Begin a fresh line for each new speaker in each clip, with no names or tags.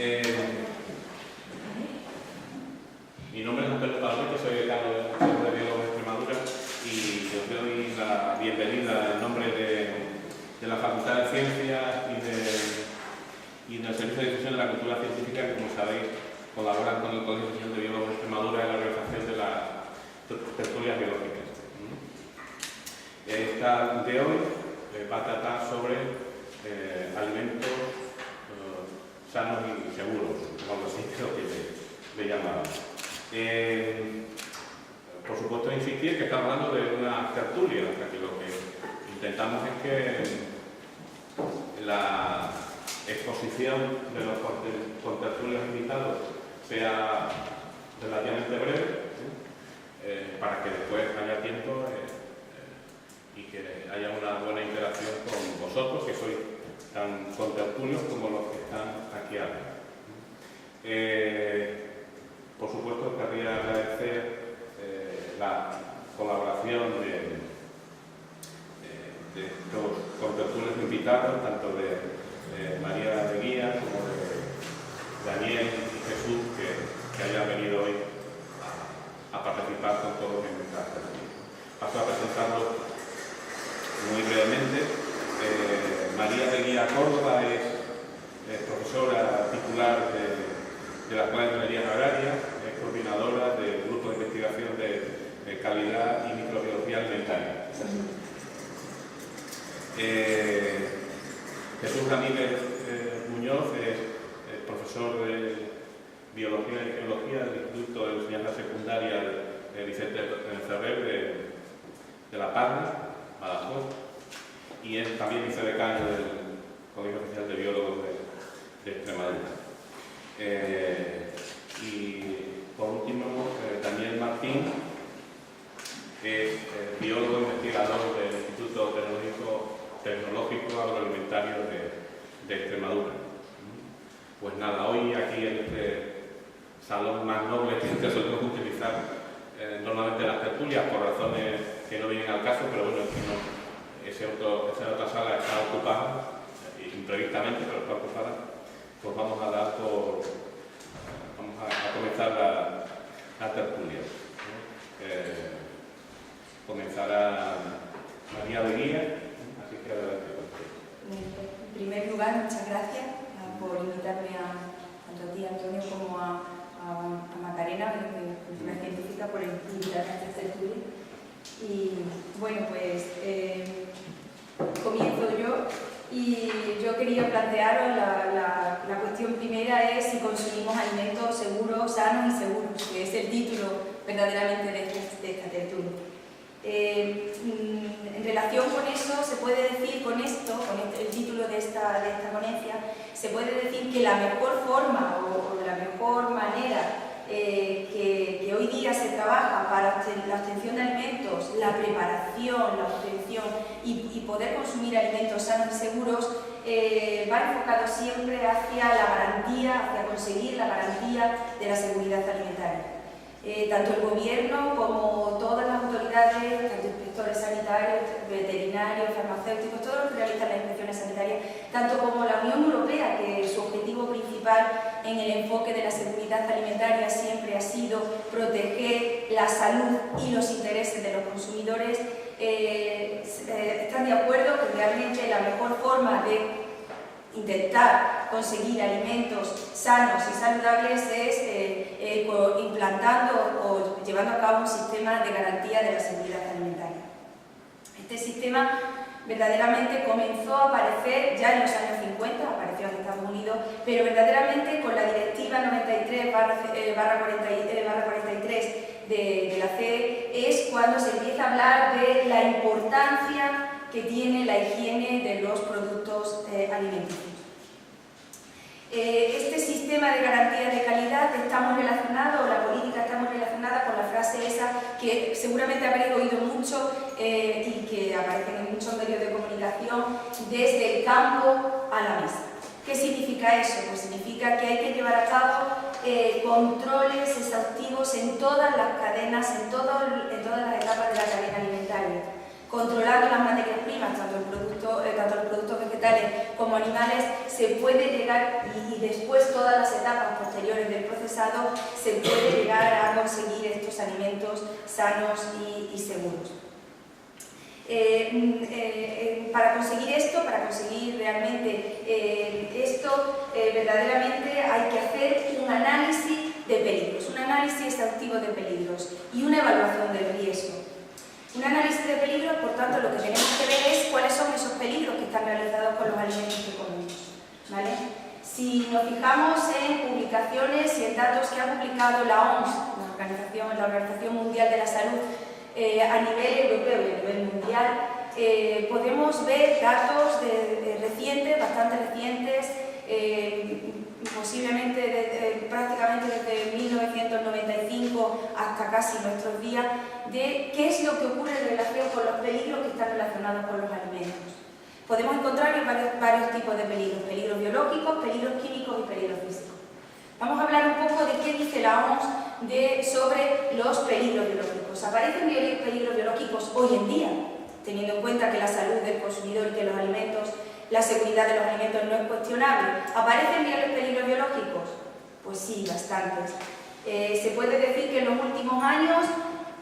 Mi nombre es Antonio Palomete, soy decano del Centro de Biólogos de Extremadura y os doy la bienvenida en nombre de la Facultad de Ciencias y del Servicio de Difusión de la Cultura Científica, que, como sabéis, colaboran con el Colegio Oficial de Biólogos de Extremadura en la realización de las tertulias biológicas. Esta de hoy va a tratar sobre alimentos sanos y seguros, como así creo que le llamaban. Por supuesto, insistir que estamos hablando de una tertulia, o sea que lo que intentamos es que la exposición de los contertulios invitados sea relativamente breve, para que después haya tiempo y que haya una buena interacción con vosotros, que sois tan contertulios como los que están aquí arriba. Por supuesto, querría agradecer la colaboración de estos contertulios invitados, tanto de María de Guía como de Daniel y Jesús, que hayan venido hoy a participar con todos en esta tertulia. Paso a presentarlos muy brevemente. María de Guía Córdoba es profesora titular de la Escuela de Ingeniería Agraria, es coordinadora del Grupo de Investigación de Calidad y Microbiología Alimentaria. Jesús Ramírez Muñoz es profesor de Biología y Geología del Instituto de Enseñanza Secundaria de Vicente Ferrer de La Parra, Badajoz, y es también vicedecano del Colegio Oficial de Biólogos de Extremadura. Y por último, Daniel Martín es biólogo investigador del Instituto Tecnológico Agroalimentario de Extremadura. Pues nada, hoy aquí en este salón más noble que solemos utilizar normalmente las tertulias por razones que no vienen al caso, pero bueno, esa otra sala está ocupada, imprevistamente, pero está ocupada, pues vamos a comenzar la tertulia. Comenzará María de Guía, así que adelante.
En primer lugar, muchas gracias por invitarme tanto a ti, Antonio, como a Macarena, de Cultura Científica, por invitarme a esta tertulia. Y bueno, pues comienzo yo. Y yo quería plantearos la cuestión primera es si consumimos alimentos seguros, sanos y seguros, que es el título verdaderamente de esta tertulia. En relación con eso, se puede decir, con el título de esta ponencia, se puede decir que la mejor forma o la mejor manera que hoy día se trabaja para la obtención de alimentos, la preparación, la obtención y poder consumir alimentos sanos y seguros va enfocado siempre hacia la garantía, hacia conseguir la garantía de la seguridad alimentaria. Tanto el gobierno como todas las autoridades, tanto inspectores sanitarios, veterinarios, farmacéuticos, todos los que realizan las inspecciones sanitarias, tanto como la Unión Europea, que su objetivo principal en el enfoque de la seguridad alimentaria siempre ha sido proteger la salud y los intereses de los consumidores, están de acuerdo que realmente la mejor forma de intentar conseguir alimentos sanos y saludables es implantando o llevando a cabo un sistema de garantía de la seguridad alimentaria. Este sistema verdaderamente comenzó a aparecer ya en los años 50, apareció en Estados Unidos, pero verdaderamente con la Directiva 93/43 de la CE es cuando se empieza a hablar de la importancia que tiene la higiene de los productos alimenticios. Este sistema de garantía de calidad está muy relacionado, o la política está muy relacionada con la frase esa que seguramente habréis oído mucho y que aparece en muchos medios de comunicación, desde el campo a la mesa. ¿Qué significa eso? Pues significa que hay que llevar a cabo controles exhaustivos en todas las cadenas, en todas las etapas de la cadena alimentaria. controlando las materias primas, tanto los productos vegetales como animales, se puede llegar, y después todas las etapas posteriores del procesado, se puede llegar a conseguir estos alimentos sanos y seguros. Para conseguir esto, para conseguir realmente esto, verdaderamente hay que hacer un análisis de peligros, un análisis exhaustivo de peligros y una evaluación del riesgo. Un análisis de peligros, por tanto, lo que tenemos que ver es cuáles son esos peligros que están realizados con los alimentos que comemos, ¿vale? Si nos fijamos en publicaciones y en datos que ha publicado la OMS, la Organización Mundial de la Salud, a nivel europeo y a nivel mundial, podemos ver datos recientes, bastante recientes, posiblemente prácticamente desde 1995 hasta casi nuestros días, de qué es lo que ocurre en relación con los peligros que están relacionados con los alimentos. Podemos encontrar varios tipos de peligros: peligros biológicos, peligros químicos y peligros físicos. Vamos a hablar un poco de qué dice la OMS sobre los peligros biológicos. ¿Aparecen peligros biológicos hoy en día, teniendo en cuenta que la salud del consumidor y que los alimentos, la seguridad de los alimentos no es cuestionable? ¿Aparecen peligros biológicos? Pues sí, bastantes. Se puede decir que en los últimos años,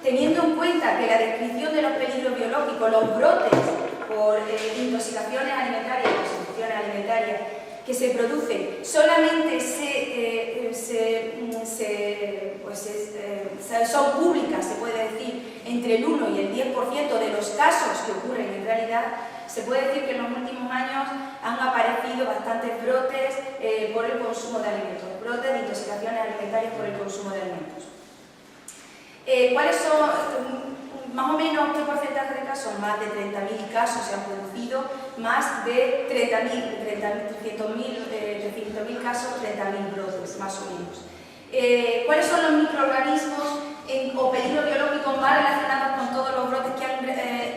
teniendo en cuenta que la descripción de los peligros biológicos, los brotes por intoxicaciones alimentarias, que se producen, solamente son públicas, se puede decir, entre el 1 y el 10% de los casos que ocurren en realidad. Se puede decir que en los últimos años han aparecido bastantes brotes por el consumo de alimentos, brotes de intoxicaciones alimentarias por el consumo de alimentos. ¿Cuáles son, más o menos, qué porcentaje de casos? Más de 30.000 casos se han producido, más de 300.000 casos, 30.000 brotes, más o menos. ¿Cuáles son los microorganismos o peligros biológicos más relacionados con todos los brotes que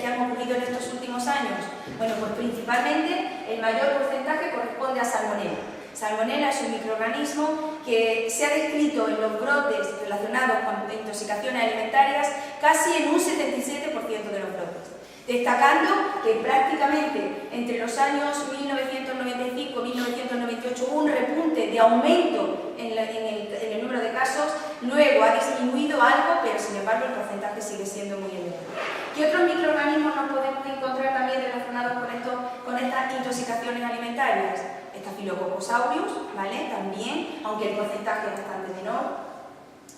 han ocurrido en estos últimos años? Bueno, pues principalmente el mayor porcentaje corresponde a Salmonella. Salmonella es un microorganismo que se ha descrito en los brotes relacionados con intoxicaciones alimentarias casi en un 77% de los brotes, destacando que prácticamente entre los años 1995 y 1998 hubo un repunte de aumento en el número de casos. Luego ha disminuido algo, pero sin embargo el porcentaje sigue siendo muy elevado. ¿Qué otros microorganismos nos podemos encontrar también relacionados con estas intoxicaciones alimentarias? Staphylococcus aureus, ¿vale? También, aunque el porcentaje es bastante menor.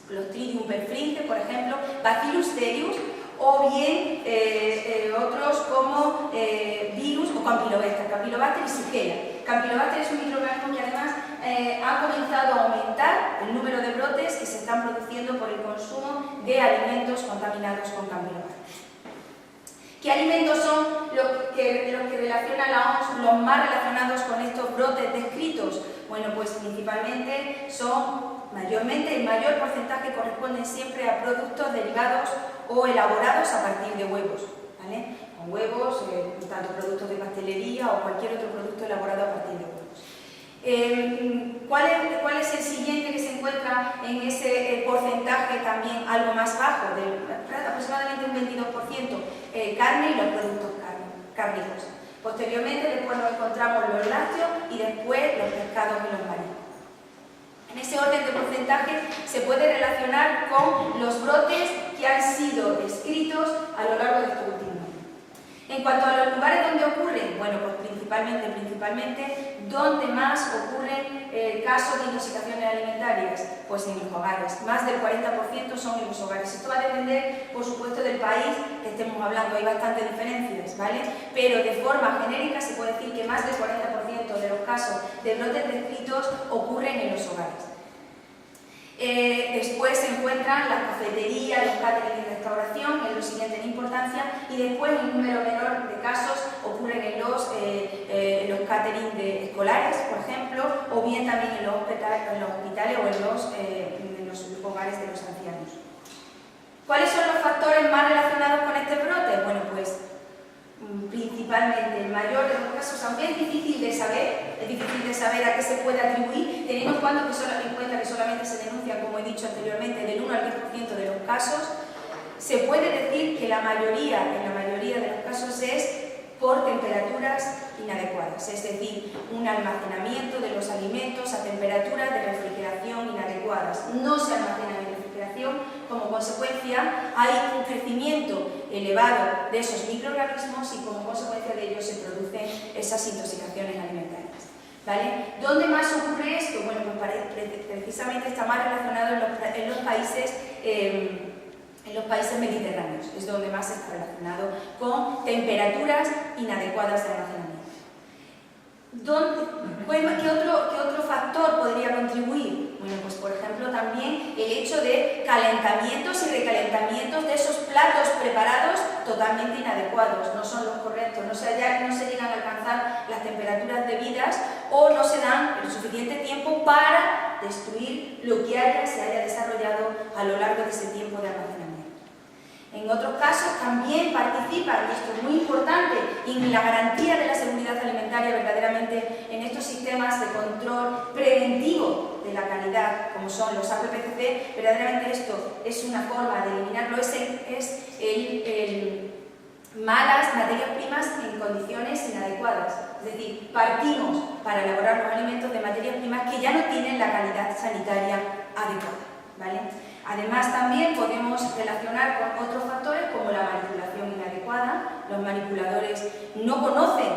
Clostridium perfringens, por ejemplo, Bacillus cereus, o bien otros como virus o Campylobacter y Shigella. Campylobacter es un microorganismo que además ha comenzado a aumentar el número de brotes que se están produciendo por el consumo de alimentos contaminados con Campylobacter. ¿Qué alimentos son los que relaciona la OMS los más relacionados con estos brotes descritos? Bueno, pues principalmente mayormente, el mayor porcentaje corresponde siempre a productos derivados o elaborados a partir de huevos, ¿vale? Con huevos, tanto productos de pastelería o cualquier otro producto elaborado a partir de huevos. ¿Cuál es el siguiente que se encuentra en ese porcentaje también algo más bajo, aproximadamente un 22%? Carne y los productos cárnicos. Posteriormente, después nos encontramos los lácteos y después los pescados y los mariscos. En ese orden de porcentaje se puede relacionar con los brotes que han sido descritos a lo largo de estos últimos años. En cuanto a los lugares donde ocurren, bueno, pues principalmente, ¿dónde más ocurren casos de intoxicaciones alimentarias? Pues en los hogares. Más del 40% son en los hogares. Esto va a depender, por supuesto, del país que estemos hablando. Hay bastantes diferencias, ¿vale? Pero de forma genérica se puede decir que más del 40% de los casos de brotes descritos ocurren en los hogares. Después se encuentran las cafeterías, los catering de restauración, es lo siguiente en importancia, y después un número menor de casos ocurren en los catering de escolares, por ejemplo, o bien también en los hospitales o en los hogares de los ancianos. ¿Cuáles son los factores más relacionados con este brote? Bueno, pues principalmente el mayor de los casos, aunque es difícil de saber a qué se puede atribuir, teniendo en cuenta que solamente se denuncia, como he dicho anteriormente, del 1 al 10% de los casos. Se puede decir que en la mayoría mayoría de los casos es por temperaturas inadecuadas, es decir, un almacenamiento de los alimentos a temperaturas de refrigeración inadecuadas. No se almacenan en refrigeración, como consecuencia hay un crecimiento elevado de esos microorganismos y como consecuencia de ello se producen esas intoxicaciones alimentarias. ¿Vale? ¿Dónde más ocurre esto? Bueno, pues precisamente está más relacionado en los países mediterráneos, es donde más está relacionado con temperaturas inadecuadas de almacenamiento. ¿Qué otro factor podría contribuir? Bueno, pues por ejemplo también el hecho de calentamientos y recalentamientos de esos platos preparados totalmente inadecuados, no son los correctos, no se llegan a alcanzar las temperaturas debidas o no se dan el suficiente tiempo para destruir lo que se haya desarrollado a lo largo de ese tiempo de almacenamiento. En otros casos también participan, y esto es muy importante, en la garantía de la seguridad alimentaria verdaderamente en estos sistemas de control preventivo de la calidad, como son los APPCC, verdaderamente esto es una forma de eliminarlo, es malas materias primas en condiciones inadecuadas. Es decir, partimos para elaborar los alimentos de materias primas que ya no tienen la calidad sanitaria adecuada, ¿vale? Además, también podemos relacionar con otros factores como la manipulación inadecuada. Los manipuladores no conocen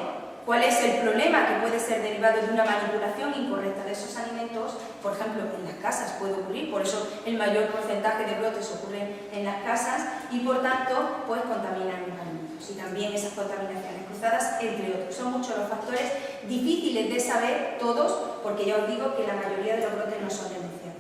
cuál es el problema que puede ser derivado de una manipulación incorrecta de esos alimentos. Por ejemplo, en las casas puede ocurrir, por eso el mayor porcentaje de brotes ocurren en las casas y por tanto pues contaminan los alimentos. Y también esas contaminaciones cruzadas, entre otros. Son muchos los factores difíciles de saber todos, porque ya os digo que la mayoría de los brotes no son denunciados.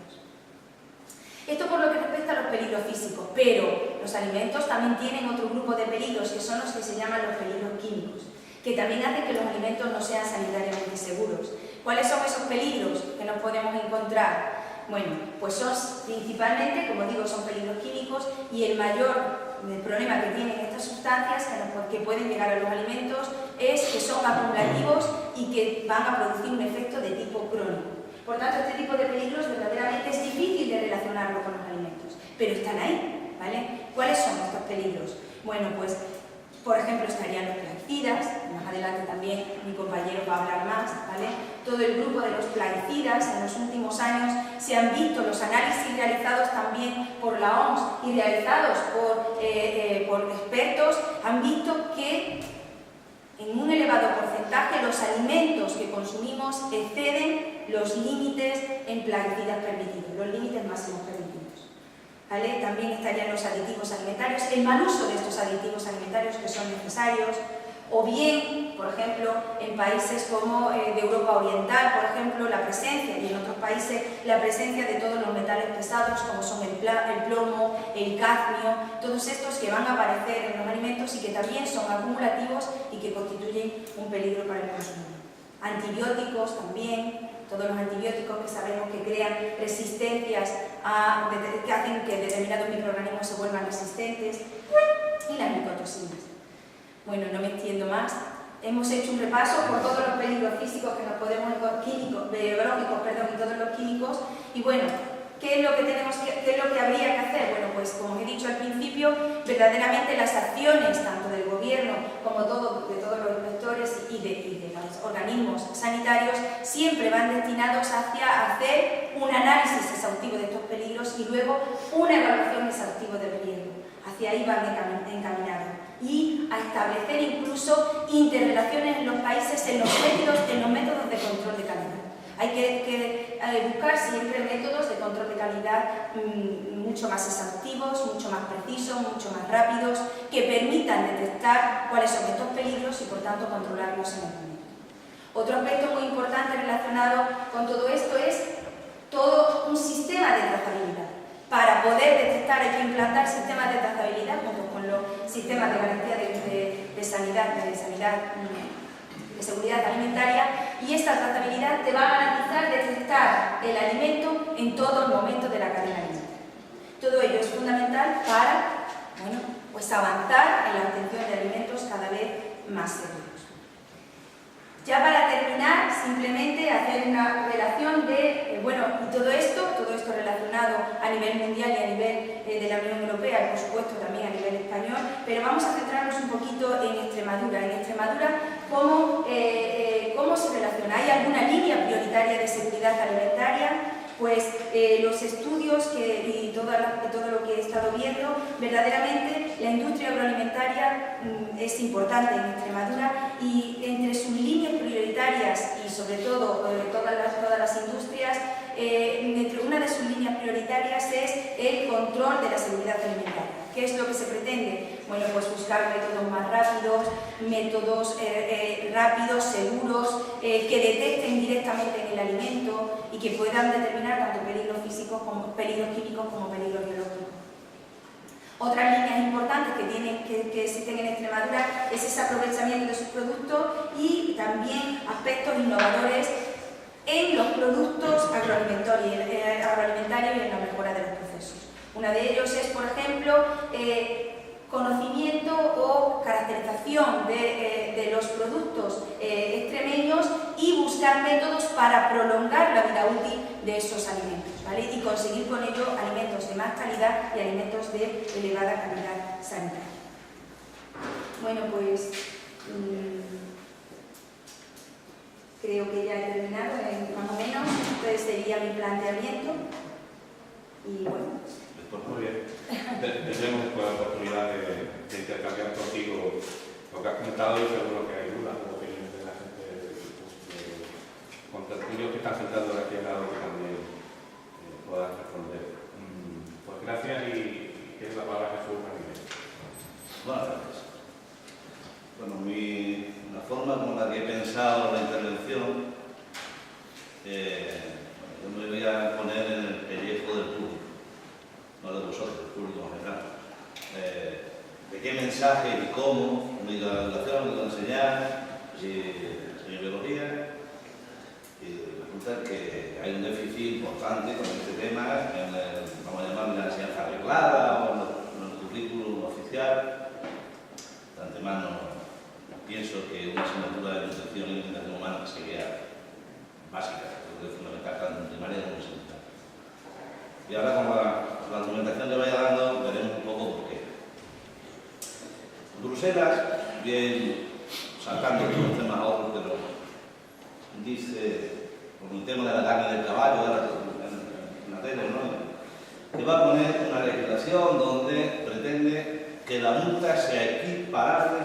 Esto por lo que respecta a los peligros físicos, pero los alimentos también tienen otro grupo de peligros que son los que se llaman los peligros químicos, que también hacen que los alimentos no sean sanitariamente seguros. ¿Cuáles son esos peligros que nos podemos encontrar? Bueno, pues son principalmente, como digo, son peligros químicos y el mayor problema que tienen estas sustancias que pueden llegar a los alimentos es que son acumulativos y que van a producir un efecto de tipo crónico. Por tanto, este tipo de peligros verdaderamente es difícil de relacionarlo con los alimentos, pero están ahí, ¿vale? ¿Cuáles son estos peligros? Bueno, pues, por ejemplo, estarían los plaguicidas, más adelante también mi compañero va a hablar más, ¿vale? Todo el grupo de los plaguicidas, en los últimos años se han visto los análisis realizados también por la OMS y realizados por expertos, han visto que en un elevado porcentaje los alimentos que consumimos exceden los límites en plaguicidas permitidos, los límites máximos permitidos. ¿Vale? También estarían los aditivos alimentarios, el mal uso de estos aditivos alimentarios que son necesarios, o bien, por ejemplo, en países como de Europa Oriental, por ejemplo, la presencia, y en otros países, la presencia de todos los metales pesados, como son el plomo, el cadmio, todos estos que van a aparecer en los alimentos y que también son acumulativos y que constituyen un peligro para el consumidor. Antibióticos también, todos los antibióticos que sabemos que crean resistencias, que hacen que determinados microorganismos se vuelvan resistentes, y las micotoxinas. Bueno, no me extiendo más. Hemos hecho un repaso por todos los peligros físicos que nos podemos biológicos, y todos los químicos. Y bueno, ¿qué es lo que habría que hacer? Bueno, pues como he dicho al principio, verdaderamente las acciones, tanto del gobierno como de todos los inspectores y de los organismos sanitarios, siempre van destinados hacia hacer un análisis exhaustivo de estos peligros y luego una evaluación exhaustiva del riesgo. Hacia ahí van encaminados. Y a establecer incluso interrelaciones en los países en los métodos de control de calidad. Hay que buscar siempre métodos de control de calidad mucho más exhaustivos, mucho más precisos, mucho más rápidos, que permitan detectar cuáles son estos peligros y por tanto controlarlos en el momento. Otro aspecto muy importante relacionado con todo esto es todo un sistema de trazabilidad. Para poder detectar hay que implantar sistemas de trazabilidad junto con los sistemas de garantía de seguridad alimentaria, y esta trazabilidad te va a garantizar detectar el alimento en todo el momento de la cadena alimentaria. Todo ello es fundamental para pues avanzar en la obtención de alimentos cada vez más seguros. Ya para terminar, simplemente hacer una relación de, y todo esto relacionado a nivel mundial y a nivel de la Unión Europea y por supuesto también a nivel español, pero vamos a centrarnos un poquito en Extremadura. En Extremadura, ¿cómo se relaciona? ¿Hay alguna línea prioritaria de seguridad alimentaria? Pues los estudios y todo lo que he estado viendo, verdaderamente la industria agroalimentaria es importante en Extremadura y entre sus líneas prioritarias y sobre todo todas las industrias, entre una de sus líneas prioritarias es el control de la seguridad alimentaria. ¿Qué es lo que se pretende? Bueno, pues buscar métodos más rápidos, seguros, que detecten directamente en el alimento y que puedan determinar tanto peligros físicos como peligros químicos como peligros biológicos. Otras líneas importantes que existen en Extremadura es ese aprovechamiento de sus productos y también aspectos innovadores en los productos agroalimentarios y en la mejora de los procesos. Uno de ellos es, por ejemplo, conocimiento o caracterización de los productos extremeños y buscar métodos para prolongar la vida útil de esos alimentos, ¿vale? Y conseguir con ello alimentos de más calidad y alimentos de elevada calidad sanitaria. Bueno, pues creo que ya he terminado, más o menos. Entonces sería mi planteamiento y bueno.
Muy bien. Tendremos después la oportunidad de intercambiar contigo lo que has comentado y seguro que hay dudas o opiniones de la gente, con tertulios que están sentados aquí al lado que también puedan responder. Pues gracias y que es la palabra Jesús Ramírez.
Buenas tardes. Bueno, la forma con la que he pensado la intervención, yo me voy a poner en el pellejo del público. No de vosotros, el público en general. ¿De qué mensaje y cómo? Me digo la educación, me digo enseñar, enseño biología, y resulta que hay un déficit importante con este tema, vamos a llamarlo la enseñanza arreglada o en el currículum oficial. De antemano pienso que una asignatura de nutrición y alimentación humana sería básica, creo que es fundamental tanto en primaria como en secundaria. Y ahora con la argumentación que vaya dando, veremos un poco por qué. Bruselas, bien sacando todos los temas a otros, pero dice, con el tema de la carne del caballo, en la tele, ¿no? Que va a poner una legislación donde pretende que la multa sea equiparable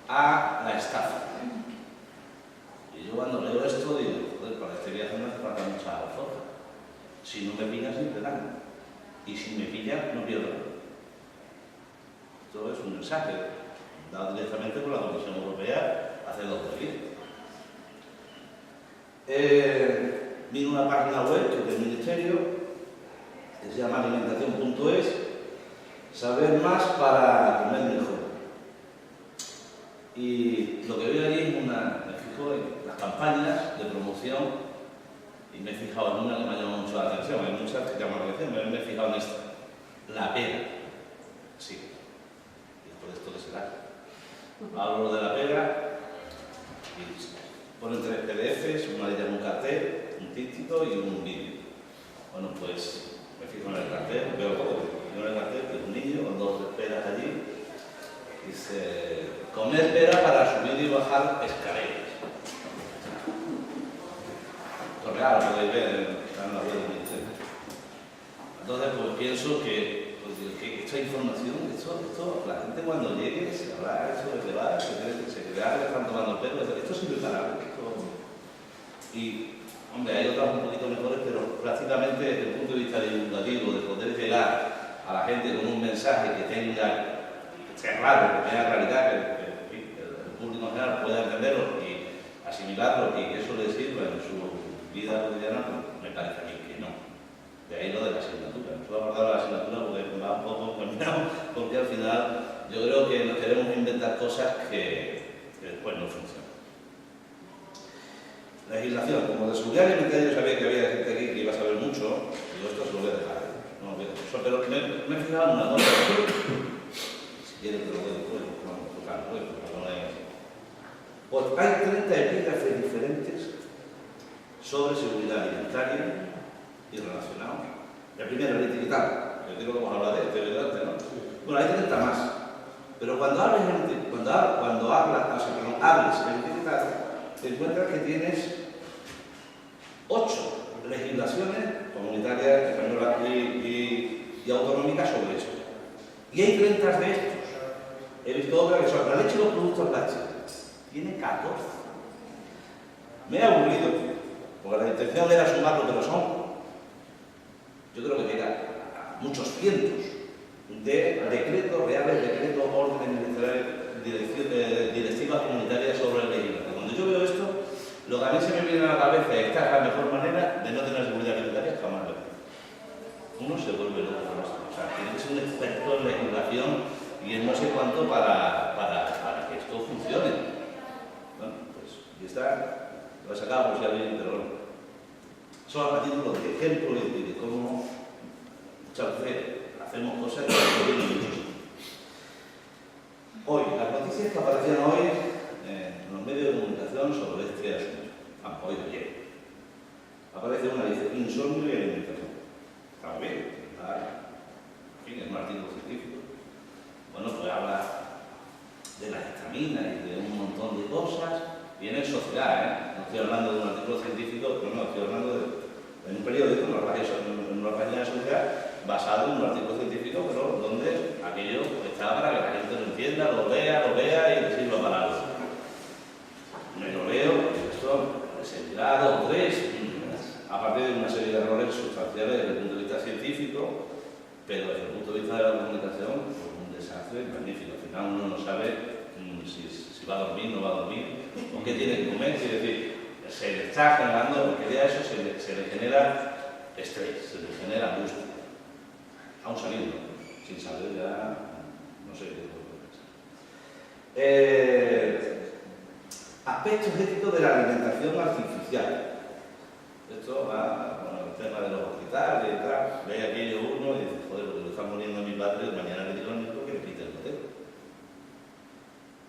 a la estafa. Y yo cuando leo esto digo, joder, para este viaje no hace falta mucha alforja. Si no me pillan, siempre dan. Y si me pillan, no pierdo nada. Esto es un mensaje dado directamente por la Comisión Europea hace 2 días. Vino una página web que es del Ministerio, que se llama alimentación.es, saber más para comer mejor. Y lo que veo allí es me fijo en las campañas de promoción. Y me he fijado en una que me ha llamado mucho la atención, hay muchas que llaman la atención, pero me he fijado en esta, la pera. Sí. ¿Y por esto qué será? Hablo de la pera y ponen 3 PDFs, una de ellas un cartel, un título y un vídeo. Bueno, pues me fijo en el cartel, veo todo. En el cartel que es un niño con 2 o 3 peras allí. Dice, comer pera para subir y bajar escaleras. Real, lo podéis ver en la web del Ministerio. Entonces, pues pienso que esta información, esto, la gente cuando llegue se habrá hecho de debate, se creará que están tomando el pelo, esto sirve para algo. Y, hombre, hay otras un poquito mejores, pero prácticamente desde el punto de vista divulgativo, de poder llegar a la gente con un mensaje que sea claro, que tenga claridad, que el público en general pueda entenderlo y asimilarlo y que eso le sirva en su vida cotidiana, pues, me parece a mí que no. De ahí lo de la asignatura. No puedo abordar la asignatura porque va un poco terminado, porque al final yo creo que nos queremos inventar cosas que después no funcionan. Legislación. Como de seguridad alimentaria yo sabía que había gente aquí que iba a saber mucho, y yo esto se lo voy a dejar. No, pero me he fijado en una cosa. Si quieres te lo doy después, vamos a tocar después, pero no hay. Pues hay 30 epígrafes diferentes sobre seguridad alimentaria y relacionado. La primera, el etiquetado. yo creo que vamos a hablar de este delante, ¿no? Bueno, hay 30 más. Pero cuando hables en el etiquetado, te encuentras que tienes 8 legislaciones comunitarias, españolas y autonómicas sobre esto. Y hay 30 de estos. He visto otra que son la leche y los productos lácteos. Tiene 14. Me he aburrido, porque la intención era sumarlo, pero son, yo creo que llega a muchos cientos de decretos reales, decretos, órdenes, directivas comunitarias sobre el legislativo. Cuando yo veo esto, lo que a mí se me viene a la cabeza es que esta es la mejor manera de no tener seguridad alimentaria jamás. Uno se vuelve loco con esto. O sea, tiene que ser un experto en legislación y en no sé cuánto para que esto funcione. Bueno, pues, y está, lo he sacado por si alguien, pero bueno. Son a título de ejemplo y de cómo muchas veces hacemos cosas que no vienen mucho. Hoy, las noticias que aparecían hoy en los medios de comunicación sobre este asunto, hoy de ayer, aparece una, dice, insomnio y alimentación. Está bien, en fin, es un artículo científico. Bueno, pues habla de las estaminas y de un montón de cosas. Viene en sociedad, no estoy hablando de un artículo científico, pero no, estoy hablando de un periódico, en una página de sociedad, basado en un artículo científico, pero donde aquello está para que la gente lo entienda, lo vea y le sirva para algo. Me lo leo, y esto se dirá 2 o 3, aparte de una serie de errores sustanciales desde el punto de vista científico, pero desde el punto de vista de la comunicación, pues un desastre magnífico. Al final uno no sabe si va a dormir, no va a dormir, o qué tiene que comer, es decir, se le está generando, porque ya eso se le genera estrés, se le genera angustia. Aún saliendo, sin saber ya, no sé qué puedo pensar. Aspectos éticos de la alimentación artificial. Esto va con el tema de los hospitales y tal. Ve aquello uno y dice, joder, porque lo está muriendo mi padre, mañana le digo al médico que le quite el modelo.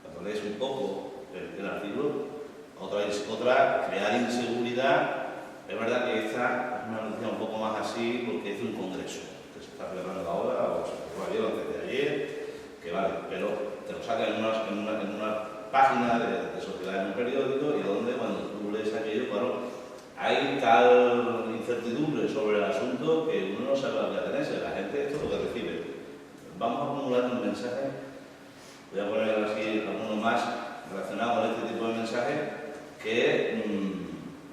Cuando lees un poco el artículo, otra, crear inseguridad. Es verdad que esta es una noticia un poco más así porque es de un congreso que se está celebrando ahora, o se celebró ayer o antes de ayer, que vale, pero te lo sacan en una página de sociedad en un periódico y donde cuando tú lees aquello, claro, hay tal incertidumbre sobre el asunto que uno no sabe a qué atenerse. La gente, esto es lo que recibe. Vamos acumulando un mensaje, voy a poner así alguno más relacionado con este tipo de mensajes que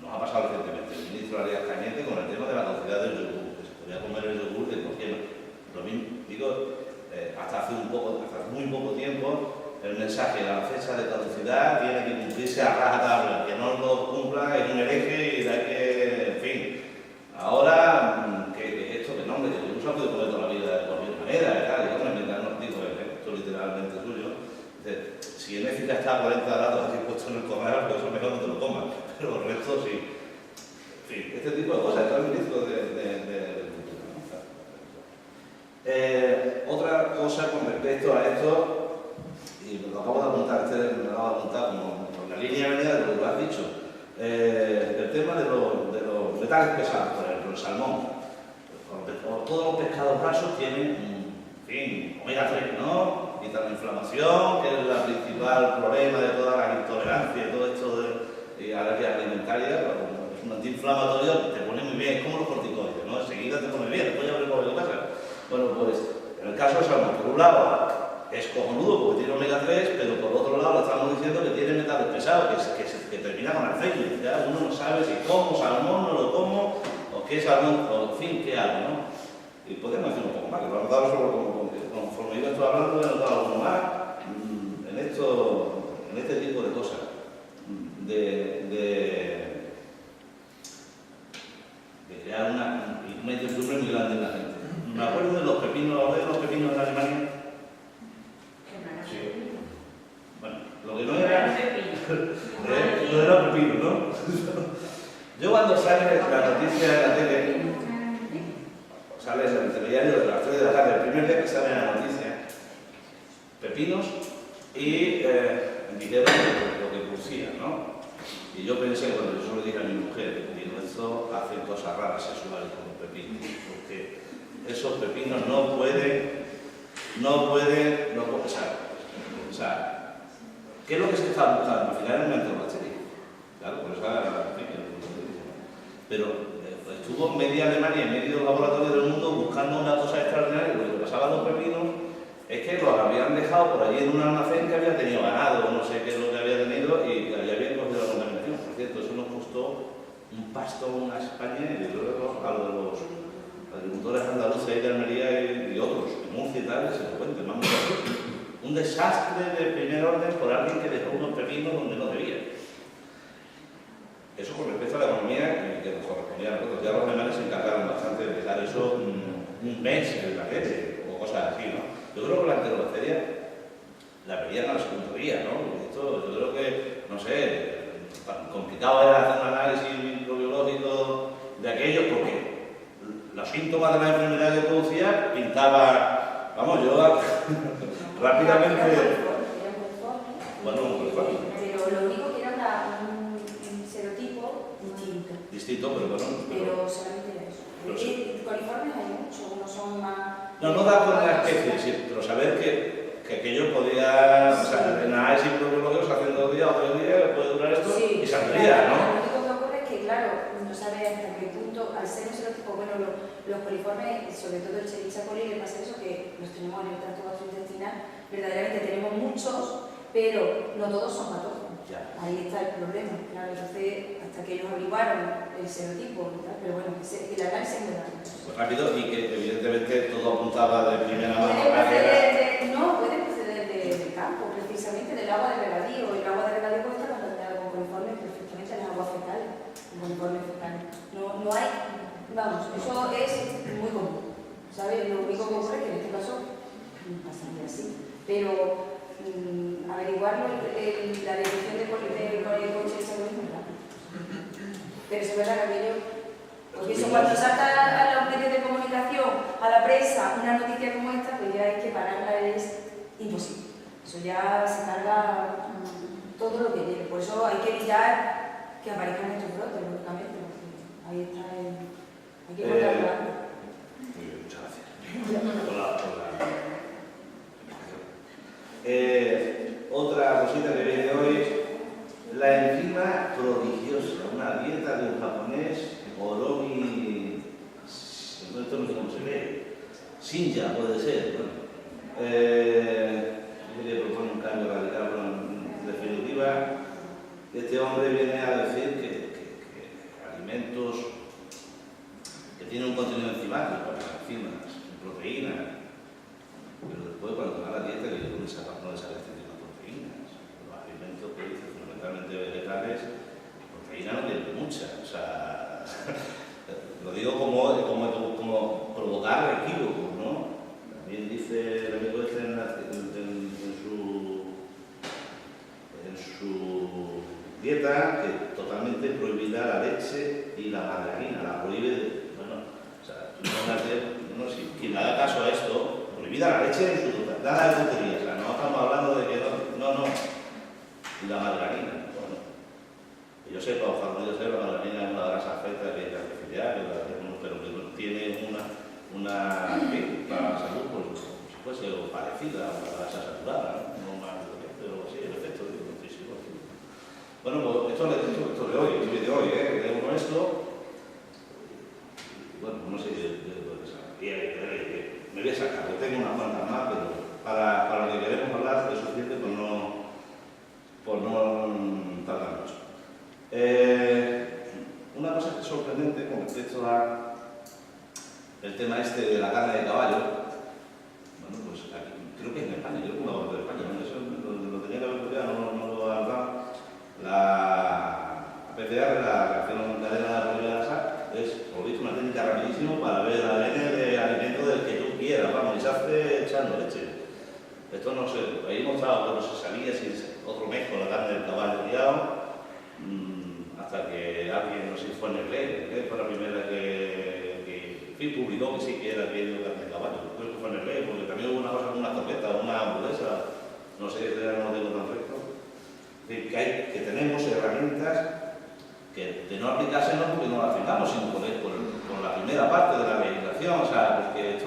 nos ha pasado recientemente. El ministro Arias Cañete con el tema de la caducidad del yogur, que se podía comer el yogur de cualquier. Lo mismo, digo, hasta muy poco tiempo, el mensaje, la fecha de caducidad tiene que cumplirse a rajatabla. Que no lo cumpla es un hereje y hay que, en fin. Ahora, que esto, que no, hombre, que no se ha podido comer toda la vida de cualquier manera, y yo me inventar un artículo, esto literalmente suyo. Si en ética está a 40 grados así puesto en el comer, pues eso mejor no te lo comas, pero el resto sí. En fin, este tipo de cosas, está el ministro de Cultura, ¿no? Otra cosa con respecto a esto, y me lo acabo de apuntar, me lo acabo de apuntar como por la línea venida de lo que tú has dicho, el tema de los metales pesados, por ejemplo, el salmón. Todos los pescados grasos tienen, en fin, omega 3, ¿no? Evitar la inflamación, que es el principal problema de todas las intolerancias y todo esto de alergias alimentarias. Es un antiinflamatorio, te pone muy bien, es como los corticoides, ¿no? Enseguida te pone bien, después ya veremos lo que pasa. Bueno, pues en el caso del salmón, por un lado es cojonudo porque tiene omega 3, pero por otro lado le estamos diciendo que tiene metales pesados, que termina con Alzheimer. Ya uno no sabe si como salmón, no lo como, o qué salmón, o en fin, qué hago, ¿no? Y podemos hacer un poco más, que lo he notado solo conforme yo estoy hablando, he notado algo más en este tipo de cosas, de crear una incertidumbre muy grande en la gente. Me acuerdo de los pepinos, en Alemania. Sí. Bueno, lo que no era pepino, ¿no? Yo cuando sale la noticia en la tele, sale en el telediario de las 3 de la tarde, el primer día que sale en la noticia, pepinos y dijeron lo que pusía, ¿no? Y yo pensé, cuando yo solo dije a mi mujer, digo, esto hace cosas raras sexuales con los pepinos, porque esos pepinos no pueden, o sea, ¿qué es lo que se está buscando? Al final es una enterobacteria. Claro, por eso pero estuvo media Alemania y medio laboratorio del mundo buscando una cosa extraordinaria. Lo que pasaba a los pepinos es que los habían dejado por allí en un almacén que había tenido ganado, no sé qué es lo que había tenido, y allí habían cogido la contaminación. Por cierto, eso nos costó un pastón a España y luego a los agricultores andaluces de Almería y otros, en Murcia y tal, que se lo cuenten. Vamos a ver. Un desastre de primer orden por alguien que dejó unos pepinos donde no debía. Eso con respecto a la economía que nos correspondía a nosotros. Ya los alemanes se encargaron bastante de dejar eso un mes en el paquete o cosas así, ¿no? Yo creo que la enterobacteria la veían a la segunda vía, ¿no? Esto, yo creo que, no sé, tan complicado era hacer un análisis microbiológico de aquello porque los síntomas de la enfermedad que producía pintaba, vamos, yo rápidamente... Bueno,
pero lo único que era un serotipo
distinto, pero bueno.
Pero solamente era eso. Coliformes hay muchos, unos son más...
No da con la especie, sí, pero saber que aquello podía, o sea, en análisis microbiológicos haciendo 2 días o 3 días puede durar esto y saldría, ¿no?
Lo único que ocurre es que, claro, no sabes hasta qué punto, al ser un serotipo, bueno, los coliformes, sobre todo el Escherichia coli, le pasa eso, que los tenemos en el tracto gastrointestinal, verdaderamente tenemos muchos, pero no todos son patógenos. Ahí está el problema, claro, entonces hasta que ellos averiguaron el serotipo, pero bueno, que el análisis es muy rápido.
Pues rápido y que evidentemente todo apuntaba de primera mano.
Puede proceder del campo, precisamente del agua de regadío. El agua de regadío puede estar contaminada con coliformes perfectamente en las aguas fecales, con coliformes fecales. No hay, vamos, eso es muy común, ¿sabes? Lo único que ocurre es que en este caso pasaría así, pero averiguarlo, la detección de Escherichia coli es muy rápido. Pero es verdad que aquello, porque eso cuando salta a los medios de comunicación, a la prensa, una noticia como esta, pues ya es que pararla es imposible. Eso ya se carga todo lo que llegue. Por eso hay que evitar que aparezcan estos brotes, lógicamente, porque ahí está hay que controlarlo.
Muy bien, muchas gracias. Otra cosita que viene hoy, la enzima prodigiosa, una dieta de un japonés, Oromi, esto no sé cómo se lee, Shinja puede ser, bueno. Le propone un cambio radical, pero en definitiva, este hombre viene a decir que alimentos que tienen un contenido enzimático, enzimas, proteínas, pero después cuando va a la dieta que no le saca este tipo de proteínas. Los alimentos que dicen fundamentalmente vegetales, proteínas no tienen muchas, o sea, lo digo como provocar equívocos, ¿no? También dice el amigo este en su dieta que totalmente prohibirá la leche y la margarina, la prohíbe, bueno, o sea, no, si quien haga caso a esto, prohibida la leche en su totalidad, nada de tonterías, o sea, no estamos hablando de que no, y la margarina, bueno, que yo sepa, ojalá no yo sepa, la margarina es una grasa feta que es artificial, pero que tiene una para la salud, pues si fuese parecida a una grasa saturada, no más de lo que, pero sí, el efecto de nutrición. Bueno, pues esto de hoy, el vídeo de hoy, de uno esto, bueno, no sé me voy a sacar, yo tengo unas cuantas más, pero para lo que queremos hablar es suficiente por no tardar mucho. Una cosa que es sorprendente con respecto al tema este de la carne de caballo, bueno, pues aquí, creo que es en España, yo creo que una parte de España, eso lo tenía que haber estudiado, no lo han dado. La PCR, la reacción cadena de la sal, es, por visto, una técnica rapidísima para ver el ADN de alimento del que tú quieras, vamos, y se hace echando leche. Esto no sé, ahí hemos estado cuando se sabía si es otro mes con la carne del caballo liado, hasta que alguien, no sé si fue Nestlé, fue la primera que publicó que sí que era aquello carne de caballo. Creo que fue Nestlé, porque también hubo una cosa como una torpeta, una hamburguesa, no sé si no lo tengo tan recto. Es decir, que tenemos herramientas que no aplicársenos porque no las tengamos, sino con la primera parte de la legislación, o sea, porque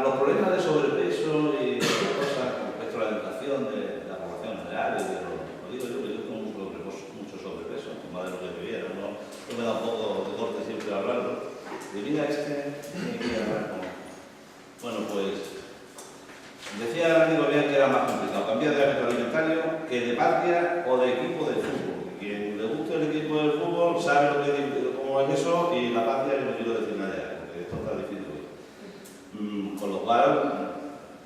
los problemas de sobrepeso y de cosas con respecto a la educación de la población general, y de lo digo yo, que yo tengo mucho sobrepeso, más de lo que debiera, ¿no? Yo me da un poco de corte siempre hablarlo. De vida tiene que hablar con... Bueno, pues decía el amigo bien que era más complicado cambiar de hábito alimentario que de patria o de equipo de fútbol. Quien le guste el equipo del fútbol sabe cómo es eso, y la patria no quiero decir nada, porque esto está difícil. Con lo cual,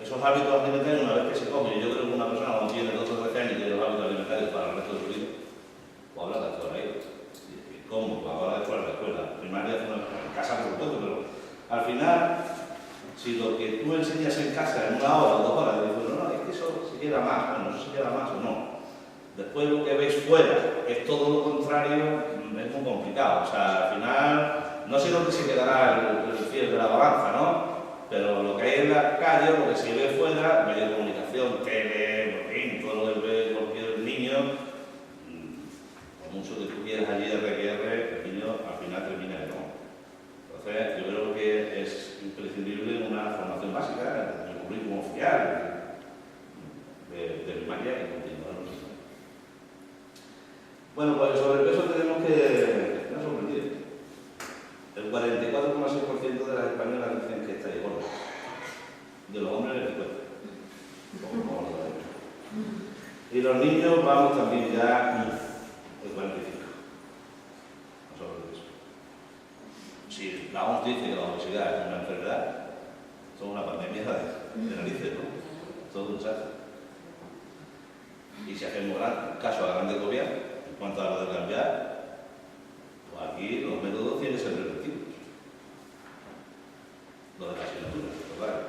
esos hábitos alimentarios, una vez que se comen, yo creo que una persona cuando tiene 12 o 13 años y tiene los hábitos alimentarios para el resto de su vida, pues habla de toda la vida. ¿Cómo? Pues ahora después de la escuela primaria, en casa por supuesto, pero al final, si lo que tú enseñas en casa en 1 hora o 2 horas, dices, no, es que eso se queda más, bueno, eso se queda más o no. Después lo que veis fuera es todo lo contrario, es muy complicado. O sea, al final, no sé dónde se quedará el fiel de la balanza, ¿no? Pero lo que hay en la calle, lo que se ve fuera, medios de comunicación, tele, todo lo que ve cualquier niño, por mucho que tú quieras allí RQR, el niño al final termina en no. Entonces, yo creo que es imprescindible una formación básica, el currículum oficial de primaria y continuar. Bueno, pues sobre el peso tenemos que... Me ha sorprendido. El 44,6% de las españolas dicen que está gorda. De los hombres, el 50%. Y los niños vamos también ya el 45%. No sobre eso. Si la OMS dice que la obesidad es una enfermedad, es una pandemia de narices, ¿no? Todo un desastre. Y si hacemos caso a la Grande Gobierno, en cuanto a lo de cambiar, pues aquí los métodos tienen que ser preventivos. Lo de la asignatura, claro.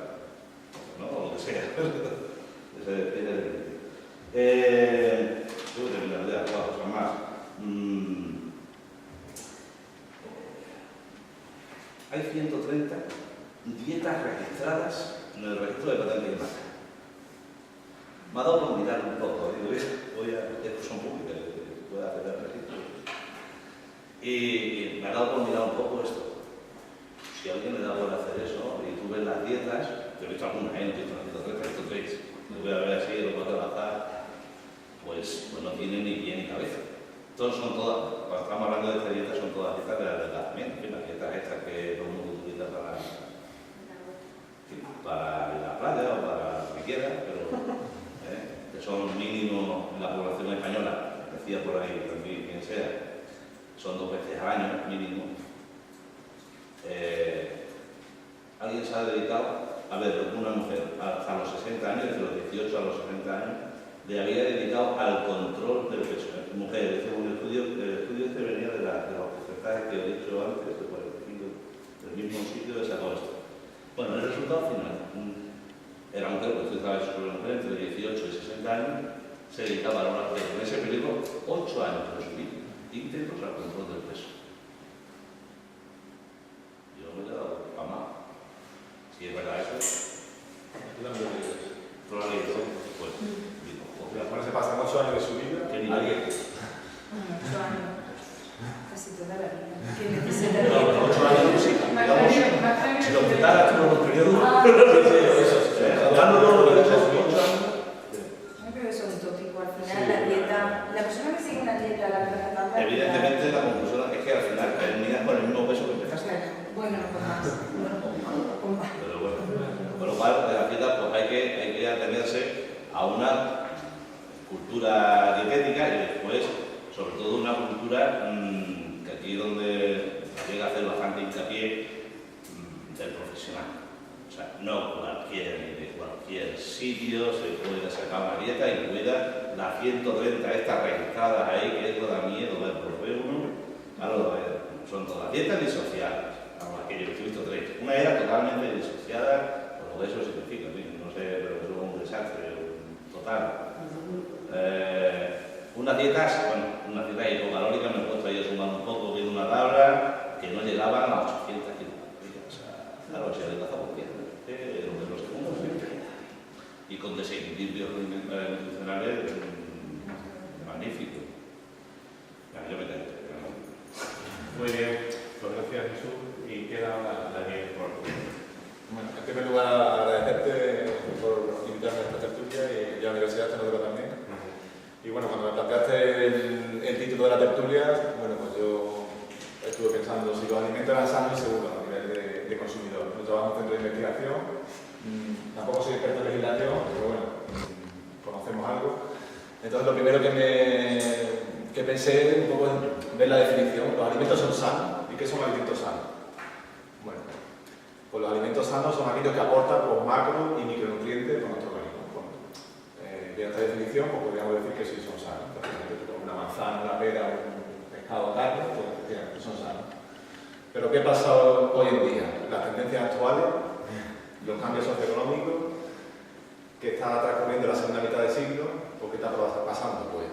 ¿No? O lo que sea. Voy a terminar de actuar cosas más. Hay 130 dietas registradas en el registro de patentes y marcas. Me ha dado por mirar un poco, digo, estos son públicos, puede hacer el registro. Y me ha dado por mirar un poco esto. Si a alguien le da por hacer eso, y tú ves las dietas, yo he visto algunas, no he visto las 130, he visto 3, lo voy a ver así, lo voy a trabajar, pues no tiene ni pie ni cabeza. Todos son todas, cuando estamos hablando de esta dieta, son todas dietas de adelgazamiento, las dietas estas que todo el mundo utiliza para la playa o para lo que quiera, pero que son mínimo en la población española, decía por ahí también quien sea, son 2 veces al año mínimo. Alguien se ha dedicado, a ver, una mujer hasta los 60 años, desde los 18 a los 60 años, le había dedicado al control del peso. Mujer, según el estudio este venía de los porcentajes que he dicho antes, de 45, del mismo sitio de sacó esto. Bueno, el resultado final era mujer, pues usted sabe sobre la mujer, entre 18 y 60 años, se dedicaba en ese periodo 8 años de su vida íntegros al control del peso. Yo me he quedado amado. Si es verdad eso, probablemente, pues, digo,
Después se pasan 8 años de su vida.
que ni nadie.
8 años. Casi toda la vida. ¿Qué necesita?
No, 8 años sí. Si lo quitaras todos los periodos. Dándolo de esos 8 años.
Yo creo que eso es un tópico. Al final, la dieta. La persona que sigue una dieta, la verdad.
Evidentemente, la conclusión es que al final terminas con el mismo peso que empezaste.
Bueno, con más.
Pero bueno, con lo cual, de la dieta, pues hay que atenerse a una cultura dietética y después, sobre todo, una cultura que aquí es donde llega a hacer bastante hincapié del profesional. O sea, no de cualquier sitio se puede sacar una dieta incluida las 130 estas registradas ahí, que es lo da miedo ver por uno. Claro, son todas dietas disociadas, que yo he visto 3. Una era totalmente disociada, por lo que eso significa, no sé, pero eso es un desastre total. Unas dietas hipocalóricas, me he puesto ahí a sumar un poco, viendo una tabla, que no llegaban a 800 kilocalorías. O sea, claro, se ha adelgazado por tiempo, los segundos, y con desequilibrios nutricionales magníficos. Yo me quedo.
Muy bien, pues gracias Jesús. Y queda la 10 por...
Bueno, en primer Y bueno, cuando me planteaste el título de la tertulia, bueno, pues yo estuve pensando si los alimentos eran sanos y seguros a nivel de consumidor. Yo trabajo en un centro de investigación, tampoco soy experto en legislación, pero bueno, conocemos algo. Entonces lo primero que pensé un poco en ver la definición. ¿Los alimentos son sanos? ¿Y qué son alimentos sanos? Bueno, pues los alimentos sanos son aquellos que aportan pues, macro y micronutrientes para nuestro organismo. Bueno, de esta definición pues, podríamos decir que sí son sanos. Por ejemplo, una manzana, una pera, un pescado, carne, pues efectivamente son sanos. Pero ¿qué pasa hoy en día? Las tendencias actuales, los cambios socioeconómicos que está transcurriendo la segunda mitad del siglo, ¿por qué está pasando? Pues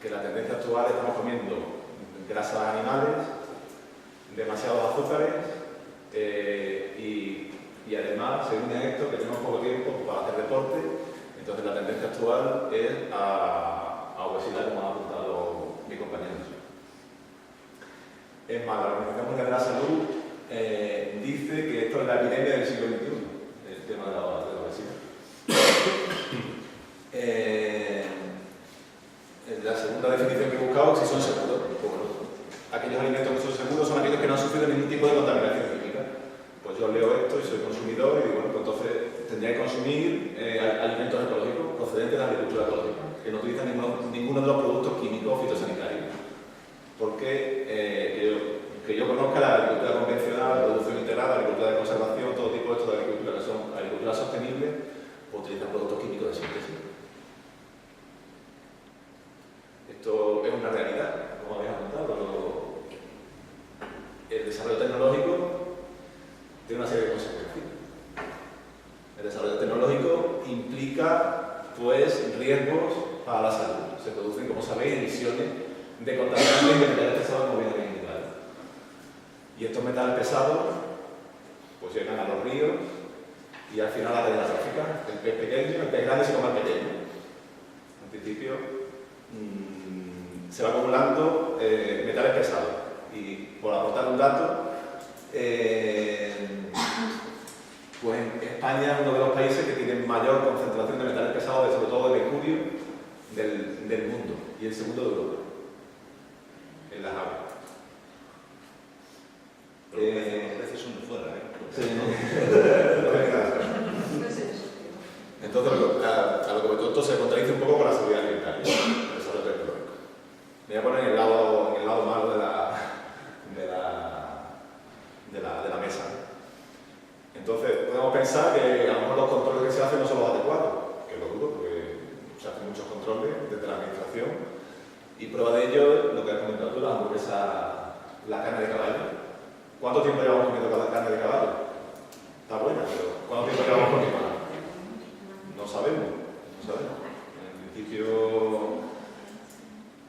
que la tendencia actual estamos comiendo grasas animales, demasiados azúcares y además, según esto, que tenemos poco tiempo para hacer deporte, entonces la tendencia actual es a obesidad, como ha apuntado mi compañero. Es más, la Organización Mundial de la Salud dice que esto es la epidemia del siglo XXI, el tema de la obesidad. La segunda definición que he buscado, si son seguros. Pues bueno, aquellos alimentos que son seguros son aquellos que no han sufrido ningún tipo de contaminación química. Pues yo leo esto y soy consumidor y digo, bueno, pues entonces tendría que consumir alimentos ecológicos procedentes de la agricultura ecológica, que no utilizan ninguno de los productos químicos o fitosanitarios. Porque que yo conozca la agricultura convencional, la producción integrada, la agricultura de conservación, todo tipo de esto de agricultura que son agricultura sostenible, pues utilizan productos químicos de síntesis. Esto es una realidad, como habéis comentado. El desarrollo tecnológico tiene una serie de consecuencias. El desarrollo tecnológico implica, pues, riesgos para la salud. Se producen, como sabéis, emisiones de contaminantes de metales pesados como bien habéis indicado. Y estos metales pesados, pues, llegan a los ríos y al final a la cadena trófica. El pez pequeño, el pez grande se come al pequeño. En principio, se va acumulando metales pesados. Y por aportar un dato, pues España es uno de los países que tiene mayor concentración de metales pesados, sobre todo de mercurio, del mundo, y el segundo de Europa, en las aguas.
A veces son de fuera,
Sí. Entonces, a lo que me esto se contradice un poco con la seguridad alimentaria, el desarrollo tecnológico. Me voy a poner en el lado malo de la mesa. Entonces, podemos pensar que a lo mejor los controles que se hacen no son los adecuados, que lo dudo, porque se hacen muchos controles desde la administración, y prueba de ello es lo que has comentado tú, la carne de caballo. ¿Cuánto tiempo llevamos comiendo carne de caballo? Está buena, pero ¿cuánto tiempo llevamos comiendo? No sabemos. En principio,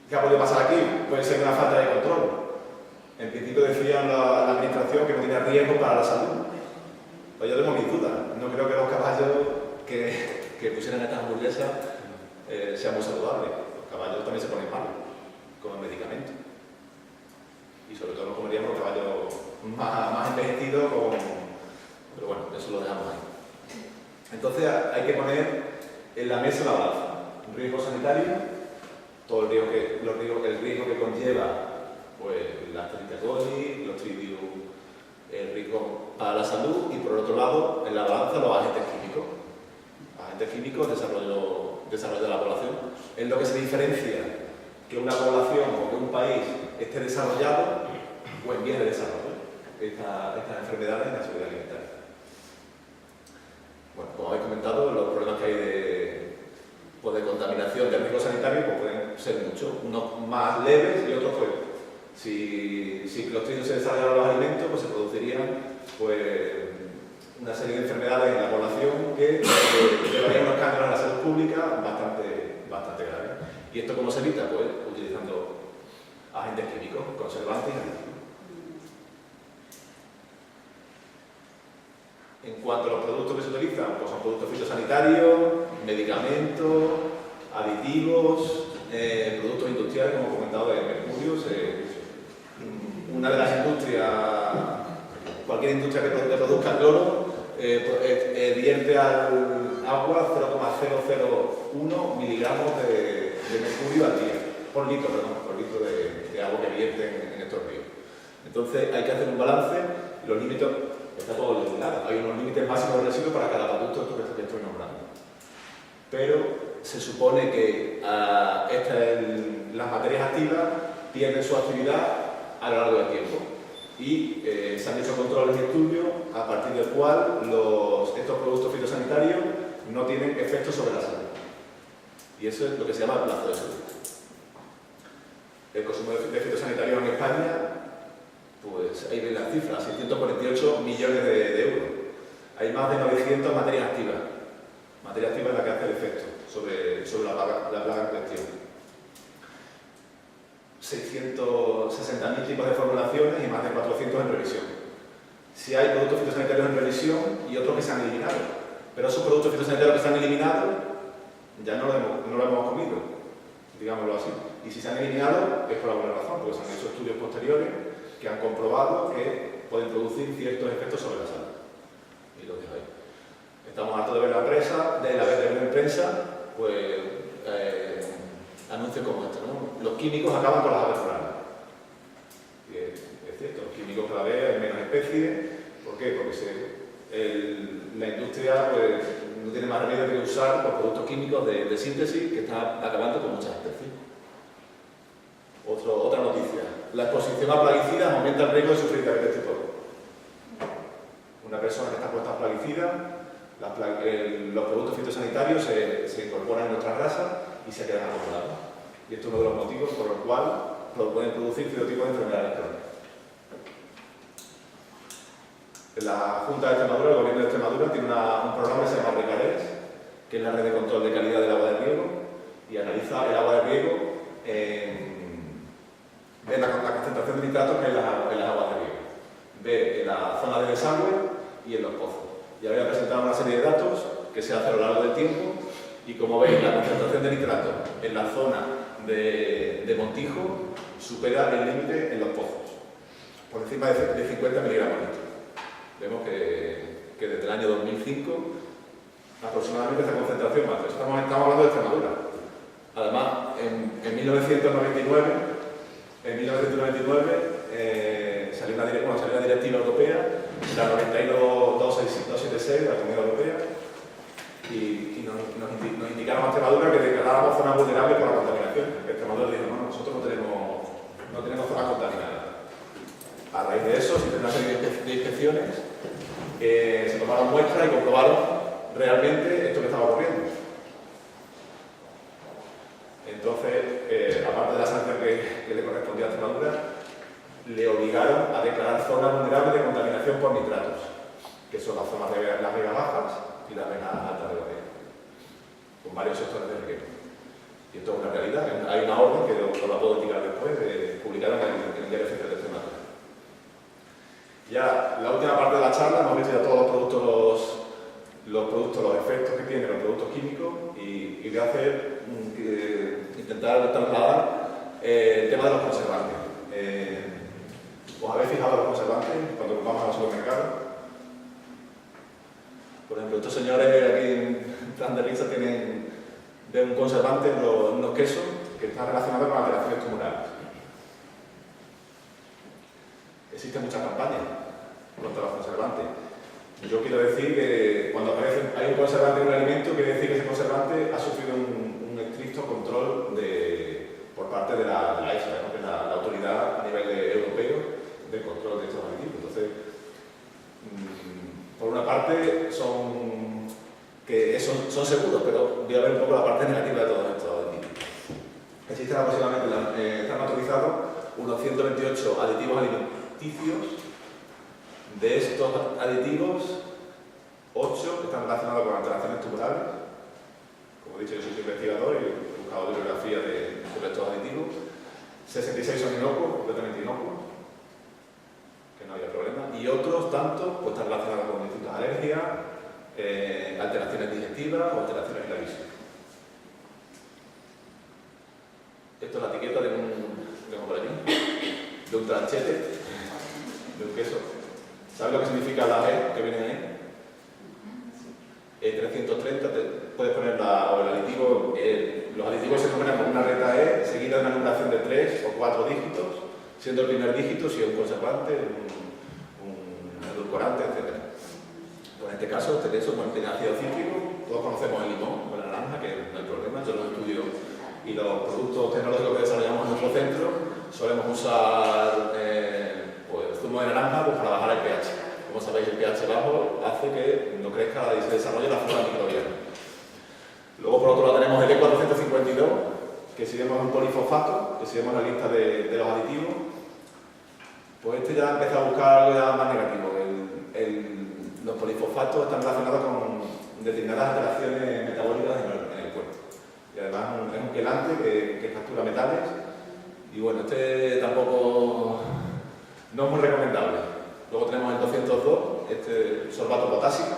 ¿qué ha podido pasar aquí? Puede ser una falta de control. En principio decía la administración que no tenía riesgo para la salud. Pues yo tengo mis dudas. No creo que los caballos que pusieran estas hamburguesas sean muy saludables. Los caballos también se ponen mal, como medicamento. Y sobre todo no comeríamos los caballos más envejecidos pero bueno, eso lo dejamos ahí. Entonces hay que poner en la mesa la balanza. Un riesgo sanitario, todo el riesgo que conlleva pues, la Escherichia coli, los Clostridium, el riesgo para la salud, y por otro lado, en la balanza los agentes químicos. Agentes químicos, desarrollo de la población. Es lo que se diferencia que una población o que un país esté desarrollado o en vías de desarrollo estas enfermedades en la seguridad alimentaria. Bueno, como habéis comentado, los problemas que hay de contaminación de riesgo sanitario pues pueden ser muchos, unos más leves y otros pues si Clostridium se desarrollaran en los alimentos pues se producirían pues una serie de enfermedades en la población que llevarían unos cambios en la salud pública bastante graves. ¿Y esto cómo se evita? Pues utilizando agentes químicos, conservantes y aditivos. En cuanto a los productos que se utilizan, pues son productos fitosanitarios, medicamentos, aditivos, productos industriales, como he comentado, de mercurio. Una de las industrias, cualquier industria que produzca cloro, vierte al agua 0,001 miligramos de mercurio al día, por litro de agua que vierte en estos ríos. Entonces hay que hacer un balance, los límites, está todo limitado, hay unos límites máximos de residuos para cada producto que estoy nombrando. Pero se supone que las materias activas pierden su actividad a lo largo del tiempo. Y se han hecho controles y estudios a partir del cual estos productos fitosanitarios no tienen efectos sobre la salud. Y eso es lo que se llama plazo de salud. El consumo de fitosanitarios en España, pues ahí ven las cifras, 648 millones de euros. Hay más de 900 materias activas. Materia activa es la que hace el efecto sobre la plaga en cuestión. 660.000 tipos de formulaciones y más de 400 en revisión. Si hay productos fitosanitarios en revisión y otros que se han eliminado, pero esos productos fitosanitarios que se han eliminado ya no lo hemos comido, digámoslo así. Y si se han eliminado es por alguna razón, porque se han hecho estudios posteriores que han comprobado que pueden producir ciertos efectos sobre la salud. Y lo dejo ahí. Estamos hartos de ver en prensa, pues, anuncios como este, ¿no? Los químicos acaban con las aves rurales. Y es cierto, los químicos cada vez hay menos especies. ¿Por qué? Porque la industria pues, no tiene más remedio que usar los productos químicos de síntesis que están acabando con muchas especies. Otra noticia. La exposición a plaguicidas aumenta el riesgo de sufrir diabetes tipo 2. Una persona que está expuesta a plaguicidas, los productos fitosanitarios se incorporan en nuestra grasa y se quedan acumulados. Y esto es uno de los motivos por los cuales pueden producir cierto tipo de enfermedades crónicas. La Junta de Extremadura, el Gobierno de Extremadura, tiene un programa que se llama RECARES, que es la red de control de calidad del agua de riego, y analiza el agua de riego ve la concentración de nitratos que hay en las aguas de riego, ve en la zona de desagüe y en los pozos. Y ahora voy a presentar una serie de datos que se hace a lo largo del tiempo. Y como veis, la concentración de nitrato en la zona de Montijo supera el límite en los pozos, por encima de 50 miligramos litro. Vemos que desde el año 2005 aproximadamente esta concentración más. Estamos hablando de Extremadura. Además, en 1999 salió una directiva europea, la 92.276 de la Comunidad Europea, y nos indicaron a Extremadura que declaráramos zonas vulnerables por la contaminación. Extremadura dijo, no, nosotros no tenemos zonas contaminadas. A raíz de eso, se hicieron una serie de inspecciones, se tomaron muestras y comprobaron realmente esto que estaba ocurriendo. Entonces, aparte de la sanción que le correspondía a Extremadura, le obligaron a declarar zonas vulnerables de contaminación por nitratos, que son las zonas de las vegas bajas y las vegas altas de la vega, con varios sectores de riego. Y esto es una realidad. Hay una orden que os la puedo indicar después, publicada en el Diario Oficial de Extremadura. Ya, la última parte de la charla, hemos visto ya todos los efectos que tienen los productos químicos, y voy a intentar trasladar el tema de los conservantes. ¿Os habéis fijado en los conservantes cuando vamos a los supermercados? Por ejemplo, estos señores aquí en plan de risa tienen un conservante en los quesos que está relacionado con alteraciones tumorales. Existen muchas campañas contra los conservantes. Yo quiero decir que cuando hay un conservante en un alimento, quiere decir que ese conservante ha sufrido un estricto control por parte de la EFSA, ¿no? Que es la autoridad a nivel europeo de control de estos aditivos. Entonces, por una parte son seguros, pero voy a ver un poco la parte negativa de todos estos aditivos. Existen aproximadamente, están autorizados unos 128 aditivos alimenticios. De estos aditivos, 8 están relacionados con alteraciones tumorales. Como he dicho, yo soy investigador y he buscado bibliografía sobre estos aditivos. 66 son inocuos, completamente inocuos, que no había problema. Y otros tantos pues, están relacionados con distintas alergias, alteraciones digestivas o alteraciones en la visión. Esto es la etiqueta de un tranchete, de un queso. ¿Sabes lo que significa la E que viene ahí? 330, puedes poner o el aditivo, los aditivos se numeran con una letra E, seguida de una numeración de 3 o 4 dígitos, siendo el primer dígito si es un conservante, un edulcorante, etc. Pues en este caso, este queso tiene ácido cítrico, todos conocemos el limón o la naranja, que no hay problema, yo lo estudio, y los productos tecnológicos que desarrollamos en nuestro centro solemos usar pues, zumo de naranja pues, para bajar el pH. Como sabéis, el pH bajo hace que no crezca y se desarrolle la flora microbiana. Luego, por otro lado, tenemos el E452, que si vemos un polifosfato, que si vemos la lista de los aditivos, pues este ya empieza a buscar algo ya más negativo. Los polifosfatos están relacionados con determinadas alteraciones metabólicas en el cuerpo. Y además es un quelante que captura metales. Y bueno, este tampoco no es muy recomendable. Luego tenemos el 202, este sorbato potásico.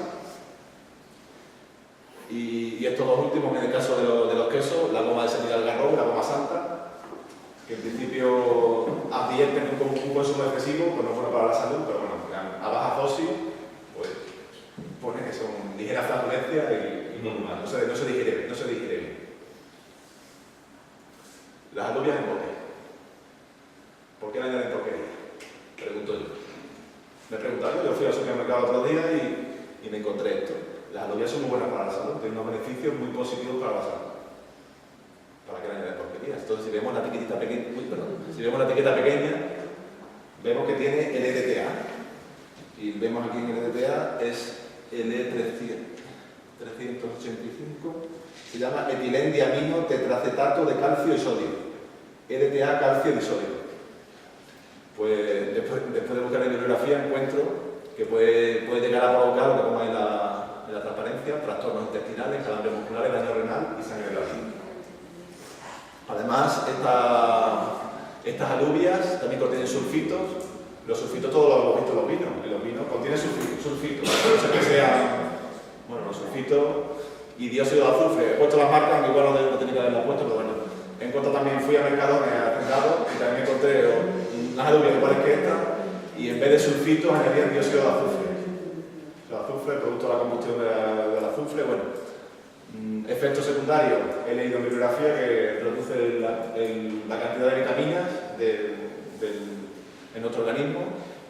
Y estos dos últimos, en el caso de los quesos, la goma de semilla del garrobo y la goma santa, que en principio advierten un consumo excesivo, pues no es bueno para la salud, pero bueno, a baja dosis, pues pone que son ligeras flatulencias y no se digiere bien. Las alubias en bote. ¿Por qué le añaden porquería? Pregunto yo. Me he preguntado, yo fui al supermercado otro día y me encontré esto. Las alubias son muy buenas para la salud, tienen unos beneficios muy positivos para la salud. ¿Para qué le añaden porquerías? Entonces, si vemos la etiqueta pequeña, vemos que tiene el EDTA. Y vemos aquí en el EDTA es el E385, se llama etilendiamino tetracetato de calcio y sodio. EDTA, calcio y sodio. Pues después de buscar en bibliografía encuentro que puede llegar a provocar lo que pongo en la transparencia, trastornos intestinales, calambres musculares, daño renal y sangre de la orina. Además, estas alubias también contienen sulfitos. Los sulfitos todos los hemos visto en los vinos. En los vinos contienen sulfitos. No sé que sean, bueno, los sulfitos y dióxido de azufre. He puesto las marcas, igual no tenía que haberlas puesto, pero bueno. También fui a Mercadona, a Hacendado, y también encontré unas alubias iguales que esta, y en vez de sulfitos añadían dióxido de azufre. El azufre, producto de la combustión del azufre, bueno. Efectos secundarios, he leído en bibliografía que reduce la cantidad de vitaminas en nuestro organismo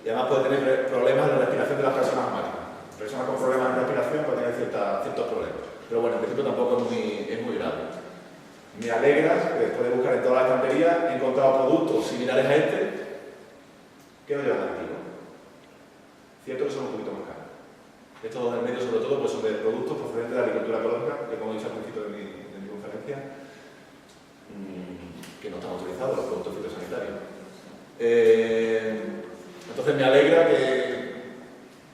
y además puede tener problemas en la respiración de las personas asmáticas. Personas con problemas de respiración pueden tener ciertos problemas. Pero bueno, en principio tampoco es muy grave. Me alegra que después de buscar en toda la estantería he encontrado productos similares a este que no llevan aditivo. Cierto que son un poquito más caros. Estos dos del medio, sobre todo, pues son de productos procedentes de la agricultura ecológica, que como he dicho al principio de mi conferencia, que no están autorizados los productos fitosanitarios. Entonces me alegra que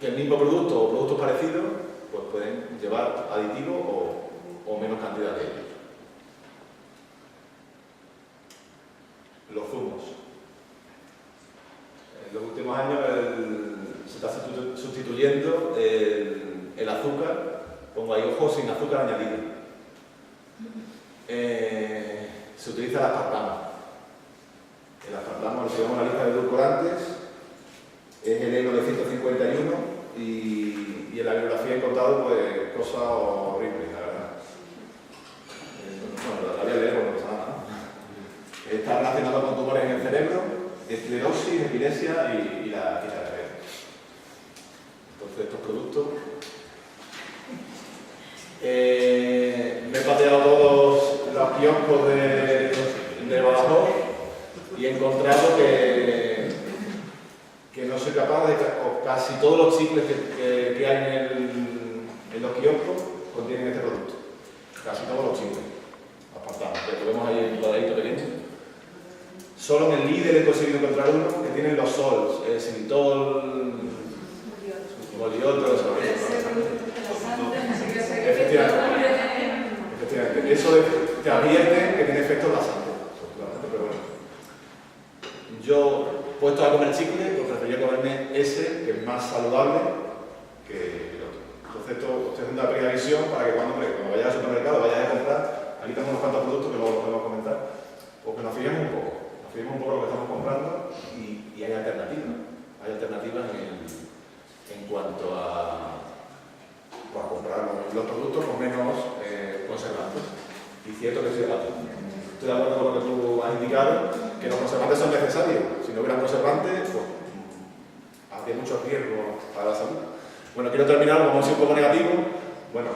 el mismo producto o productos parecidos pues pueden llevar aditivos o menos cantidad de ellos. Los zumos. En los últimos años se está sustituyendo el azúcar, pongo ahí ojo, sin azúcar añadido. Se utiliza el aspartamo. El aspartamo, si vemos la lista de edulcorantes, es el E951 y en la bibliografía he encontrado pues, cosas horribles, la verdad. Bueno, la voy a leer, no pasa nada. Está relacionado con tumores en el cerebro, esclerosis, epilepsia y la diabetes. Entonces, estos productos. Me he pateado todos los kioscos de Badajoz y he encontrado que no soy capaz de casi todos los chicles que hay en los kioscos contienen este producto. Casi todos los chicles. Apartados. Lo vemos ahí en el cuadradito pequeño. Solo en el líder he conseguido encontrar uno que tienen los sols, el xilitol, moliol, efectivamente. Eso te advierte que tiene efectos laxantes, pero bueno. Yo, puesto a comer chicle, pues prefería comerme ese, que es más saludable que el otro. Entonces, estoy haciendo una pequeña visión para que cuando vayáis al supermercado, vayáis a comprar, aquí tengo unos cuantos productos que luego los podemos comentar, o que nos fijemos un poco. Vemos un poco lo que estamos comprando y hay alternativas. Hay alternativas en cuanto a pues, a comprar los productos con menos conservantes. Y cierto que estoy de acuerdo con lo que tú has indicado, que los conservantes son necesarios. Si no hubieran conservantes, pues habría mucho riesgo para la salud. Bueno, quiero terminar, vamos a ir un poco negativo. Bueno,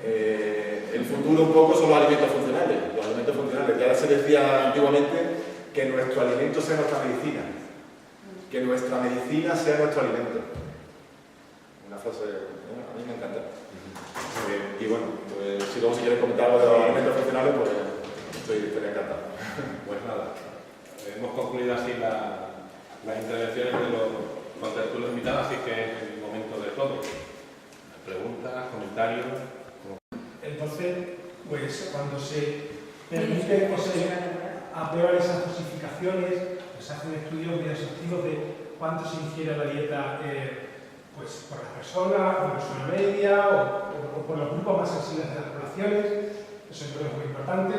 el futuro un poco son los alimentos funcionales. Los alimentos funcionales, ya se decía antiguamente que nuestro alimento sea nuestra medicina. Que nuestra medicina sea nuestro alimento. Una frase, a mí me encanta. Muy bien. Y bueno, pues, si luego si quieres comentar algo de los alimentos funcionales, pues estaría encantado.
Pues nada, hemos concluido así las intervenciones de los contertulios invitados, así que es el momento de todo. Preguntas, comentarios.
Entonces, pues cuando se permite o se aprueban esas dosificaciones, se hacen estudios muy exhaustivos de cuánto se ingiere la dieta pues, por la persona media o por los grupos más sensibles de las poblaciones. Eso yo creo que es muy importante,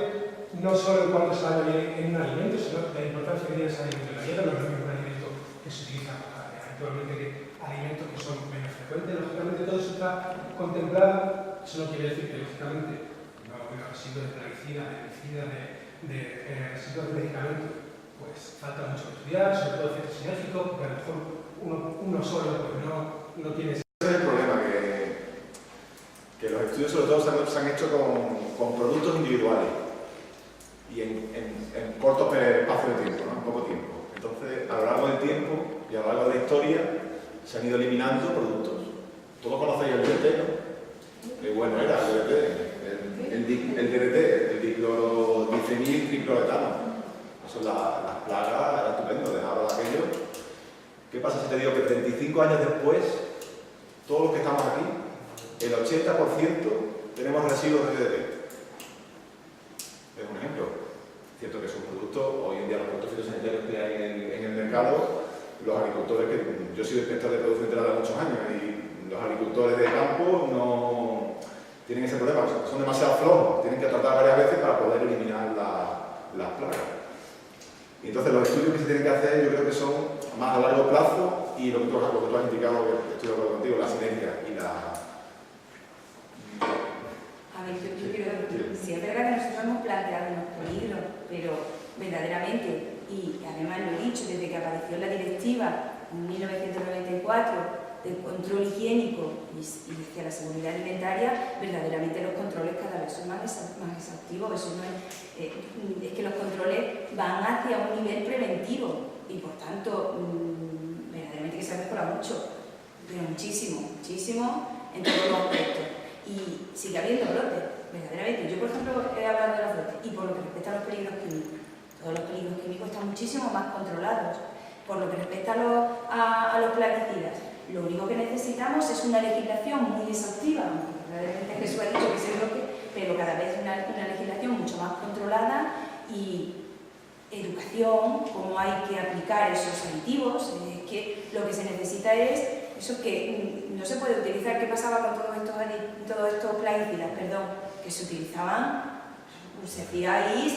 no solo en cuanto se haga en un alimento, sino la importancia que tiene ese alimento en la dieta. No es lo mismo un alimento que se utiliza habitualmente que alimentos que son menos frecuentes. Lógicamente todo eso está contemplado. Eso no quiere decir que lógicamente los residuos de plaguicida, de herbicida, de residuos de medicamentos, pues falta mucho que estudiar, sobre todo efectos sinérgicos, porque a lo mejor uno solo pues no tiene.
Ese es el problema, que los estudios sobre todo se han hecho con productos individuales y en cortos espacios de tiempo, ¿no? En poco tiempo. Entonces, a lo largo del tiempo y a lo largo de la historia se han ido eliminando productos. Todos conocéis el DDT, ¿no? Qué bueno era el DDT, el DDT, el diclorodifenil tricloretano. Eso las plagas era estupendo, dejaba aquello. ¿Qué pasa si te digo que 35 años después, todos los que estamos aquí, el 80% tenemos residuos de DDT? Es un ejemplo. Es cierto que es un producto, hoy en día los productos fitosanitarios que hay en el mercado, los agricultores, que yo he sido inspector de producción integral de muchos años, y los agricultores de campo no tienen ese problema, son demasiado flojos, tienen que tratar varias veces para poder eliminar las plagas. Y entonces los estudios que se tienen que hacer yo creo que son más a largo plazo, y lo que tú has indicado, que estoy de acuerdo contigo, la sinergia y la...
A ver, yo creo que sí es verdad que nosotros hemos planteado unos peligros, pero verdaderamente, y además lo he dicho, desde que apareció la directiva en 1994 del control higiénico y hacia la seguridad alimentaria, verdaderamente los controles cada vez son más exhaustivos. Eso no es que los controles van hacia un nivel preventivo y por tanto verdaderamente que se ha mejorado mucho, pero muchísimo en todos los aspectos. Y sigue habiendo brotes, verdaderamente. Yo, por ejemplo, he hablado de los brotes, y por lo que respecta a los peligros químicos, todos los peligros químicos están muchísimo más controlados. Por lo que respecta a los plaguicidas, lo único que necesitamos es una legislación muy exhaustiva, verdaderamente Jesús ha dicho que es lo que, pero cada vez una legislación mucho más controlada y educación, cómo hay que aplicar esos aditivos. Que lo que se necesita es eso, que no se puede utilizar. ¿Qué pasaba con todos estos plaguicidas? Que se utilizaban, se hacía ahí,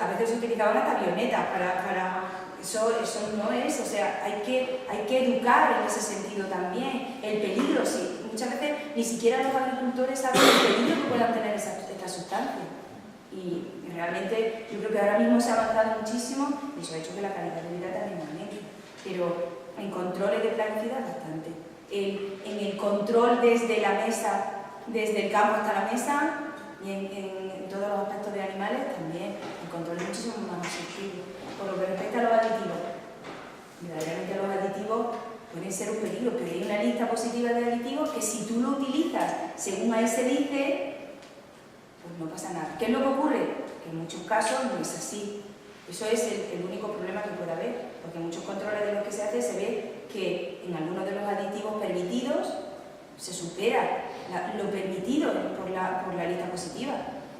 a veces se utilizaban hasta avionetas para eso no es, o sea, hay que educar en ese sentido también. El peligro, sí, muchas veces ni siquiera los agricultores saben el peligro que puedan tener estas sustancias. Y realmente yo creo que ahora mismo se ha avanzado muchísimo y eso ha hecho que la calidad de vida también aumente. Pero en controles de plaguicidas bastante. En el control desde la mesa, desde el campo hasta la mesa, y en todos los aspectos de animales también, el control es muchísimo más efectivo. Por lo que respecta a los aditivos, verdaderamente los aditivos pueden ser un peligro, pero hay una lista positiva de aditivos que si tú lo utilizas según ahí se dice, pues no pasa nada. ¿Qué es lo que ocurre? Que en muchos casos no es así. Eso es el único problema que puede haber, porque en muchos controles de los que se hace se ve que en algunos de los aditivos permitidos se supera lo permitido por la lista positiva.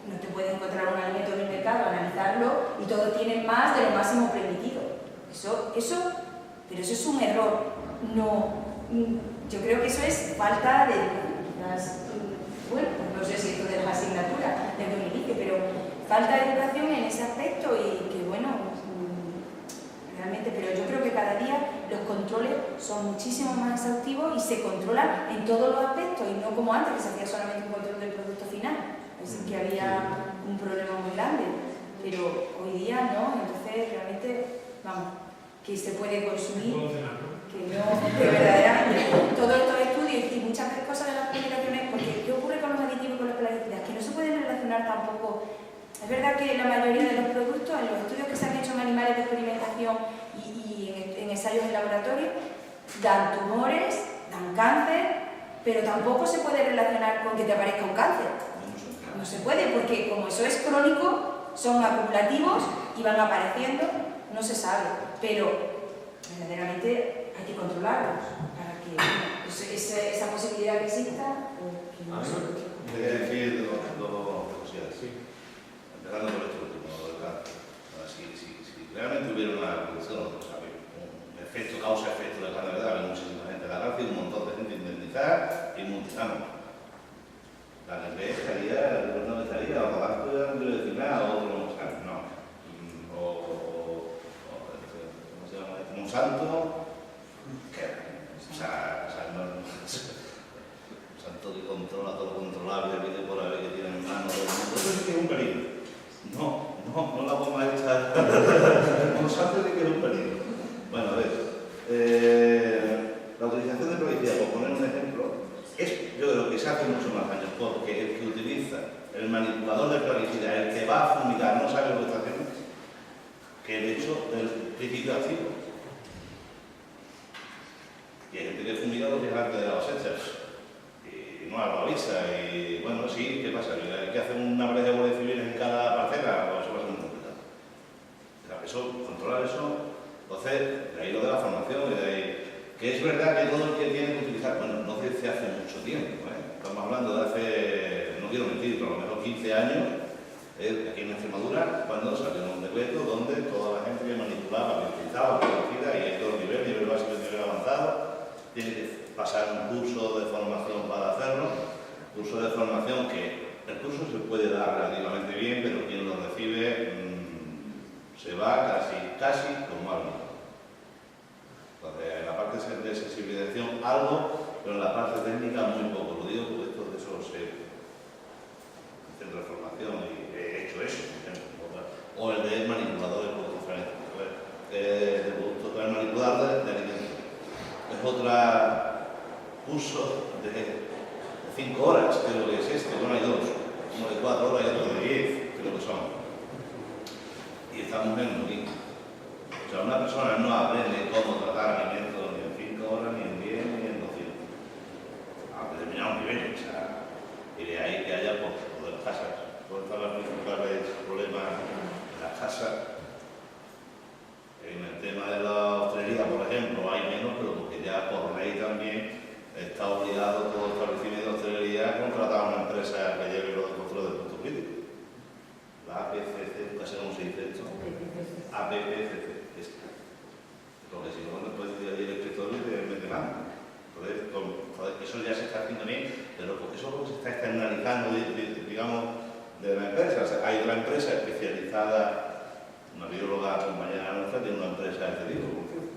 No te puedes encontrar un alimento en el mercado, analizarlo y todos tienen más de lo máximo permitido. Pero eso es un error. Yo creo que eso es falta de bueno, no sé si esto de las asignaturas desde un inicio, pero falta de educación en ese aspecto y que bueno, realmente, pero yo creo que cada día los controles son muchísimo más exhaustivos y se controlan en todos los aspectos y no como antes, que se hacía solamente un control del producto final. Así que había un problema muy grande, pero hoy día no, entonces realmente, vamos, que se puede consumir, que verdaderamente todos estos estudios y muchas cosas de las publicaciones, porque ¿qué ocurre con los aditivos y con los plaguicidas? Que no se pueden relacionar tampoco. Es verdad que la mayoría de los productos, en los estudios que se han hecho en animales de experimentación y en ensayos en laboratorio, dan tumores, dan cáncer, pero tampoco se puede relacionar con que te aparezca un cáncer. No se puede, porque como eso es crónico, son acumulativos y van apareciendo, no se sabe, pero verdaderamente hay que controlarlos para que esa posibilidad que exista, que no se
Te voy a decir dos cosillas. Empezando por esto último, ¿verdad? Si realmente hubiera una producción, un efecto, causa-efecto de la verdad, hay muchísima gente de la cárcel, un montón de gente indemnizada y multizamos. La NB estaría, el gobierno estaría, o la banca no quiero decir nada, o otro no. ¿Cómo se llama? Monsanto, ¿qué? O sea, Monsanto que controla todo lo controlable, que por haber que tiene en mano todo el mundo. Eso sí que es un peligro. No la vamos a echar. Monsanto sí que es un peligro. Bueno, a ver. La utilización de plaguicidas, por poner un ejemplo, yo creo que se hace mucho más años, porque el que utiliza, el manipulador de plaguicidas, el que va a fumigar, no sabe lo que está haciendo, que el hecho del principio activo. Y hay gente que fumiga 2 días antes de la cosecha, y no lo avisa, y bueno, sí, ¿qué pasa? ¿Hay que hacer una pared de guardias civiles en cada parcela? Pues eso va a ser muy complicado. O sea, eso, controlar eso, entonces, de ahí lo de la formación, y de ahí. Que es verdad que todo el que tiene que utilizar, bueno, no desde hace mucho tiempo, estamos hablando de hace, no quiero mentir, pero a lo mejor 15 años, aquí en Extremadura, cuando salió un decreto donde toda la gente que manipulaba, que utilizaba, que utilizaba, y hay todo nivel básico y nivel avanzado, tiene que pasar un curso de formación para hacerlo, curso de formación que el curso se puede dar relativamente bien, pero quien lo recibe se va casi como algo. Entonces, en la parte de sensibilización algo, pero en la parte técnica muy poco. Lo digo porque esto de eso sé. Centro de formación y he hecho eso, por ejemplo. O el de manipulador de productos diferentes. De productos para manipular de alimentos. Es otro curso de 5 horas, que es lo que es este. Bueno, hay dos. Uno de 4 horas y otro de 10, que es lo que son. Y estamos en lo mismo. O sea, una persona no aprende cómo tratar alimentos ni en 5 horas, ni en 10, ni en 200. A determinados niveles. O sea, y de ahí que haya por las casas. ¿Cuáles son los principales problemas en las casas? En el tema de la hostelería, por ejemplo, hay menos, pero porque ya por ley también está obligado todo establecimiento de hostelería a contratar a una empresa que lleve los controles del punto crítico. La APCC, no sé cómo se dice esto. APPCC. Porque si no, después de ir al escritorio y te mete mano. Entonces, eso ya se está haciendo bien, pero porque eso se está externalizando, digamos, de la empresa. O sea, hay otra empresa especializada, una bióloga compañera nuestra tiene una empresa de este tipo, por cierto.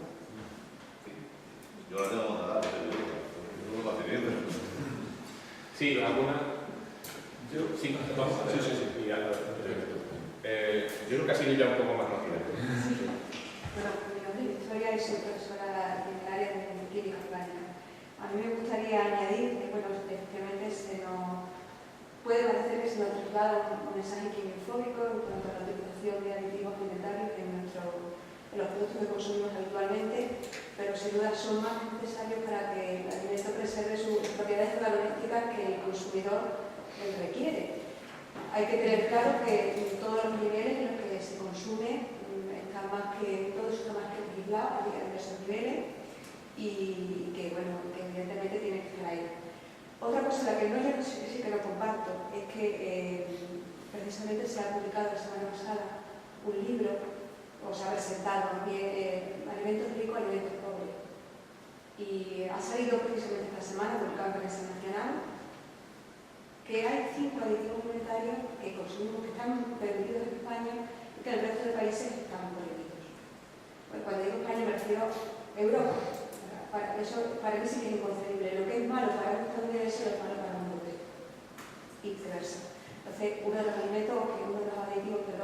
Yo la tengo contratada, pero yo lo hace bien.
Sí, alguna. Sí. Yo creo que así ya un poco más rápido.
Bueno, mi historia es profesora en el área de química orgánica. A mí me gustaría añadir que, bueno, efectivamente puede parecer que se nos traslada un mensaje quimifóbico en cuanto a la utilización de aditivos alimentarios en los productos que consumimos habitualmente, pero sin duda son más necesarios para que el alimento preserve sus propiedades organolépticas que el consumidor requiere. Hay que tener claro que en todos los niveles en los que se consume todo eso está más que legislado a diversos niveles y que, bueno, que evidentemente tiene que estar ahí. Otra cosa, la que yo sí que no comparto, es que precisamente se ha publicado la semana pasada un libro, o se ha presentado también Alimentos ricos, alimentos pobres. Y ha salido precisamente esta semana publicado en Prensa Nacional que hay 5 aditivos alimentarios que consumimos, que están permitidos en España y que en el resto de países están prohibidos. Bueno, cuando digo España me refiero a Europa. para mí sí que es inconcebible. Lo que es malo para un familiar es malo para un bote. Y viceversa. Entonces, uno de los aditivos que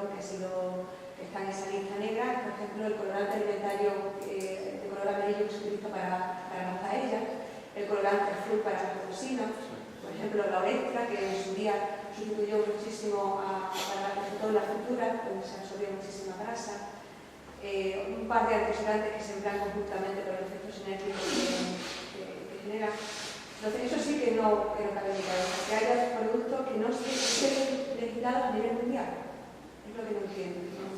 están en esa lista negra, por ejemplo, el colorante alimentario de color amarillo que se utiliza para las paellas, el colorante azul para la cocina, por ejemplo, la orextra, que en su día sustituyó muchísimo sobre todo en la fritura, donde se absorbió muchísima grasa, un par de antioxidantes que se emplean conjuntamente con el efecto sinérgico que genera. Entonces, eso sí que no cabe en mi cabeza, que haya productos que no estén legislados a nivel mundial. Es lo que no entiendo. ¿No?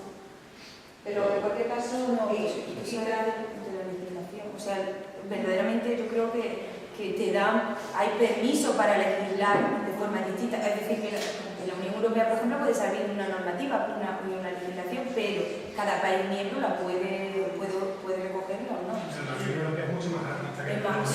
Pero en cualquier caso,
no, de la legislación. O sea, verdaderamente yo creo que hay permiso para legislar de forma distinta. Es decir, que en la Unión Europea, por ejemplo, puede salir una normativa, una legislación, pero cada país miembro la puede recogerla o no.
La Unión Europea es mucho más amplia que Estados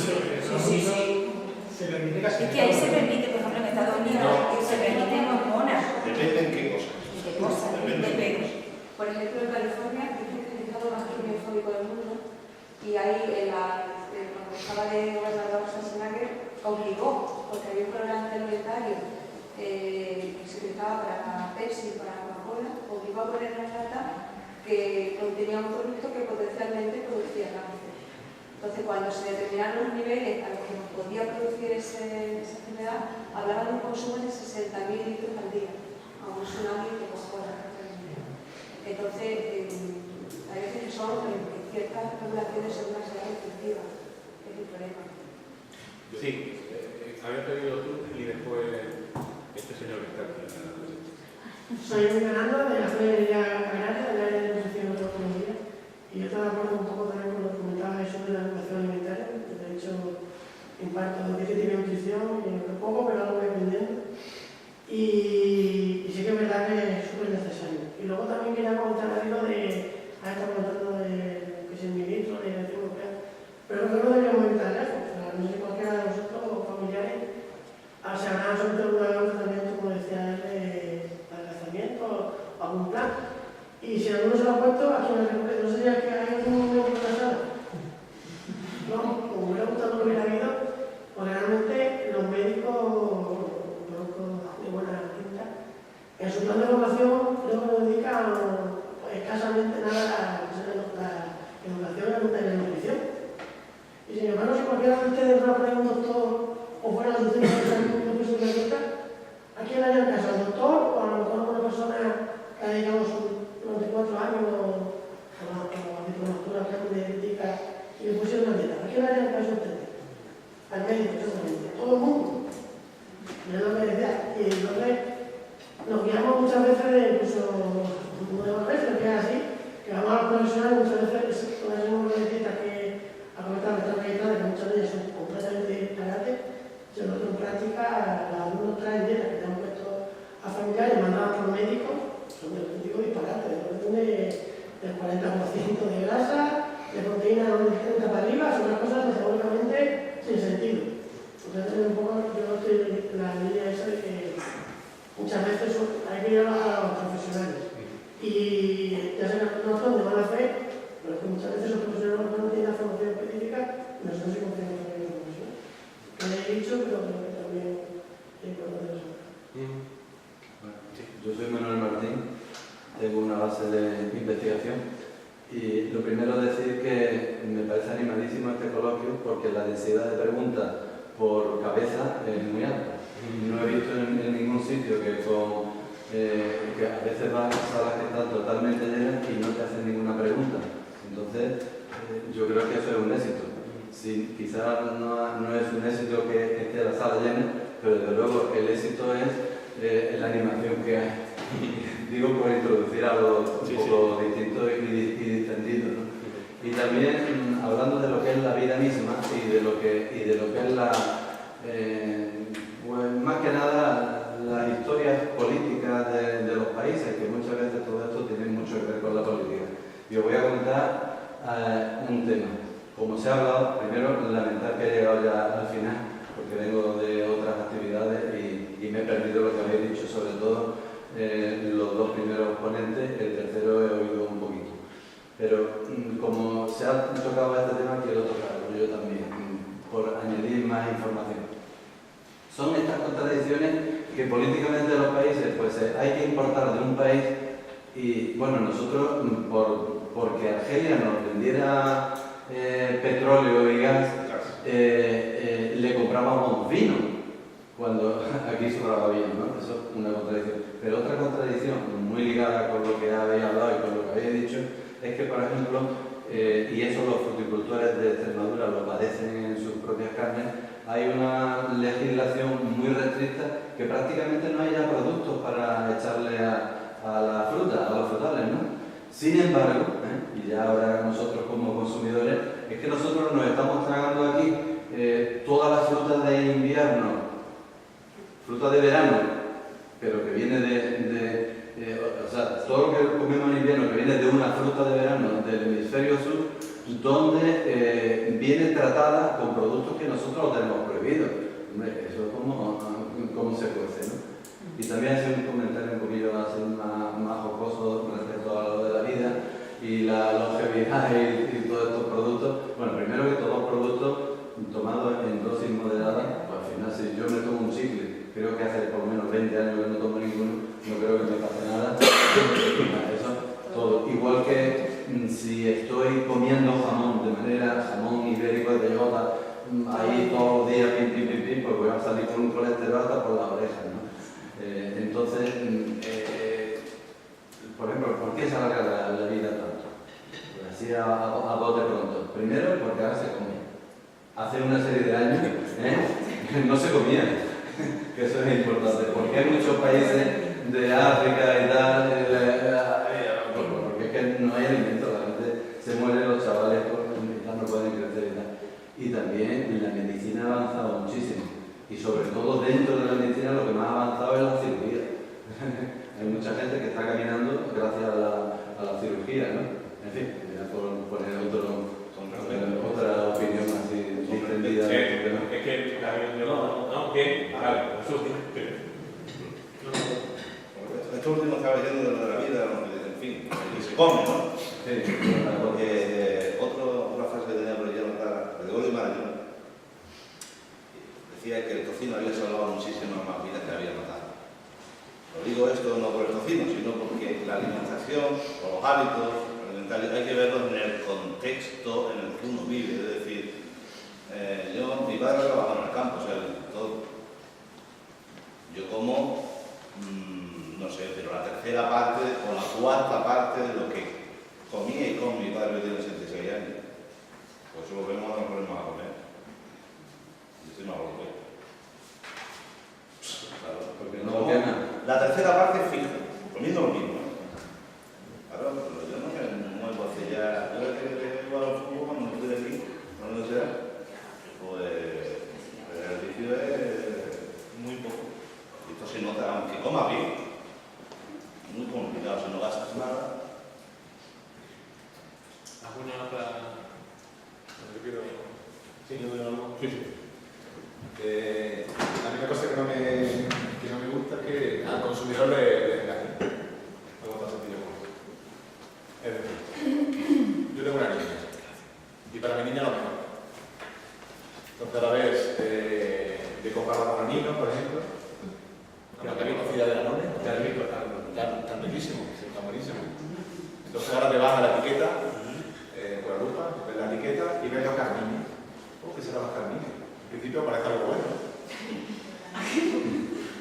Unidos.
Sí.
Se permite casi.
Es que ahí se permite, por ejemplo, en Estados Unidos, se permiten hormonas.
Depende en qué cosas.
¿Qué cosas? Depende.
Por ejemplo, en California, que es el estado más criminofóbico del mundo, y ahí cuando estaba de gobernador Schwarzenegger, obligó, porque había un colorante alimentario que se utilizaba para Pepsi y para Coca-Cola, obligó a poner en la lata que contenía un producto que potencialmente producía cáncer. Entonces, cuando se determinaron los niveles a los que podía producir esa enfermedad, hablaban de un consumo de 60.000 litros al día, a un tsunami de Coca-Cola. Entonces, hay veces que son ciertas regulaciones son demasiado restrictivas, es el problema.
Sí, había pedido tú y después este señor que está aquí.
Soy Fernando de la Feria Agraria, del área de nutrición y agroecología, y yo estoy de acuerdo un poco también con lo que comentabas sobre la educación alimentaria. De hecho, imparto educación y nutrición, un poco, pero algo voy aprendiendo. Y sí que es verdad que es súper necesario. Y luego también quería comentar algo de, estado comentando de que es el ministro de la Unión Europea, pero que no deberíamos ir tan lejos. O sea, no sé, cualquiera de nosotros o familiares se habrán sobre todo un tratamiento, como decía él, de adelgazamiento o algún plan. Y si alguno se lo ha puesto, aquí no sería que hay un nuevo fracasado. No, como me hubiera gustado que hubiera habido, pues realmente los médicos de buena tinta, en su plan de formación creo que no dedican escasamente nada a la educación y la nutrición. Y sin embargo, si cualquiera de ustedes fuera por ahí un doctor o fuera a decir un curso de dieta, ¿a quién le harían caso? ¿Al doctor o a lo mejor a una persona que ha dedicado durante 4 años o a diplomatura que dedica y le pusieron una dieta? ¿A quién le harían caso a ustedes? Al médico, seguramente. Todo el mundo. Y es lo que decía. Y entonces nos guiamos muchas veces, incluso muchas veces, que es así, que vamos a los profesionales muchas veces con ese número de dietas que a comentar que muchas de ellas son completamente disparates, se lo en práctica, los alumnos traen dietas que tenemos puesto a familiares mandadas por médicos, son de auténtico disparate, de orden del 40% de grasa, de proteína del 30 para arriba, son unas cosas metabólicamente sin sentido. Entonces, un poco, yo estoy en la línea esa de que muchas veces hay que ir a los profesionales. Y ya sea no son de mala fe, pero es que muchas veces los profesionales no tienen la formación específica y nosotros sí confiamos en la profesión. Que lo he dicho, pero creo que también es importante eso.
Yo soy Manuel Martín, tengo una base de investigación y lo primero es decir que me parece animadísimo este coloquio porque la densidad de preguntas por cabeza es muy alta. No he visto en ningún sitio que a veces vas a salas que están totalmente llenas y no te hacen ninguna pregunta. Entonces, yo creo que eso es un éxito. Sí, quizás no es un éxito que esté la sala llena, pero desde luego el éxito es la animación que hay. Digo, por introducir algo un poco distinto y distendido, ¿no? Y también hablando de lo que es la vida misma y de lo que es la, pues más que nada las historias políticas de los países, que muchas veces todo esto tiene mucho que ver con la política. Yo voy a contar un tema. Como se ha hablado, primero lamentar que he llegado ya al final, porque vengo de otras actividades y me he perdido lo que habéis dicho, sobre todo los dos primeros ponentes, el tercero he oído un poquito. Pero como se ha tocado este tema, quiero tocarlo yo también. por añadir más información. Son estas contradicciones que políticamente los países, pues hay que importar de un país y, bueno, nosotros, porque Argelia nos vendiera petróleo y gas, le comprábamos vino, cuando aquí sobraba vino, ¿no? Eso es una contradicción. Pero otra contradicción, muy ligada con lo que habéis hablado y con lo que habéis dicho, es que, por ejemplo, y eso los fruticultores de Extremadura lo padecen en sus propias carnes, hay una legislación muy restricta que prácticamente no hay ya productos para echarle a la fruta, a los frutales, ¿no? Sin embargo, y ya ahora nosotros como consumidores, es que nosotros nos estamos tragando aquí todas las frutas de invierno, fruta de verano, pero que viene o sea, todo lo que comemos en invierno que viene de una fruta de verano del hemisferio sur, donde viene tratada con productos que nosotros tenemos prohibidos. Hombre, eso cómo se cuece, ¿no? Y también hace un comentario un poquillo así más jocoso respecto a lo de la vida y la longevidad y todos estos productos. Bueno, primero que todos los productos tomados en dosis moderadas, pues al final si yo me tomo un chicle, creo que hace por lo menos 20 años que no tomo ninguno, no creo que me pase nada. Eso todo. Igual que si estoy comiendo jamón ibérico de bellota, ahí todos los días, pues voy a salir con un colesterol hasta por las orejas, ¿no? Entonces, por ejemplo, ¿por qué se alarga la vida tanto? Pues así a bote pronto. Primero, porque ahora se come. Hace una serie de años no se comía, que eso es importante, porque hay muchos países de África y tal, porque es que no hay alimento, la gente se muere, los chavales no pueden crecer y tal. Y también la medicina ha avanzado muchísimo, y sobre todo dentro de la medicina lo que más ha avanzado es la cirugía. Hay mucha gente que está caminando gracias a la cirugía, ¿no? En fin, por poner otra opinión así distendida.
Es que yo no, bien, vale, eso
Esto último estaba diciendo de lo de la vida, en fin, y se come, ¿no?
Sí,
Porque otra frase que tenía por allí anotada, de Gregorio Marañón, decía que el tocino había salvado muchísimas más vidas que había matado. Lo digo esto no por el tocino, sino porque la alimentación o los hábitos alimentarios hay que verlos en el contexto en el que uno vive. Es decir, mi padre trabajaba en el campo, o sea, todo. Yo como, no sé, pero la tercera parte o la cuarta parte de lo que comía y con mi padre que tiene 86 años. Pues eso lo vemos a los problemas a comer. Yo estoy más volver. Claro,
porque no gana.
La tercera parte es fija, comiendo lo mismo. Claro, pero yo no me muevo hacia ya. Yo que juego al fútbol cuando estoy aquí, cuando sea, pues el ejercicio es muy poco. Y esto se nota, aunque coma bien, muy complicado, si no gastas nada.
¿Alguna otra?
Yo quiero...
Sí, yo veo algo. Sí, sí.
A mí una cosa que no me gusta es que al consumidor le engañen. Algo tan sencillo como eso. Es decir, yo tengo una niña y para mi niña lo mejor. Entonces a la vez de comprarla con anillos, por ejemplo, una carne cocida de Danone, tan riquísimo, tan buenísimo. Entonces ahora te vas a la etiqueta, con la lupa, ves la etiqueta y ves los carmines. ¿Qué serán los carmines? En principio parece algo bueno.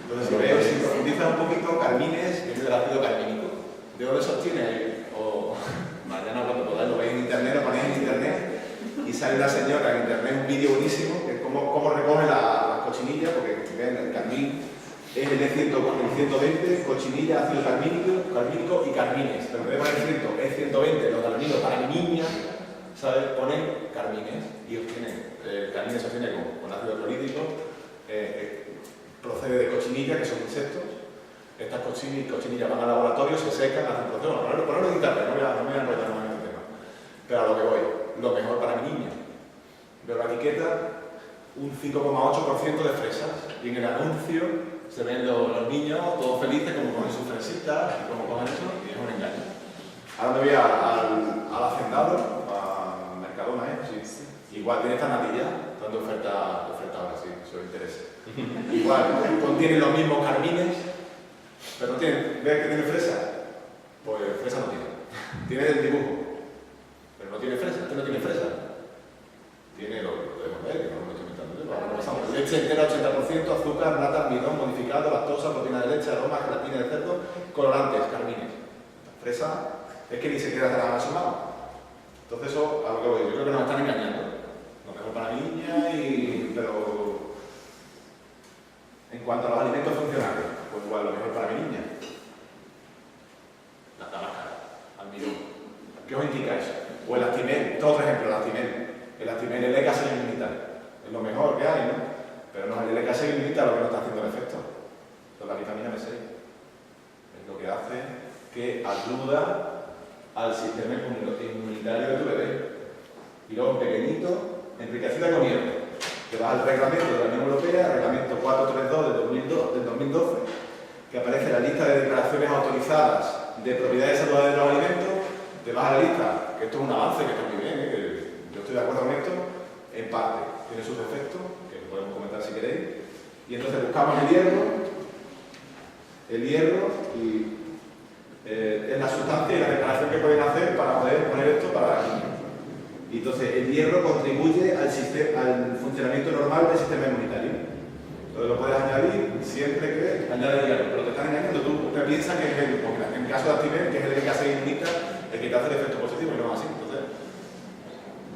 Entonces si profundizas un poquito, carmines viene del ácido carmínico. ¿De dónde sostiene? O mañana cuando podáis lo veis en internet, lo ponéis en internet y sale una señora en internet, un vídeo buenísimo, que es cómo recoge las cochinillas, porque ven, el carmín es el E120, cochinilla, ácido carmínico y carmines. Pero en vez de poner E120, los carmínicos para mi niña, ¿sabes? Ponen carmines y obtienen, carmines se obtiene con ácido clorhídrico, procede de cochinillas, que son insectos. Estas cochinillas van al laboratorio, se secan, hacen proceso. Ponerlo en internet, no voy a enrollar más en el tema. Pero a lo que voy, lo mejor para mi niña. Veo la etiqueta, un 5,8% de fresas. Y en el anuncio se ven los niños todos felices, como comen sus fresitas, y como comen eso, y es un engaño. Ahora me voy al hacendado, a Mercadona, sí. Igual tiene esta natilla, están de oferta ahora, sí, si os interesa. Igual, contienen los mismos carmines, pero no tienen, ¿ves que tiene fresa? Pues fresa no tiene. Tiene el dibujo, pero no tiene fresa. Este no tiene fresa. Tiene lo podemos ver, que no me estoy inventando. Leche entera 80%, azúcar, nata, almidón, modificado, lactosa, proteína de leche, aroma, gelatina de cerdo, colorantes, carmines. Fresa es que ni siquiera se la han asomado. Entonces eso, a lo que voy, yo creo que nos están engañando. Lo mejor para la niña, pero en cuanto a los alimentos funcionales, pues igual lo mejor para mi niña. La tabaca, almidón. ¿Qué os indica eso? O el actimel, otro ejemplo, el actimel. El actimel, el LK6 inmunitario. Es lo mejor que hay, ¿no? Pero no, el LK6 inmunitario lo que no está haciendo el efecto. Es la vitamina B6. Es lo que hace que ayuda al sistema inmunitario de tu bebé. Y luego pequeñito, enriquecida con hierro. Te vas al reglamento de la Unión Europea, reglamento 432 del 2012, que aparece en la lista de declaraciones autorizadas de propiedades saludables de los alimentos. Te vas a la lista, que esto es un avance, que está muy bien, que yo estoy de acuerdo con esto, en parte. Tiene sus defectos, que lo podemos comentar si queréis. Y entonces buscamos el hierro y es la sustancia y la declaración que pueden hacer para poder poner esto para la niña. Y entonces el hierro contribuye al funcionamiento normal del sistema inmunitario. Entonces lo puedes añadir siempre que añades hierro, pero te están engañando tú. Usted piensa que es en el caso de Actimel, que es el LK6 inmunita, el que te hace el efecto positivo y no es así. Entonces,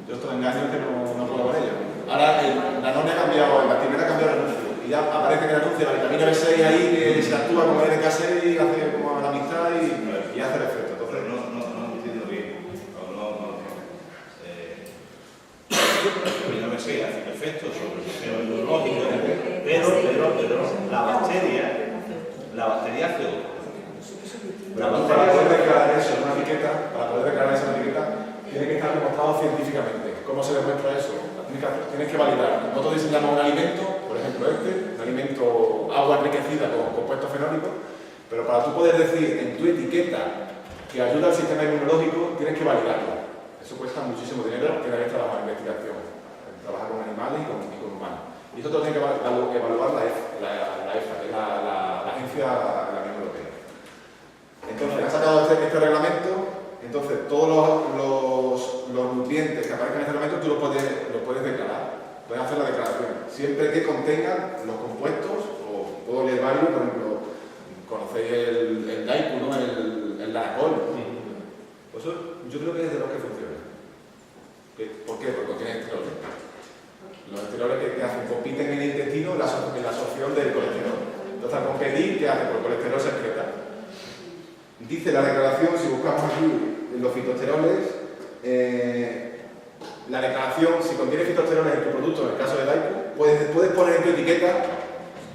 yo estos engaños que no puedo con ellos. Ahora el Danone ha cambiado, el Actimel ha cambiado el anuncio. Y ya aparece en el anuncio la vitamina B6 ahí que se actúa como el LK6 y hace como la amistad y hace el efecto. Entonces,
no entiendo bien. Vitamina B6 hace el efecto sobre el sistema inmunológico, pero la bacteria hace otro.
Pero tú para poder declarar eso en una etiqueta, tiene que estar demostrado científicamente. ¿Cómo se demuestra eso? Tienes que validar. Nosotros diseñamos un alimento, por ejemplo un alimento agua enriquecida con compuestos fenólicos, pero para tú poder decir en tu etiqueta que ayuda al sistema inmunológico, tienes que validarlo. Eso cuesta muchísimo dinero, tiene que trabajar en investigación, trabajar con animales y con humanos. Y esto tiene que evaluar la EFSA, que es la agencia de la Unión Europea. Entonces, han sacado este reglamento. Entonces, todos los nutrientes que aparezcan en este reglamento tú los puedes declarar. Puedes hacer la declaración. Siempre que contengan los compuestos, o puedo leer varios, por ejemplo, conocéis el Daiku, ¿no? El Danacol. Pues eso yo creo que es de los que funciona. ¿Por qué? Porque contiene esteroles. Los esteroles que hacen, compiten en el intestino en la absorción del colesterol. Entonces, al competir, ¿qué hace? Porque el colesterol se excreta. Dice la declaración, si buscamos aquí los fitosteroles, la declaración, si contiene fitosteroles en tu producto, en el caso de Daiku, puedes poner en tu etiqueta,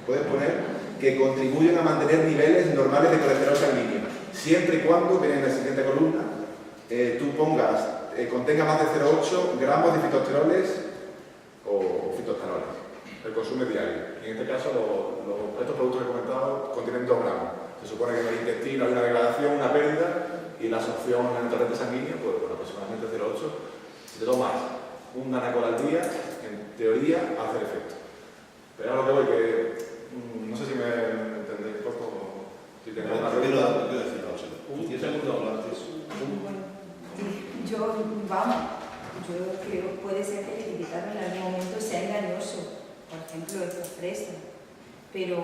puedes poner que contribuyen a mantener niveles normales de colesterol sanguíneo, siempre y cuando, miren en la siguiente columna, tú pongas, contenga más de 0,8 gramos de fitosteroles o fitosteroles. El consumo diario. Y en este caso, estos productos que he comentado contienen 2 gramos. Se supone que en el intestino hay una degradación, una pérdida, y la absorción en el torrente sanguíneo, pues aproximadamente 0,8. Si te tomas un Danacol al día, en teoría hace el efecto. Pero a lo que voy, que no sé si me entendéis un poco. Si tenéis una pregunta.
Yo creo que puede ser que el etiquetado en algún momento sea engañoso. Por ejemplo, esto fresa. Pero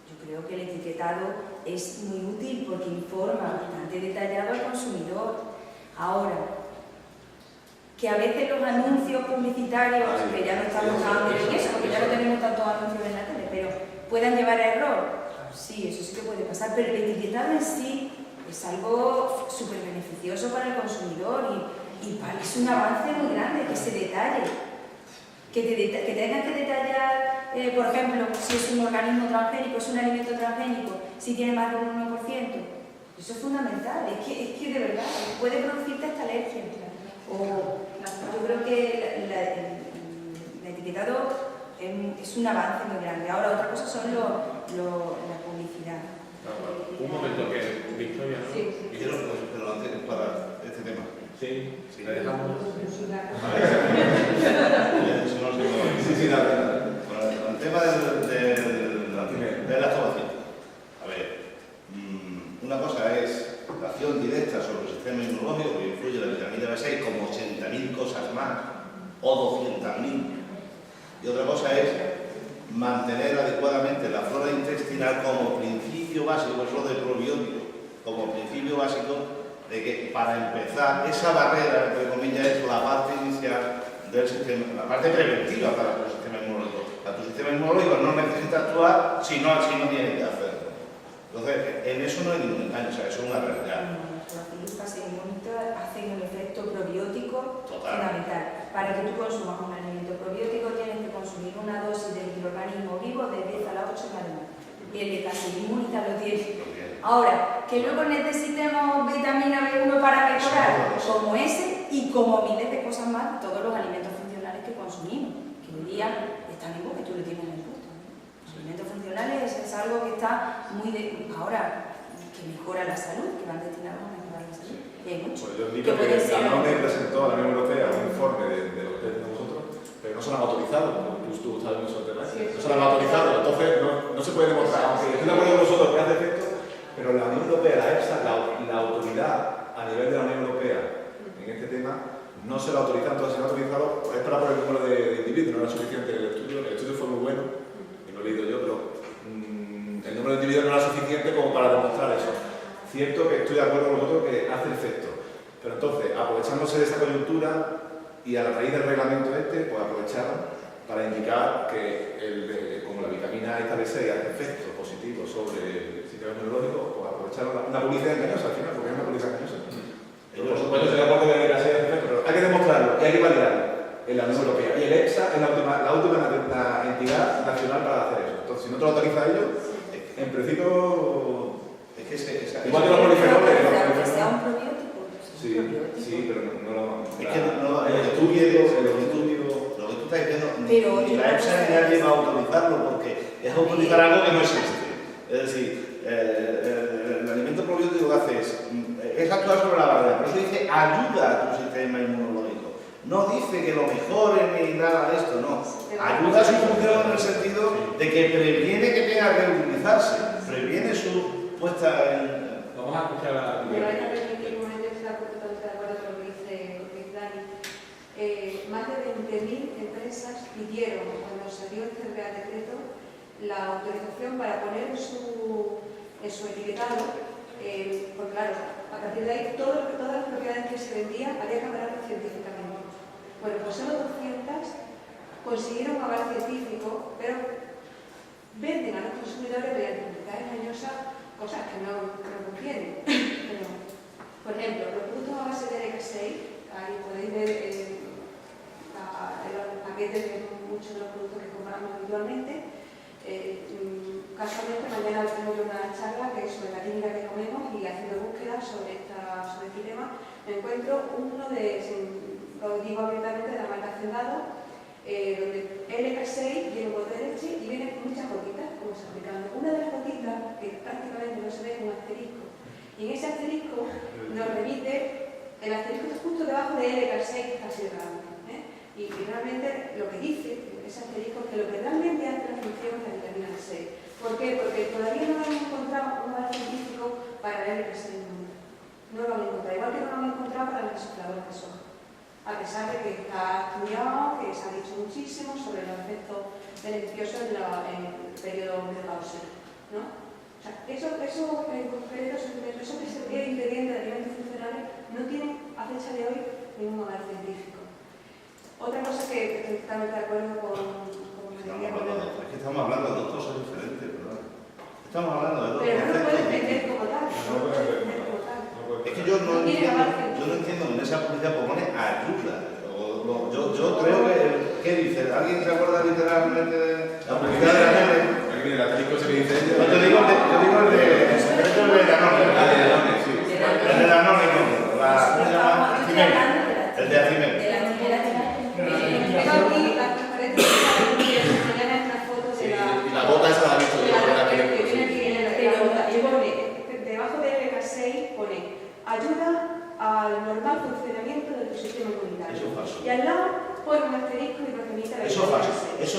yo creo que el etiquetado es muy útil porque informa bastante detallado al consumidor. Ahora, que a veces los anuncios publicitarios, que ya no estamos hablando de eso, porque ya no tenemos tantos anuncios en la tele, pero puedan llevar a error, sí, eso sí que puede pasar, pero el etiquetado en sí es algo súper beneficioso para el consumidor y es un avance muy grande que se detalle. Que tengas que detallar, por ejemplo, si es un organismo transgénico, es un alimento transgénico, si tiene más de un 1%. Eso es fundamental, es que de verdad puede producirte esta alergia. Yo creo que el etiquetado es un avance muy grande. Ahora, otra cosa son la publicidad.
Un momento, que Victoria, ¿no?
Sí.
Pero antes, para este tema.
Sí, le dejamos.
Si no,
sí, dale.
Con el tema de la actuación. A ver, una cosa es la acción directa sobre el sistema inmunológico que influye la vitamina B6 como 80.000 cosas más o 200.000. Y otra cosa es mantener adecuadamente la flora intestinal como principio básico, eso de probióticos, como principio básico de que para empezar esa barrera, entre comillas, es la parte inicial del sistema, la parte preventiva para tu sistema inmunológico. A tu sistema inmunológico no necesita actuar si no tiene que hacerlo. Entonces, en eso no hay ningún engaño, o sea, eso es una realidad.
Los activistas inmunistas hacen un efecto probiótico
Total.
fundamental. Para que tú consumas un alimento probiótico tienes que consumir una dosis de microorganismo vivo de 10 a la 8 en adelante. Y el de casi inmunista lo tiene. Ahora, que luego necesitemos vitamina B1 para mejorar, como ese y como miles de cosas más, todos los alimentos funcionales que consumimos, que hoy día están en boca y tú lo tienes en el gusto. Los alimentos funcionales es algo que está muy ahora, que mejora la salud, que van destinados a mejorar la salud. Y hay muchos.
Pues yo digo que la ONU presentó a la Unión Europea un informe de lo que tenemos nosotros, pero no se lo han autorizado, como tú sabes mucho del tema, no se lo han autorizado, entonces no se puede demostrar, aunque estoy de acuerdo con vosotros que hace efecto, pero la Unión Europea, la EFSA, la autoridad a nivel de la Unión Europea en este tema, no se lo autorizan, entonces se lo han autorizado, es para por el número de individuos, no era suficiente el estudio fue muy bueno, y lo he leído yo, pero el número de individuos no era suficiente como para demostrar eso. Cierto que estoy de acuerdo con vosotros que hace efecto, pero entonces, aprovechándose de esa coyuntura y a la raíz del reglamento pues aprovecharon para indicar que como la vitamina esta B6 hace efecto positivo sobre el sistema inmunológico, pues aprovecharon una publicidad engañosa al final, porque es una publicidad engañosa. Por supuesto, estoy de acuerdo que la B6 hace efecto, pero hay que demostrarlo y hay que validarlo en la Unión Europea. Y el EFSA es la última entidad nacional para hacer eso. Entonces, si no te lo autoriza ellos, en principio... igual que los polifenoles...
Que sea un probiótico.
Sí, pero no lo...
Es que el estudio, lo que tú estás diciendo, ni la EFSA ya lleva a autorizarlo porque es autorizar algo que no existe. Es decir, el alimento probiótico que hace es actuar sobre la barrera, por eso dice ayuda a tu sistema inmunológico. No dice que lo mejore ni nada de esto, no. Ayuda a su función en el sentido de que previene que tenga que utilizarse, previene su puesta en...
Vamos a escuchar a...
Pero hay que permitir un momento, estoy de acuerdo con lo que dice Dani. Más de 20.000 empresas pidieron, cuando salió este Real Decreto, la autorización para poner en su etiquetado, porque claro, a partir de ahí todas las propiedades que se vendían había que avalarlas científicamente. Bueno, pues solo 200 consiguieron un aval científico, pero venden a los consumidores mediante publicidad engañosa cosas que no contienen. Por ejemplo, los productos a base de LK6, ahí podéis ver los paquetes de muchos de los productos que compramos habitualmente. Casualmente mañana tengo yo una charla que es sobre la química que comemos y haciendo búsquedas sobre este tema me encuentro uno lo digo abiertamente, de la marca Hacendado, donde LK6 viene un bote de leche y vienen muchas gotitas como se aplican. Una de las gotitas que prácticamente no se ve es un asterisco y en ese asterisco nos remite, el asterisco está justo debajo de LK6 así de grande. Y realmente lo que dice ese asterisco es que lo que realmente hace la función es la vitamina C. ¿Por qué? Porque todavía no hemos encontrado un aval científico para el LK6. No lo hemos encontrado, igual que no lo hemos encontrado para el resuflador de soja. A pesar de que está estudiado, que se ha dicho muchísimo sobre los efectos beneficiosos en el periodo menopáusico, ¿no? O sea, eso que se pide ingredientes de alimentos funcionales no tiene a fecha de hoy ningún aval científico. Otra cosa que estoy totalmente de acuerdo con
Estamos hablando de dos cosas diferentes, ¿verdad? Estamos hablando de dos
pero no lo
conceptos
puedes vender
distintos.
como tal.
No lo puedes vender.
Es que yo no entiendo que en esa publicidad pone ayuda. Yo creo que, ¿qué dice? ¿Alguien se acuerda literalmente de la publicidad de la tele?
Aquí viene el asterisco ese que dice ella.
Yo digo el de Danone. El de Danone, ¿cómo se llama? El de Acimel.
Tengo aquí las transparencias que mañana en las fotos de la...
Y la bota esa la ha visto yo.
que viene aquí en la bota. Y pone, debajo de LK6 pone ayuda al normal funcionamiento de tu sistema inmunitario.
Eso es falso.
Y al lado pone un asterisco y lo remite a la
Eso es falso.
LK6.
Eso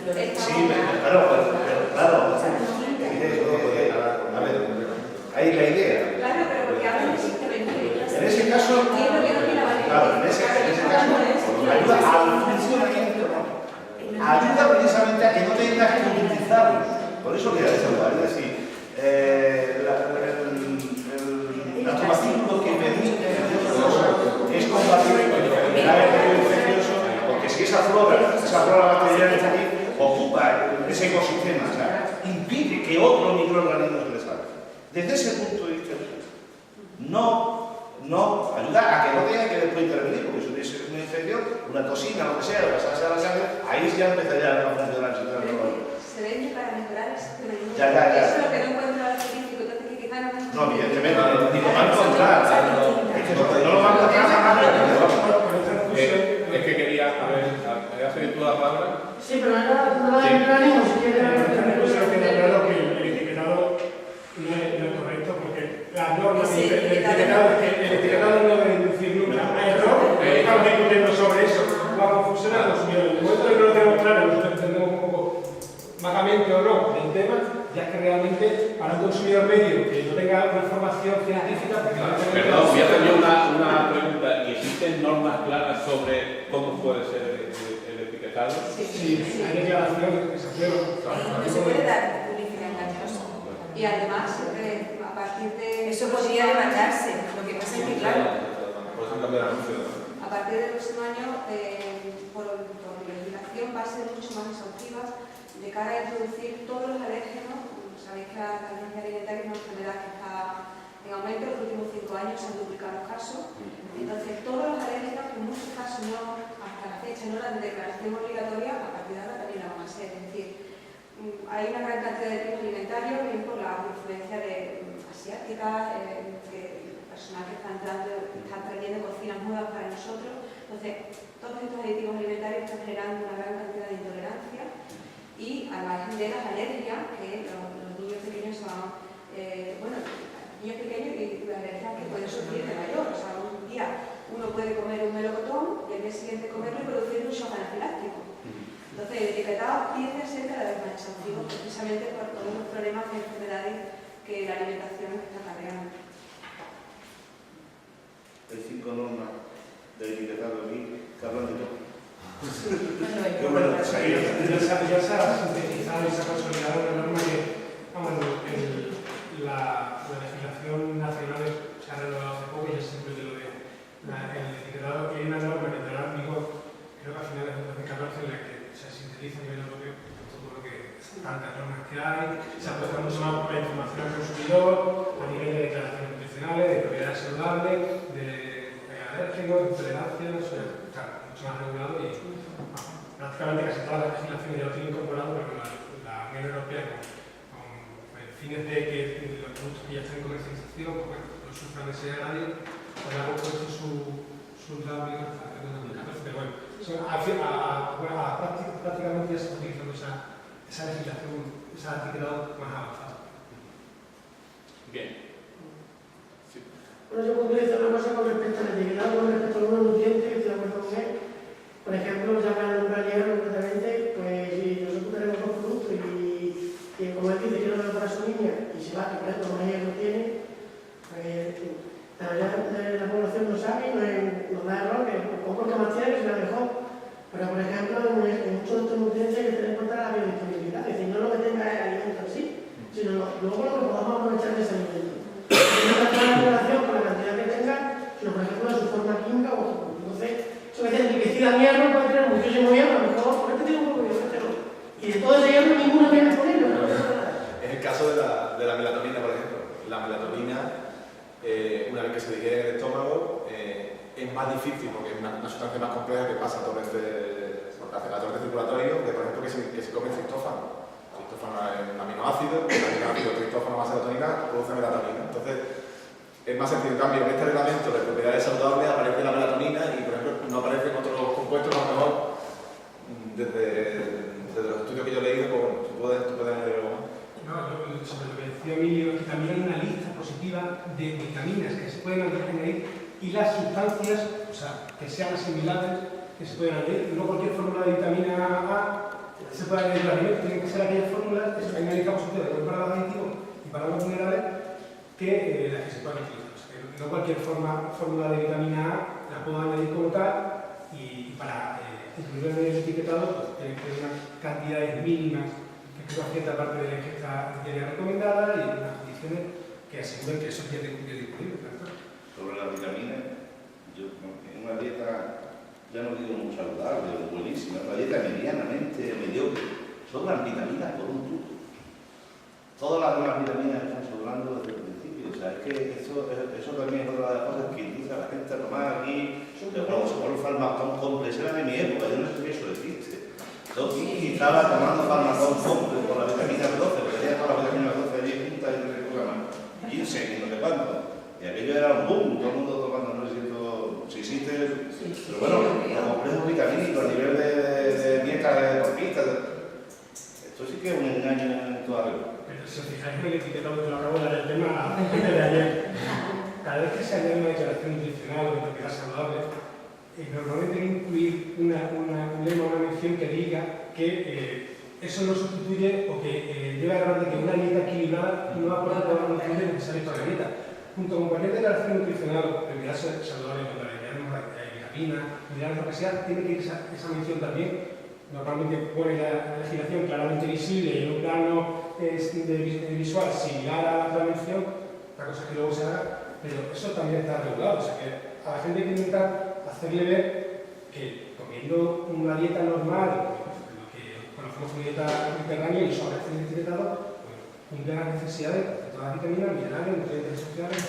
Sí, pero claro, a ver, ahí la idea.
Claro, pero porque hablan de simplemente.
En ese caso, claro, en ese caso, ayuda al funcionamiento, ayuda precisamente a que no tengas que utilizarlo. Por eso le da esa lugar, es decir, el artículo que permite es compatible con el área infeccioso, porque si esa flora bacteriana está aquí, ocupa ese ecosistema, o sea, impide que otro microorganismo se le salga. Desde ese punto de vista, no ayuda a que no tenga que después intervenir, porque si hubiese una infección, una toxina, lo que sea, lo que pasase a la sangre, ahí ya empezaría a funcionar el sistema neurológico.
Se vende para mejorar el sistema inmune.
Ya.
Eso es lo que no encuentro ahora científico, entonces que quizá
No, evidentemente, ni lo va a encontrar. No lo va a encontrar jamás.
Es que quería, a ver, ¿has pedido tú la palabra?
Sí, pero no la entraremos si quiere.
Claro que el etiquetado no es correcto, porque las normas
Sí,
el etiquetado no debe inducir nunca a error. Estamos discutiendo sobre eso, la confusión al consumidor. En el momento en que no lo tenemos claro, nosotros entendemos un poco vagamente o no el tema, ya es que realmente para un consumidor medio que no tenga una formación científica,
Perdón, voy a hacer yo una pregunta. ¿Y existen normas claras sobre cómo puede ser el etiquetado?
Sí, hay declaraciones que se aprueban.
No se puede dar publicidad engañosa.
Y además, a partir de...
Eso podría demandarse, lo que pasa es que, claro,
Por eso cambia el anuncio.
A partir del próximo año, por legislación, va a ser mucho más exhaustiva de cara a introducir todos los alérgenos. Sabéis que la alergia alimentaria es una enfermedad que está en aumento. En los últimos 5 años se han duplicado los casos. Entonces, todos los alérgenos, que en muchos casos hasta la fecha no eran de declaración obligatoria, a partir de ahora también la van a ser. Es decir, hay una gran cantidad de tipos alimentarios, bien por la influencia asiática, que el personal que está entrando está trayendo cocinas nuevas para nosotros. Entonces, todos estos aditivos alimentarios están generando una gran cantidad de intolerancia y al margen de las alergias que los niños pequeños son, niños pequeños y las alergias que pueden sufrir de mayor. O sea, un día uno puede comer un melocotón y al día siguiente comerlo y producir un shock anafiláctico. Entonces, el etiquetado tiende a ser cada vez más exhaustivo precisamente por todos los problemas de enfermedades que la alimentación está acarreando.
Hay 5 normas de etiquetado aquí que hablan de todo.
Qué bueno, ya se ha sintetizado y se ha consolidado una norma que, la legislación nacional se ha renovado hace poco y es siempre de lo de el etiquetado, que hay una norma que entrará en vigor, creo que a finales de 2014, en la que se sintetiza a nivel europeo todo lo que tantas normas que hay, se apuesta mucho más por la información al consumidor, a nivel de declaraciones nutricionales, de propiedades saludables, de alérgenos, de intolerancias, claro, mucho más regulado y prácticamente casi todas las legislaciones ya lo tienen incorporado, pero la Unión Europea con fines de que los productos que ya están en comercialización no sufran ese agravio, pues ha puesto sus láminas hasta el 2014, pero bueno, prácticamente ya se está utilizando esa legislación, ese etiquetado más avanzado.
Bien.
Bueno, yo puntualizo una cosa con respecto al etiquetado, con respecto a algunos nutrientes, que estoy de acuerdo con él. Por ejemplo, ya para nombrar concretamente, pues si nosotros tenemos dos productos y como él dice, quiero dar para su niña y se va, que por ejemplo, con ella no tiene, pues la mayoría de la población no sabe y nos da error, que poco que más tiene, que será mejor. Pero por ejemplo, en muchos de estos nutrientes hay que tener en cuenta la biodisponibilidad, es decir, no lo que tenga el alimento en sí, sino luego lo que podamos aprovechar de ese alimento. No está en relación con la cantidad que tenga, sino por ejemplo de su forma química o su. Entonces, eso que tiene enriquecida hierro puede tener muchísimo hierro, a lo mejor por este tiene un poco de hierro. Y de todo ese hierro ninguno viene disponible.
Es el caso de la melatonina, por ejemplo. La melatonina, una vez que se digiere en el estómago, es más difícil porque es una sustancia más compleja que pasa a través circulatorio, que por ejemplo que se come triptófano. Triptófano es un aminoácido, el aminoácido triptófano más serotonina produce melatonina. Entonces, es más sencillo. En cambio, en este reglamento de propiedades saludables aparece la melatonina y, por ejemplo, no aparecen otros compuestos, a lo mejor, desde los estudios que yo he leído, pues tú puedes añadir algo más.
No, sobre lo que decía Emilio, que también hay una lista positiva de vitaminas que se pueden añadir y las sustancias, o sea, que sean asimilables, que se pueden añadir. No cualquier fórmula de vitamina A se puede añadir utilizar. O sea, que no cualquier fórmula de vitamina A la puedo añadir como tal y para incluirla en el etiquetado pues, tiene que tener unas cantidades mínimas que cubran cierta parte de la ingesta diaria recomendada y unas condiciones que aseguren que eso esté disponible. Claro.
Sobre la vitamina, yo en una dieta, ya no digo muy saludable o buenísima, una dieta medianamente mediocre, sobran vitaminas por un tubo. Todas las demás vitaminas están sobrando desde el principio. O sea, es que eso también es otra de las cosas que utiliza la gente a tomar aquí. Cuando se pone farmacón complex, era de mi época, yo no sé si eso existe. Yo estaba tomando farmacón complex por la vitamina B12, porque tenía toda la vitamina B12 allí juntas y no sé qué cosa más. 15 y no sé cuánto. Y aquello era un boom, todo el mundo tomando, no sé si existe. Pero bueno, los complejos vitamínicos a nivel de dieta de deportistas. Esto sí que es un engaño en toda regla.
Pero si os fijáis en el etiquetado que lo acabo de dar el tema de ayer, cada vez que se añade una declaración nutricional o de propiedad saludable, normalmente hay que incluir un lema, una mención que diga que eso no sustituye o que debe hablar de que una dieta equilibrada no aporta todos los nutrientes necesarios para la dieta. Junto con cualquier declaración nutricional o propiedad saludable, cuando le añadimos vitaminas, minerales, lo que sea, tiene que ir esa mención también. Normalmente pone la legislación claramente visible y en un plano visual similar a la mención, la cosa es que luego se haga, pero eso también está regulado. O sea que a la gente hay que intentar hacerle ver que comiendo una dieta normal, lo que conocemos como dieta mediterránea y sobre el etiquetado, pues, cumple las necesidades de todas las vitaminas, minerales, nutrientes esenciales.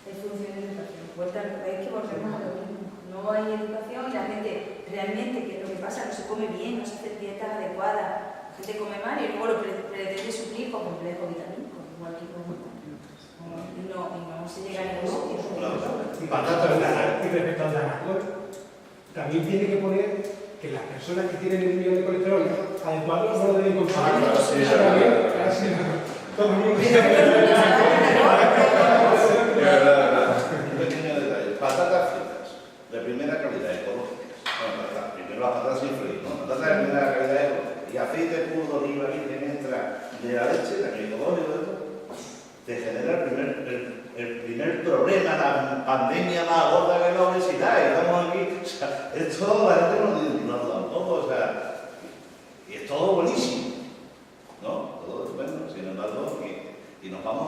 Es función de educación. Es que volvemos a lo mismo. No hay educación y la gente realmente, que es lo que pasa, no se come bien, no se hace dietas adecuadas. La gente come mal y luego lo pretende suplir con complejo vitamínico, igual que con y no se llega a ningún sitio.
Y respecto al Danacol, también tiene que poner que las personas que tienen el nivel de colesterol adecuado no lo deben consumir. Todo el mundo.
Un pequeño detalle. Patatas fritas, de primera calidad, ecológicas. Bueno, primero las patatas sin freír, ¿no? Patatas de primera calidad ecológica. Y aceite puro de oliva virgen extra de la leche, también ecológico, te genera el primer problema, la pandemia más gorda que la obesidad. Y estamos aquí, o sea, es todo, la gente no lo tampoco, o sea, y es todo buenísimo, ¿no? Todo estupendo, sin embargo, y nos vamos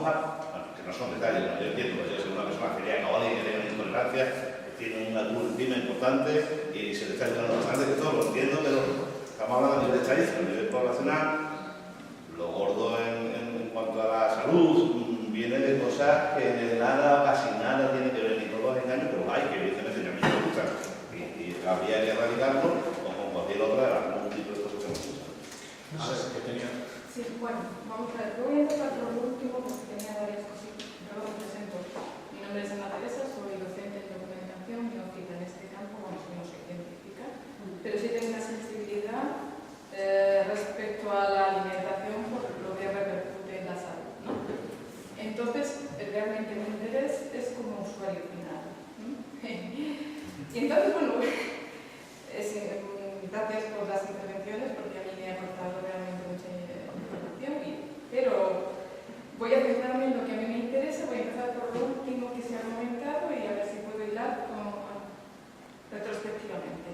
que no son detalles, ¿no? Yo entiendo, yo soy una persona celiaca y que tiene una intolerancia, que tiene una enzima importante y se le está ayudando bastante, que todo lo entiendo, pero estamos hablando a nivel estadístico, a nivel poblacional, lo gordo en cuanto a la salud viene de cosas que nada, casi nada tiene que ver, ni todos los engaños, pero hay que evidentemente a mí me gusta y habría que erradicarlo o con cualquier otra de las múltiples cosas que nos gustan.
No sé, ¿qué tenía?
Sí, bueno, vamos a ver. Yo voy a empezar por lo último porque tenía varias cositas. Yo me presento. Mi nombre es Ana Teresa, soy docente en documentación y óptica en este campo, vamos, no soy científica, pero sí tengo una sensibilidad respecto a la alimentación por lo que repercute en la salud, ¿no? Entonces, realmente mi interés es como usuario final, ¿no? Y entonces, bueno, gracias por las intervenciones porque a mí me ha aportado realmente mucha información, pero voy a centrarme en lo que a mí me interesa. Voy a empezar por lo último que se ha comentado y a ver si puedo hilar retrospectivamente.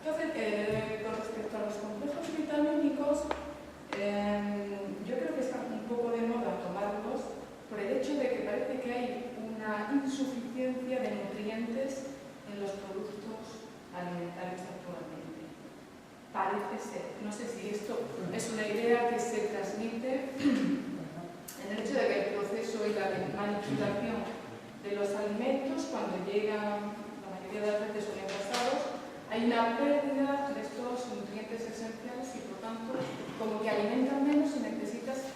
Entonces, con respecto a los complejos vitamínicos, yo creo que está un poco de moda tomarlos por el hecho de que parece que hay una insuficiencia de nutrientes en los productos alimentarios actualmente. Parece ser, no sé si esto es una idea que se transmite en el hecho de que el proceso y la manipulación de los alimentos, cuando llegan, la mayoría de las veces son envasados, hay una pérdida de estos nutrientes esenciales y por tanto como que alimentan menos y necesitas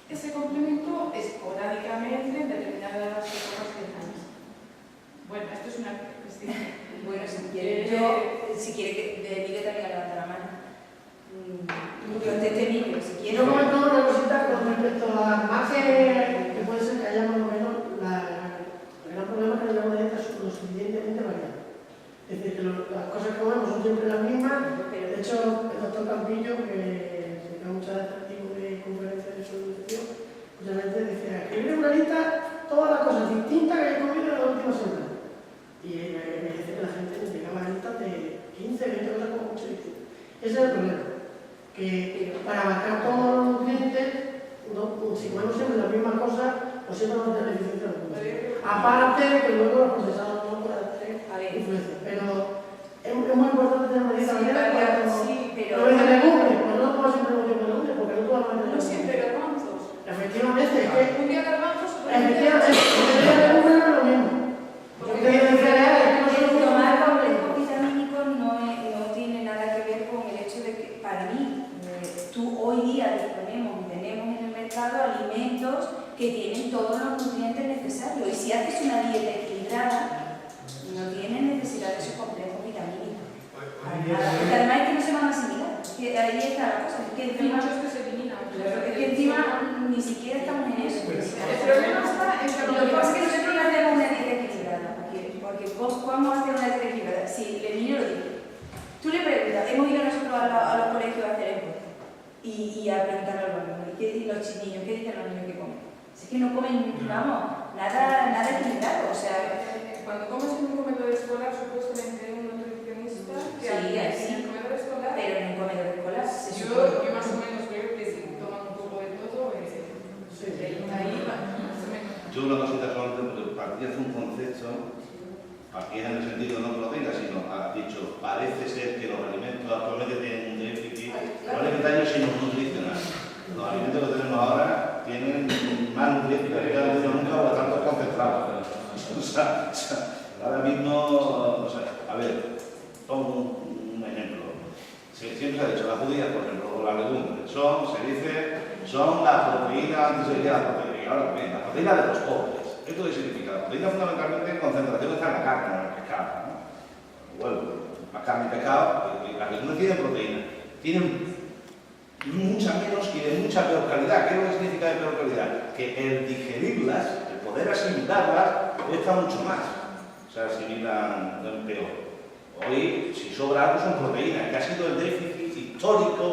ese complemento esporádicamente en determinadas épocas del año. Bueno, esto es una cuestión.
Bueno, si quiere que también levanta la mano. Yo te digo, si quiero.
Yo comento una cosita con respecto a más que puede ser que haya más o menos el gran problema que la dieta es lo suficientemente variada. Es decir, que las cosas que comemos son siempre las mismas. De hecho, el doctor Campillo, que se da muchas atractivos de conferencias de nutrición, justamente decía, escribir una lista, todo todas las cosas distintas que he comido en la última semana. Y me dice que la gente llegaba a listas de 15, 20 cosas como mucho distintas. Ese es el problema. Que para abarcar todos los nutrientes, si comemos siempre las mismas cosas, pues siempre vamos a tener deficiencia de nutrientes. Aparte de que luego los procesados no pueden tener influencia. Pero es muy importante tener una dieta variada. Pero de legumbres, pues no tomas siempre mucho legumbres, porque no todas las
No siempre garbanzos.
Efectivamente, es que
Un día garbanzos,
efectivamente, el legumbre no es lo mismo. Porque el cereal es que no se lo
Tomar complejos vitamínicos no tiene nada que ver con el hecho de que, para mí, tú hoy día disponemos y tenemos en el mercado alimentos que tienen todos los nutrientes necesarios. Y si haces una dieta equilibrada, no tienes necesidad de esos complejos vitamínicos. Porque además es que no se van a asimilar. Ahí está la cosa. Es que encima, ni siquiera estamos en eso.
El problema está en que
Lo que pasa es que nosotros no hacemos una dieta equilibrada. Porque ¿cómo hacer una dieta equilibrada? Si el niño lo dice. Tú le preguntas, hemos ido nosotros a los colegios a hacer encuestas y a preguntar a los niños, ¿qué dicen los niños? ¿Qué dicen los niños que comen? Si es que no comen, vamos, nada equilibrado. O sea,
cuando comes en un comedor escolar, supuestamente un nutricionista que había en el comedor escolar.
Pero en un comedor escolar se
Yo más o menos creo que si toman un poco de todo, ahí va, más o menos.
Yo una cosita solamente, porque partías un concepto, aquí en el sentido no que lo tenga, sino has dicho, parece ser que los alimentos actualmente tienen un déficit, no alimentario sino nutricional. Los alimentos que tenemos ahora tienen más nutrientes que había tenido nunca o tanto concentrados. O sea, ahora mismo, a ver, pongo un ejemplo. Siempre se ha dicho, las judías, por ejemplo, o las legumbres, son las proteínas, antes se decía las proteínas, y ahora también, las proteínas de los pobres. ¿Esto qué significa? La proteína fundamentalmente en concentración está en la carne, no en el pescado. ¿No? Bueno, más carne y pescado, las legumbres tienen proteína. Tienen mucha menos y de mucha peor calidad. ¿Qué es lo que significa de peor calidad? Que el digerirlas, el poder asimilarlas, cuesta mucho más. Se asimilan peor. Hoy, si sobra algo, son proteínas, que ha sido el déficit histórico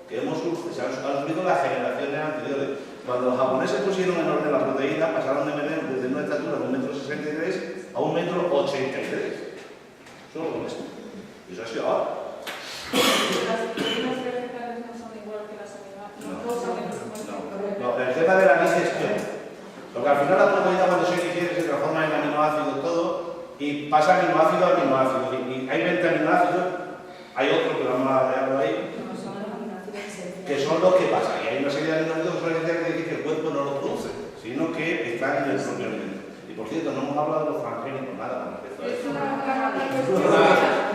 que hemos sufrido las generaciones anteriores. Cuando los japoneses pusieron en orden la proteína, pasaron de medir desde una estatura de 1,63 m a 1,83 m. Solo con esto. Y eso ha sido ahora.
Las proteínas vegetales no son igual que las animales.
No, el tema de la digestión. Porque al final la proteína cuando se digiere se transforma en aminoácidos todo y pasa aminoácido a aminoácido. Y hay 20 aminoácidos, hay otro que vamos a verlo ahí, que son los que pasan. Y hay una serie de aminoácidos que son esenciales que el cuerpo no los produce, sino que están en el propio alimento. Y por cierto, no hemos hablado de los transgénicos, nada con respecto a eso.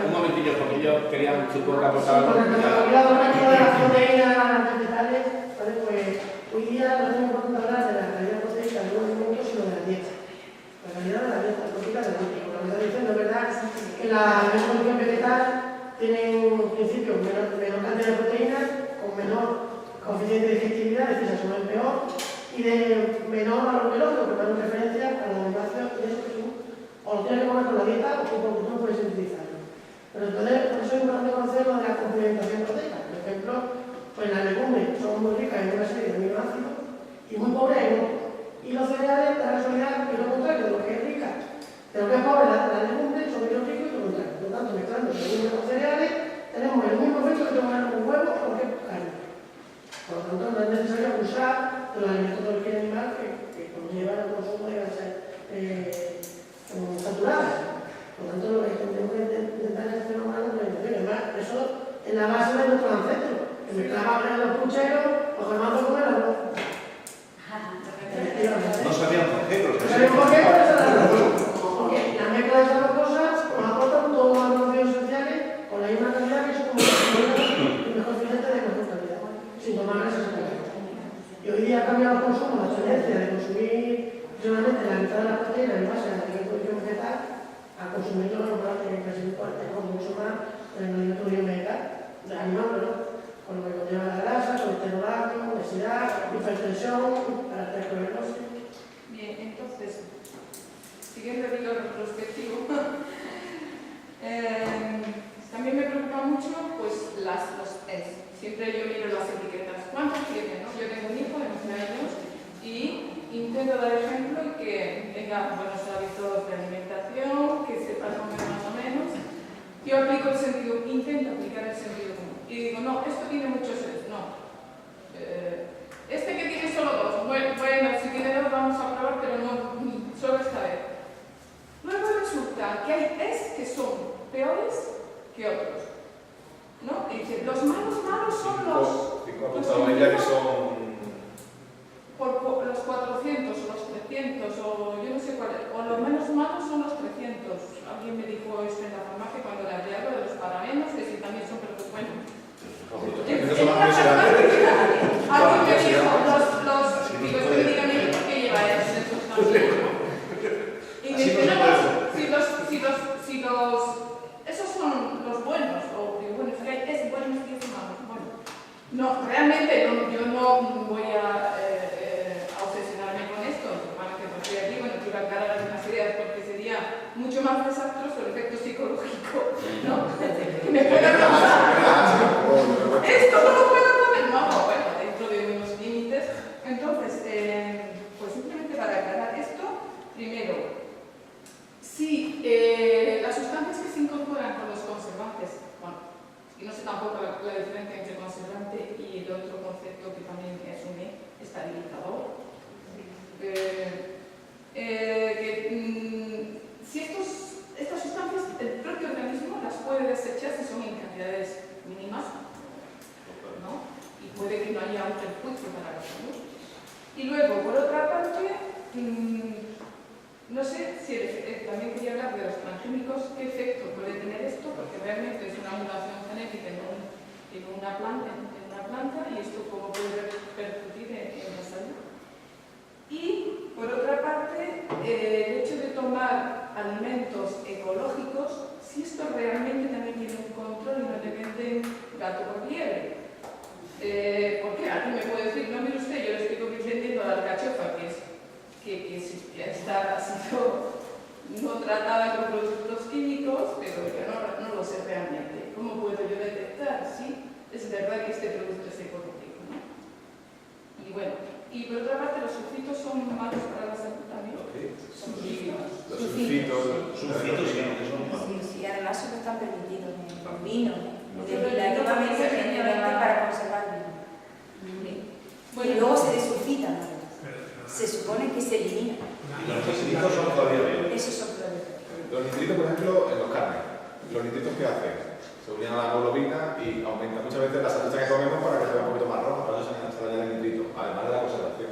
Un momentillo, porque yo quería, supongo que aportar algo.
Con el hablado de las proteínas vegetales, pues hoy día no es importante hablar de la calidad proteica de un alimento, sino de la dieta. La calidad de la dieta proteica de la dieta. Como me está diciendo, es verdad que la alimentación vegetal tiene en principio menor cantidad de proteínas, con menor coeficiente de digestibilidad, es decir, se asumen peor, y de menor valor biológico, que va en referencia a la alimentación y eso que son, o lo tienes que comer con la dieta o porque tú no puedes utilizarlo. Pero entonces, por eso es importante conocer lo de la complementación proteica. Por ejemplo, pues las legumbres son muy ricas en una serie de aminoácidos y muy pobres en otros. Y los cereales, la casualidad, que es lo contrario de lo que es rica, de lo que es pobre, las legumbres son menos ricos y lo contrario. Por lo tanto, mezclando legumbres con cereales, tenemos el mismo efecto que tomar un huevo o cualquier carne. Por lo tanto, no es necesario abusar de los alimentos de origen animal que conllevan el consumo de grasas saturadas. Por lo tanto, lo que tenemos que intentar es hacer una complementación. Además, eso es la base de nuestros ancestros. Que mezclaban los pucheros, los germanos con el arroz.
No sabían por qué, pero
no sabían por qué, pero eso era la razón. Porque la mezcla de esas dos cosas nos aportan todos los nutrientes esenciales con la misma calidad que es como el mejor filete de mejor calidad, sin tomar grasas saturadas. Y hoy día ha cambiado el consumo, la tendencia de consumir precisamente la mitad de las proteínas en base a la alimentación vegetal a consumir lo normal, que casi con mucho más en el alimento vegetal, animal, pero con lo que conlleva la grasa, colesterol, obesidad, hipertensión, arteriosclerosis.
Bien, entonces, siguiendo el hilo retrospectivo, también me preocupa mucho pues los test. Siempre yo miro las etiquetas. ¿Cuántos tienen? ¿No? Yo tengo un hijo de 11 años y intento dar ejemplo y que
que otros. ¿No? Y dice, los malos son los...
5 apuntados ella que son...
Por los 400 o los 300 o yo no sé cuál, o los menos malos son los 300. Alguien me dijo esto en la farmacia cuando le hablé algo de los parabenos, que sí también son, pero bueno. Alguien me dijo, digo, esto me digan ellos por qué lleva esos y me dice, no, esos son los buenos, o digo, bueno, es bueno y es malo. Bueno, no, realmente yo no voy a obsesionarme con esto, para que no estoy aquí, bueno, quiero aclarar algunas ideas porque sería mucho más desastroso el efecto psicológico, ¿no? Que me pueda causar. Esto no lo puedo poner, no, bueno, dentro de unos límites. Entonces, pues simplemente para aclarar esto, primero, si las sustancias que se incorporan con los conservantes, bueno, y no sé tampoco la diferencia entre conservante y el otro concepto que también asume, estabilizador. Si estas sustancias, el propio organismo las puede desechar si son en cantidades mínimas, ¿no? Y puede que no haya un perjuicio para la salud. Y luego, por otra parte, no sé si también quería hablar de los transgénicos, qué efecto puede tener esto, porque realmente es una mutación genética en una planta y esto cómo puede repercutir en la salud. Y, por otra parte, el hecho de tomar alimentos ecológicos, si esto realmente también tiene un control y no te venden gato por liebre. Porque alguien me puede decir, no, mire usted, yo le estoy vendiendo la alcachofa, que ha sido no tratada con productos químicos, pero yo no lo sé realmente. ¿Cómo puedo yo detectar si es verdad que este producto es ecológico, ¿no? Y bueno, y por otra parte, los sulfitos son malos para la salud también. Son sulfitos.
Los sulfitos.
Sulfitos
Sí, además solo están permitidos en el vino,
Relativamente
para conservar el vino.
Bueno,
Y luego se desulfitan, se supone que se eliminan.
Los nitritos son todavía bien.
Esos son problemas.
Los nitritos, por ejemplo, en los carnes. Los nitritos que hacen, se unen a la hemoglobina y aumentan muchas veces la salchicha que comemos para que sea un poquito más roja, para eso se le añade nitrito, además de la conservación.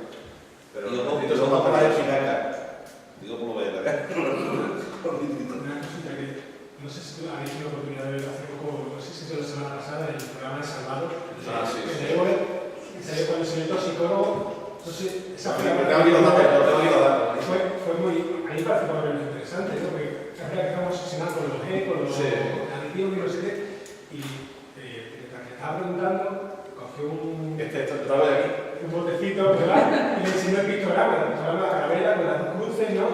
Pero
Digo,
los nitritos son
no
más
para
pequeños.
eficacia. Digo, por lo voy a cagar.
Una cosita que no sé si habéis tenido oportunidad de ver hace poco, no sé si fue la semana pasada, el programa de Salvador,
Sí.
cuando se metió psicólogo, entonces esa
Tengo que ir los datos.
fue muy, a mí me parece muy interesante, ¿no? Porque es verdad que estamos obsesionados con los G, con los aditivos y no sé qué, y mientras que estaba preguntando, cogió un botecito, ¿verdad? Y le enseñó el pictograma de la calavera con las dos cruces, ¿no?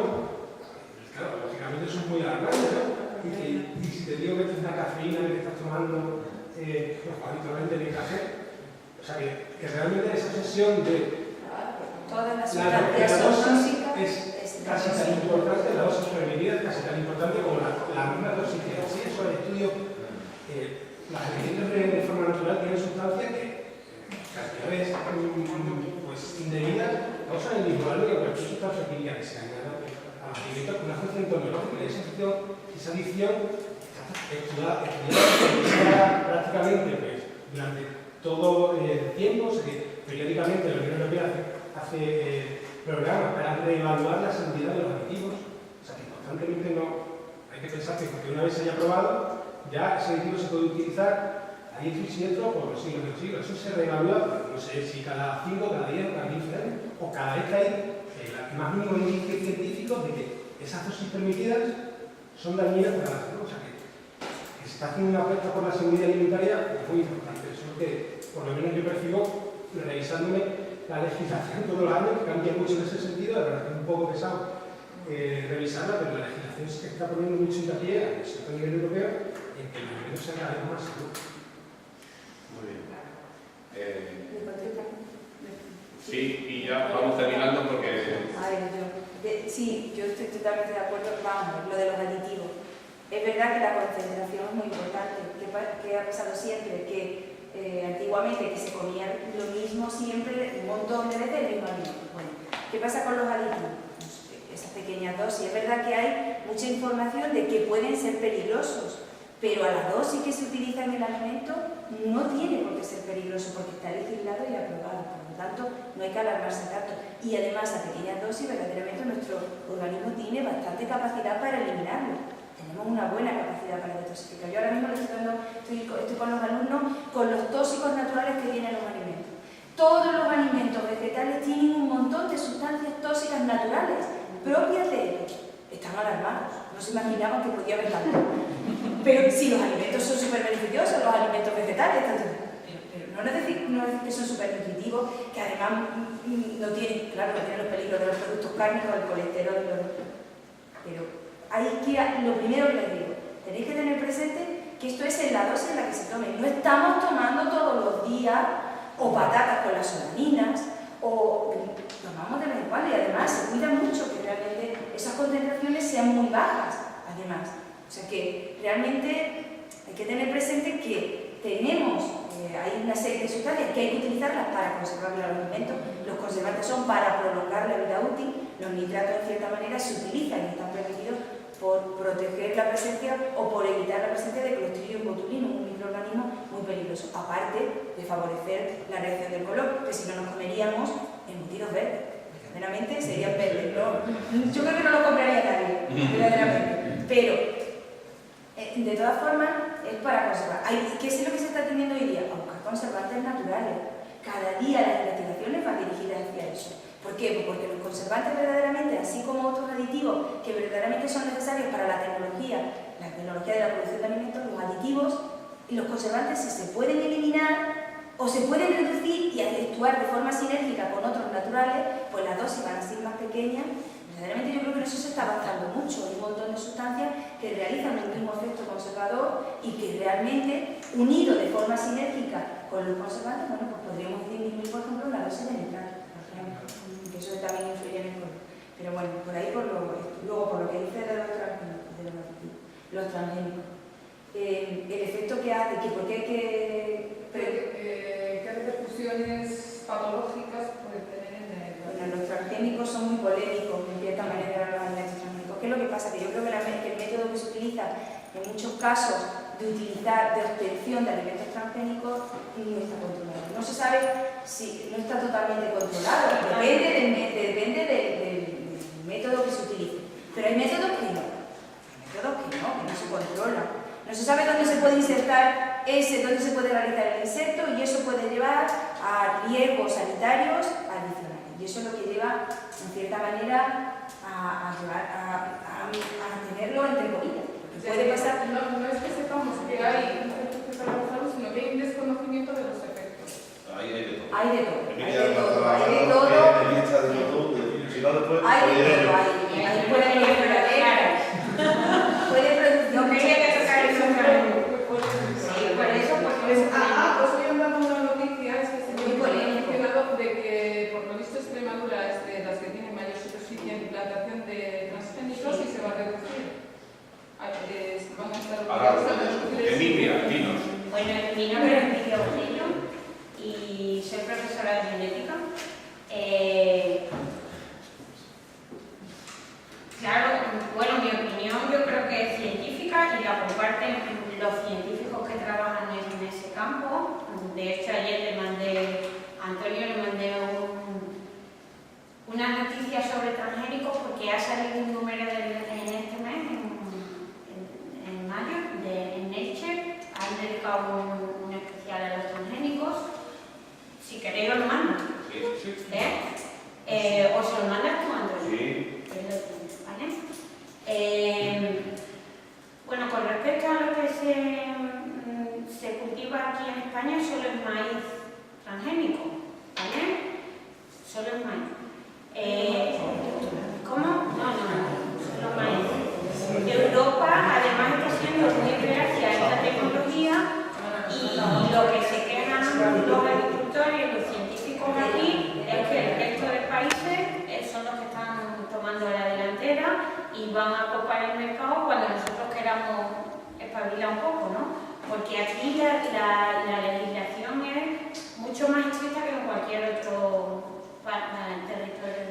Claro, lógicamente eso es muy alarmante, ¿no? Y si te digo que esto es una cafeína que te estás tomando habitualmente en el café, o sea que realmente esa obsesión de
Todas las
la
sustancias
dosis
tóxicas
es casi tan importante, la dosis permitida es casi tan importante como la misma toxicidad. Sí, eso hay estudios, las alimentos de forma natural tienen sustancias que cantidades pues, indebidas causan el mismo daño que cualquier sustancia química que se añada a los alimentos con una función entomológica. Y esa adicción está estudiada prácticamente pues, durante todo el tiempo, o sea que periódicamente la Unión Europea hace programas para reevaluar la seguridad de los aditivos, o sea que constantemente no hay que pensar que porque una vez se haya probado, ya ese aditivo se puede utilizar a diestro y siniestro por los siglos de los siglos. Eso se reevalúa, no sé si cada 5, cada 10, cada 15 años, o cada vez que hay el más mínimo índice científico de que esas dosis permitidas son dañinas para la salud. O sea que se está haciendo una apuesta por la seguridad alimentaria es muy importante. Eso es lo que, por lo menos yo percibo, revisándome la legislación todos los años, que cambia mucho en ese sentido, la verdad que es un poco pesado revisarla, pero la legislación sí que está poniendo mucho hincapié, a nivel europeo, en que el alimento sea cada vez más salud.
Muy bien.
Sí, y ya vamos terminando porque...
A ver, sí, yo estoy totalmente de acuerdo, vamos, lo de los aditivos. Es verdad que la concentración es muy importante. ¿Qué ha pasado siempre? Que antiguamente que se comía lo mismo siempre, un montón de veces el mismo alimento. Bueno, ¿qué pasa con los aditivos? Esas pequeñas dosis. Es verdad que hay mucha información de que pueden ser peligrosos, pero a la dosis que se utiliza en el alimento no tiene por qué ser peligroso porque está legislado y aprobado, por lo tanto no hay que alarmarse tanto. Y además a pequeñas dosis verdaderamente nuestro organismo tiene bastante capacidad para eliminarlo. Tenemos una buena capacidad para detoxificar. Yo ahora mismo estoy con los alumnos con los tóxicos naturales que tienen los alimentos. Todos los alimentos vegetales tienen un montón de sustancias tóxicas naturales propias de ellos. Están alarmados, no se imaginaban que podía haber tanto. Pero si los alimentos son súper beneficiosos, los alimentos vegetales, pero no es decir que son súper nutritivos, que además no tienen, claro, no tienen los peligros de los productos cárnicos, el colesterol, pero lo primero que les digo, tenéis que tener presente que esto es en la dosis en la que se tome. No estamos tomando todos los días o patatas con las solaninas, o tomamos de vez en cuando, y además se cuida mucho que realmente esas concentraciones sean muy bajas, además. O sea que realmente hay que tener presente que tenemos, hay una serie de sustancias que hay que utilizarlas para conservar los alimentos. Los conservantes son para prolongar la vida útil, los nitratos en cierta manera se utilizan y están permitidos por proteger la presencia o por evitar la presencia de Clostridium botulinum, un microorganismo muy peligroso, aparte de favorecer la reacción del color, que si no nos comeríamos embutidos verdes, verdaderamente serían verdes, ¿no? Yo creo que no lo compraría nadie, verdaderamente, pero de todas formas es para conservar. ¿Qué es lo que se está teniendo hoy día? A buscar conservantes naturales. Cada día las investigaciones van dirigidas hacia eso. ¿Por qué? Porque los conservantes verdaderamente, así como otros aditivos que verdaderamente son necesarios para la tecnología de la producción de alimentos, los aditivos y los conservantes, si se pueden eliminar o se pueden reducir y actuar de forma sinérgica con otros naturales, pues las dosis van a ser más pequeñas. Verdaderamente yo creo que en eso se está avanzando mucho. Hay un montón de sustancias que realizan el mismo efecto conservador y que realmente, unido de forma sinérgica con los conservantes, bueno, pues podríamos disminuir, por ejemplo, la dosis de nitrato, por ejemplo, que eso también influye en el color. Pero bueno, por ahí, luego por lo que dice de los transgénicos, el efecto que hace, que por qué hay que...
¿Qué repercusiones patológicas puede tener en el...
Bueno, los transgénicos son muy polémicos, en cierta manera, los alimentos transgénicos. ¿Qué es lo que pasa? Que yo creo que el método que se utiliza en muchos casos de obtención de alimentos transgénicos no está controlado. No se sabe si no está totalmente controlado, depende del método que se utilice. Pero hay métodos que no, que no se controlan. No se sabe dónde se puede insertar dónde se puede realizar el inserto, y eso puede llevar a riesgos sanitarios adicionales. Y eso es lo que lleva, en cierta manera, a tenerlo entre comillas. Puede pasar.
No es que sepamos que hay un efecto que para nosotros, sino que hay un desconocimiento de los efectos.
Ahí hay de todo.
Hay de todo.
Hay
Hay de todo.
Hay de todo.
Ahí puede haber verdadera. Puede producir.
No quería que tocar eso, claro.
Sí, por eso, porque
Os voy a dar una noticia, es que se
Muy polémico.
ha mencionado de que, por lo visto, Extremadura es de las que tienen mayor superficie en implantación de transgénicos y se va a reducir. Van a estar
Emilia, dinos.
Bueno, mi nombre es Emilia Botello y soy profesora de genética. Claro, bueno, mi opinión yo creo que es científica y la comparten los científicos que trabajan en ese campo. De hecho, ayer a Antonio le mandé una noticia sobre transgénicos porque ha salido un número en este mes, en mayo, en Nature. Han dedicado un especial a los transgénicos. Si queréis os lo mando.
Sí.
¿O se lo mandas tú, Antonio?
Sí.
¿Vale? Bueno, con respecto a lo que se cultiva aquí en España, solo es maíz transgénico, ¿vale? Solo es maíz. ¿Cómo? No, solo maíz. Europa además está siendo muy reacia a esta tecnología y lo que se quejan los agricultores y los científicos aquí es que el resto de países son los que están tomando la delantera y van a copar el mercado cuando nosotros queramos espabilar un poco, ¿no? Porque aquí la legislación es mucho más estricta que en cualquier otro territorio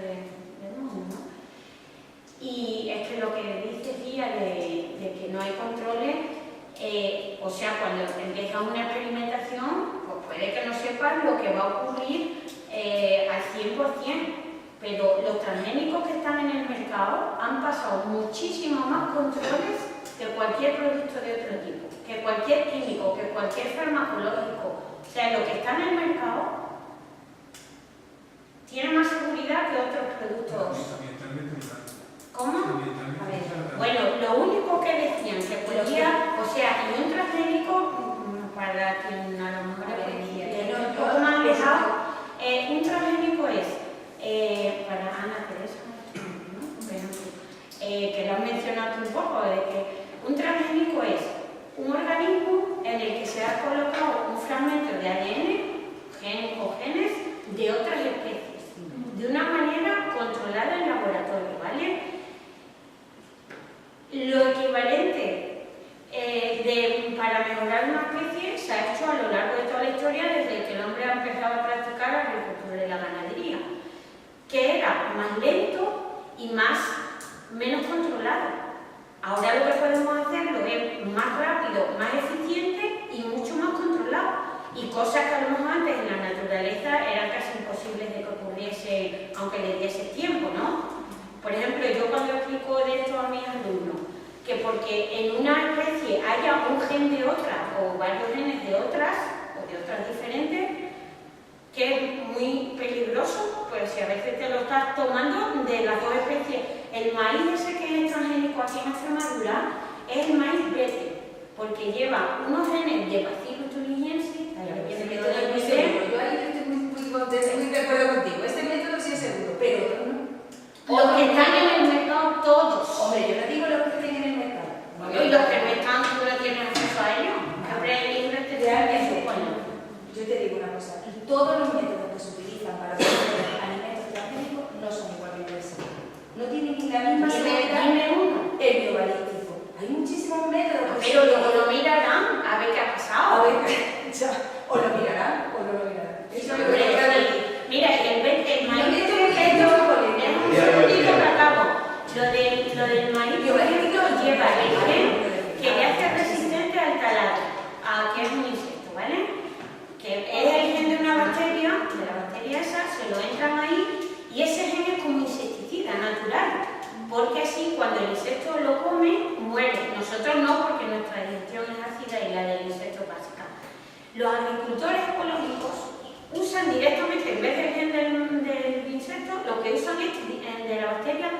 sepas lo que va a ocurrir al 100%, pero los transgénicos que están en el mercado han pasado muchísimo más controles que cualquier producto de otro tipo, que cualquier químico, que cualquier farmacológico. O sea, lo que está en el mercado tiene más seguridad que otros productos. ¿Cómo? A ver, bueno, lo único que decían que podía, o sea, en un transgénico, para quien a lo mejor un poco más alejado, un transgénico es, para Ana Teresa, ¿no? Que lo has mencionado tú un poco, de que un transgénico es un organismo en el que se ha colocado un fragmento de ADN, o genes, de otras especies, de una manera controlada en laboratorio, ¿vale? Lo equivalente para mejorar una especie se ha hecho a lo largo de toda la historia desde que el hombre ha empezado a practicar la agricultura y la ganadería, que era más lento y menos controlado. Ahora lo que podemos hacerlo es más rápido, más eficiente y mucho más controlado. Y cosas que a lo mejor antes en la naturaleza eran casi imposibles de que ocurriese, aunque le diese tiempo, ¿no? Por ejemplo, yo cuando explico de esto a mis alumnos, que porque en una especie haya un gen de otra o varios genes de otras o de otras diferentes, que es muy peligroso, pues si a veces te lo estás tomando de las dos especies. El maíz ese que es transgénico aquí en Extremadura es el maíz verde, porque lleva unos genes de Bacillus thuringiensis.
Ese método es muy seguro. Yo ahí estoy muy de acuerdo contigo. Este método sí es seguro, pero otros no.
Los que están en el mercado, todos.
Hombre, yo no digo los que estén en el mercado.
Y los que no están, tú no tienes acceso a ellos. Hombre, el libre te
realmente, yo te digo una cosa. Todos los métodos que se utilizan para producir alimentos transgénicos no son igualmente seguros. No tienen la misma seguridad.
Dime uno.
El biobalístico. Hay muchísimos métodos.
Pero luego lo mirarán a ver qué ha pasado.
A ver, o lo mirarán o no lo mirarán. Eso es lo que
mira, el maíz lo del maíz biobalístico lleva el gen que le hace resistente al taladro, que es un insecto, ¿vale? Que es el gen de una bacteria, de la bacteria esa, se lo entran ahí y ese gen es como insecticida natural, porque así cuando el insecto lo come, muere. Nosotros no, porque nuestra digestión es ácida y la del insecto básica. Los agricultores ecológicos usan directamente, en vez del gen del insecto, lo que usan es de la bacteria.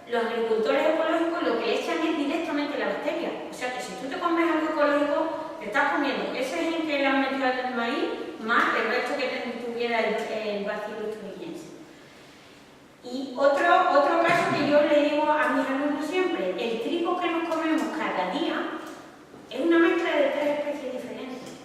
Los agricultores ecológicos lo que le echan es directamente la bacteria. O sea que si tú te comes algo ecológico, te estás comiendo ese gen que le han metido al maíz, más el resto que tuviera el Bacillus thuringiensis. Y otro caso que yo le digo a mis alumnos siempre, el trigo que nos comemos cada día es una mezcla de 3 especies diferentes.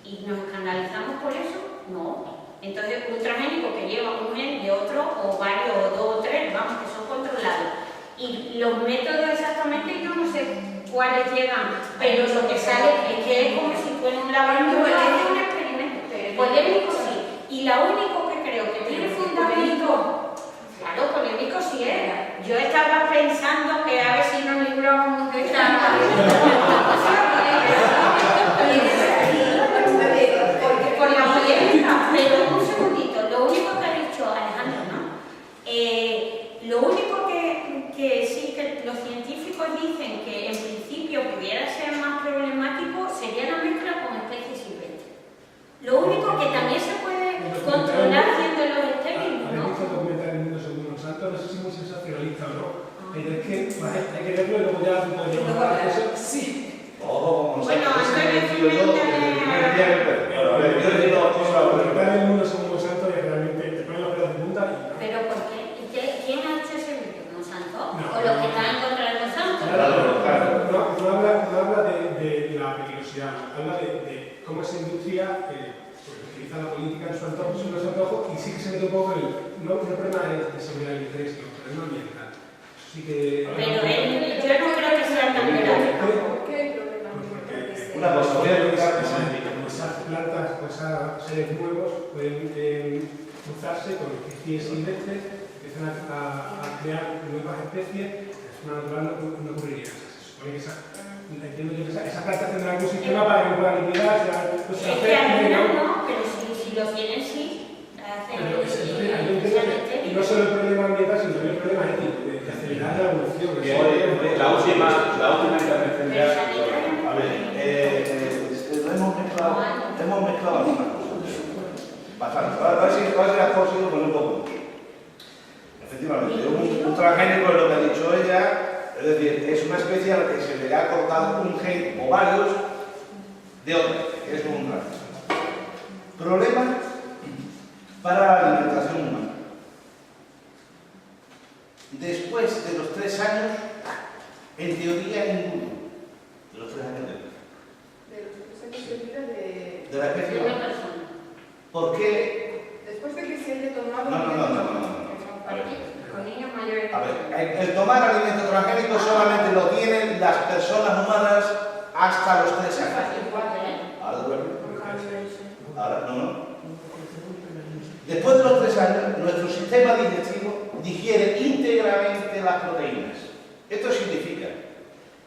¿Y nos escandalizamos por eso? No. Entonces, un transgénico que lleva un gen de otro, o varios, o 2 o 3, vamos, que son controlados. Y los métodos exactamente, yo no sé cuáles llegan, pero lo que sale es que es como si fuera un laboratorio, es un experimento. Polémico sí. Y lo único que creo que tiene fundamento, claro, polémico sí es. Yo estaba pensando que a ver si nos libramos de esta... por la polémica, pero un segundito, lo único que ha dicho Alejandro, ¿no? Lo único que sí que los científicos dicen que en principio pudiera ser más problemático sería la mezcla con especies silvestres. Lo único que también se puede controlar haciendo los estériles, ¿no?
Habéis visto el documental El Mundo Según Monsanto, no sé si es muy sensacionalista o no, pero es que hay que verlo y luego ya tú puedes llevar eso. Sí.
Ojo, como
bueno, Antonio
yo el
mundo según Monsanto y realmente te ponen los pelos de punta y...
¿Pero por qué? ¿Quién ha hecho ese vídeo? ¿Monsanto? ¿O los que están en contra de Monsanto?
No habla de la peligrosidad, habla de cómo esa industria utiliza la política en su antojo y sí que se mete un poco en no el problema de seguridad del interés, sino el problema ambiental. Sí que...
Pero yo no creo que sea tan grave.
¿Por qué?
Una cosa, voy a explicar que
esas plantas o esos seres nuevos pueden cruzarse con especies silvestres, empiezan a crear nuevas especies, es una natural no ocurriría. Se supone que esa planta tendrá algún sistema para que pueda liquidar.
Es que al final no, pero si lo
y no solo el problema ambiental, sino también el problema ético, de acelerar la evolución.
Bien, la última intervención ya.
A ver, hemos mezclado algunas cosas. Bastante. A ver si las consigo poner un poco. Efectivamente, un transgénico es lo que ha dicho ella, es decir, es una especie a la que se le ha cortado un gen o varios de otra, que es un transgénico. Problema para la alimentación humana. Después de los 3 años, en teoría ninguno. De los 3 años de la especie humana. ¿Por qué?
Después de que se haya tomado...
No. A ver.
Con niños mayores.
A ver, el tomar alimentos transgénicos solamente lo tienen las personas humanas hasta los 3 años. Ahora duerme. Ahora no. Después de los 3 años, nuestro sistema digestivo digiere íntegramente las proteínas. Esto significa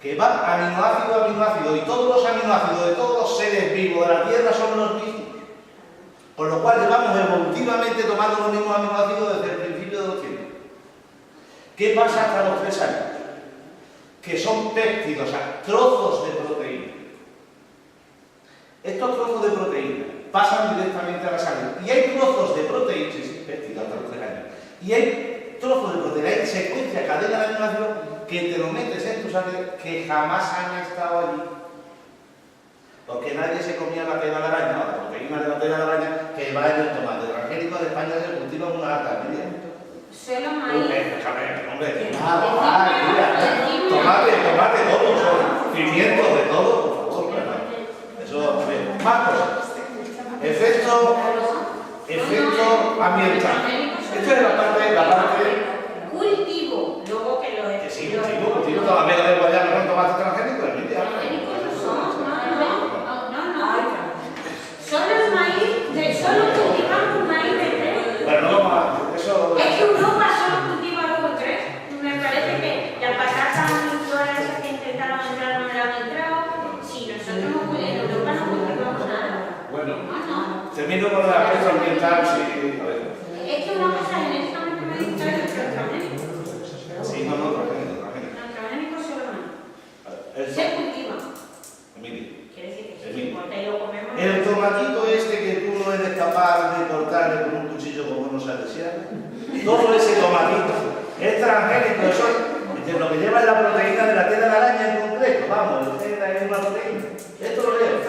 que va aminoácido a aminoácido y todos los aminoácidos de todos los seres vivos de la Tierra son los mismos. Por lo cual llevamos evolutivamente tomando los mismos aminoácidos desde el principio de los tiempos. ¿Qué pasa hasta los 3 años? Que son péptidos, o sea, trozos de proteína. Estos trozos de proteína pasan directamente a la sangre. Y hay trozos de proteína, sí, péptidos hasta los 3 años. Y hay trozos de proteína, hay secuencia, cadena de aminoácidos que te lo metes en tu sangre que jamás han estado allí. Porque nadie se comía la tela de araña, la proteína de la tela de araña que va en el tomate. Transgénico de España se cultiva en una alta media.
Solo maíz.
Tomate, todo, pimientos de todo, por favor, ¿verdad? Eso, más cosas. Efecto ambiental. Esta es la parte.
Cultivo, luego que lo es.
Que sí, cultivo toda la mega de Guayana con tomate transgénico, es mentira.
Solo el maíz, solo cultivamos maíz de 3.
Bueno, no, eso...
Es que Europa solo cultiva 2 o 3. Me parece que la patata y todas esas que intentaron entrar no me la han entrado. Si nosotros no, en Europa no cultivamos nada.
Bueno,
No.
termino con el aspecto ambiental, sí. A ver.
Es que una cosa genéticamente me dice que es transgénico.
Sí, no, transgénico.
Transgénico solo no.
Se
cultiva.
Emilio.
Quiere decir que si importa y lo comemos.
El tomatito este que tú no eres capaz de cortarle con un cuchillo como no sabes si todo ese tomatito es transgénico, eso es lo que lleva es la proteína de la tela de araña en concreto, vamos, es una proteína. Esto lo lleva.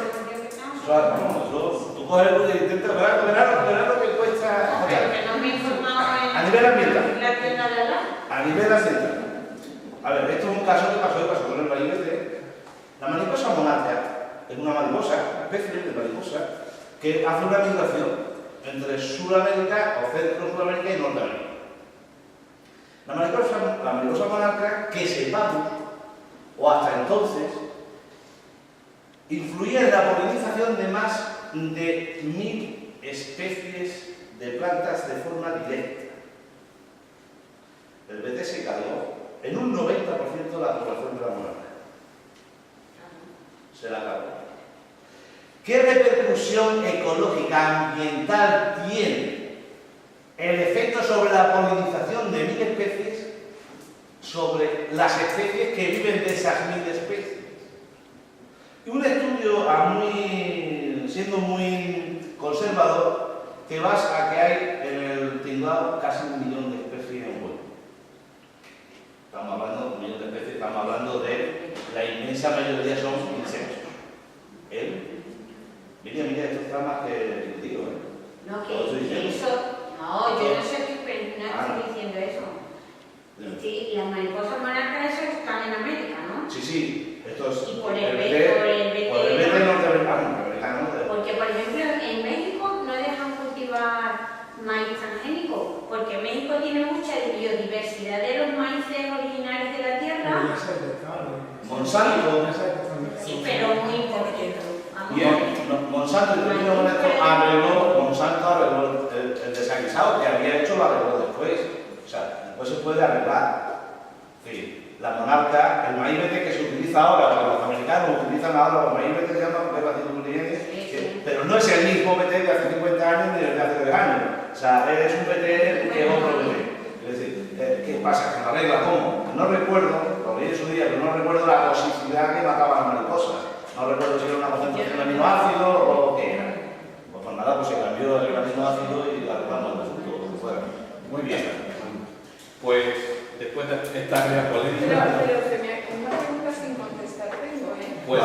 Tú coges el y intentas verás lo que cuesta.
Pero que no me he informado
A nivel ambiental.
la tienda de al lado.
A nivel ambiental. A ver, esto es un caso que pasó con el mariposa. La mariposa monarca es una mariposa, una especie de mariposa, que hace una migración entre Sudamérica o Centro-Sudamérica y Norteamérica. La mariposa monarca, que sepamos, o hasta entonces, influía en la polinización de más de 1000 especies de plantas de forma directa. El BT se cargó en un 90% de la población de la monarca. Se la cargó. ¿Qué repercusión ecológica, ambiental tiene el efecto sobre la polinización de 1000 especies sobre las especies que viven de esas 1000 especies? Y un estudio siendo muy conservador, te vas a que hay en el Tinglao casi 1 millón de especies en vuelo. Estamos hablando de 1 millón de especies, estamos hablando de la inmensa mayoría son insectos. Mira, esto está más que digo,
No, que eso... No, yo no estoy diciendo eso. Sí, las mariposas monarcas eso están en América, ¿no?
Sí, esto es...
Y por el BT
norteamericano.
Porque, por ejemplo, en México no dejan cultivar maíz transgénico, porque México tiene mucha biodiversidad de los maíces originarios de la tierra.
Monsanto.
Sí, pero muy poquito.
Bien, Monsanto arregló el desaguisado que había hecho, lo arregló después. O sea, después se puede arreglar. Sí, la monarca, el maíz BT que se utiliza ahora, porque los americanos utilizan ahora los maíz BT que se llaman, pero no es el mismo BT de hace 50 años ni el de hace 3 años. O sea, es un PTN que es otro bebé. Es decir, ¿qué pasa? ¿Que la regla cómo? No recuerdo, lo leí en su día, pero no recuerdo la toxicidad que mataban las mariposas. No recuerdo si era una concentración de aminoácido o qué era. Pues nada, pues se cambió el aminoácido y arreglamos el asunto, lo que fuera. Muy bien.
Pues después de esta guía política,
Pero se me una pregunta sin contestar tengo, ¿eh?
pues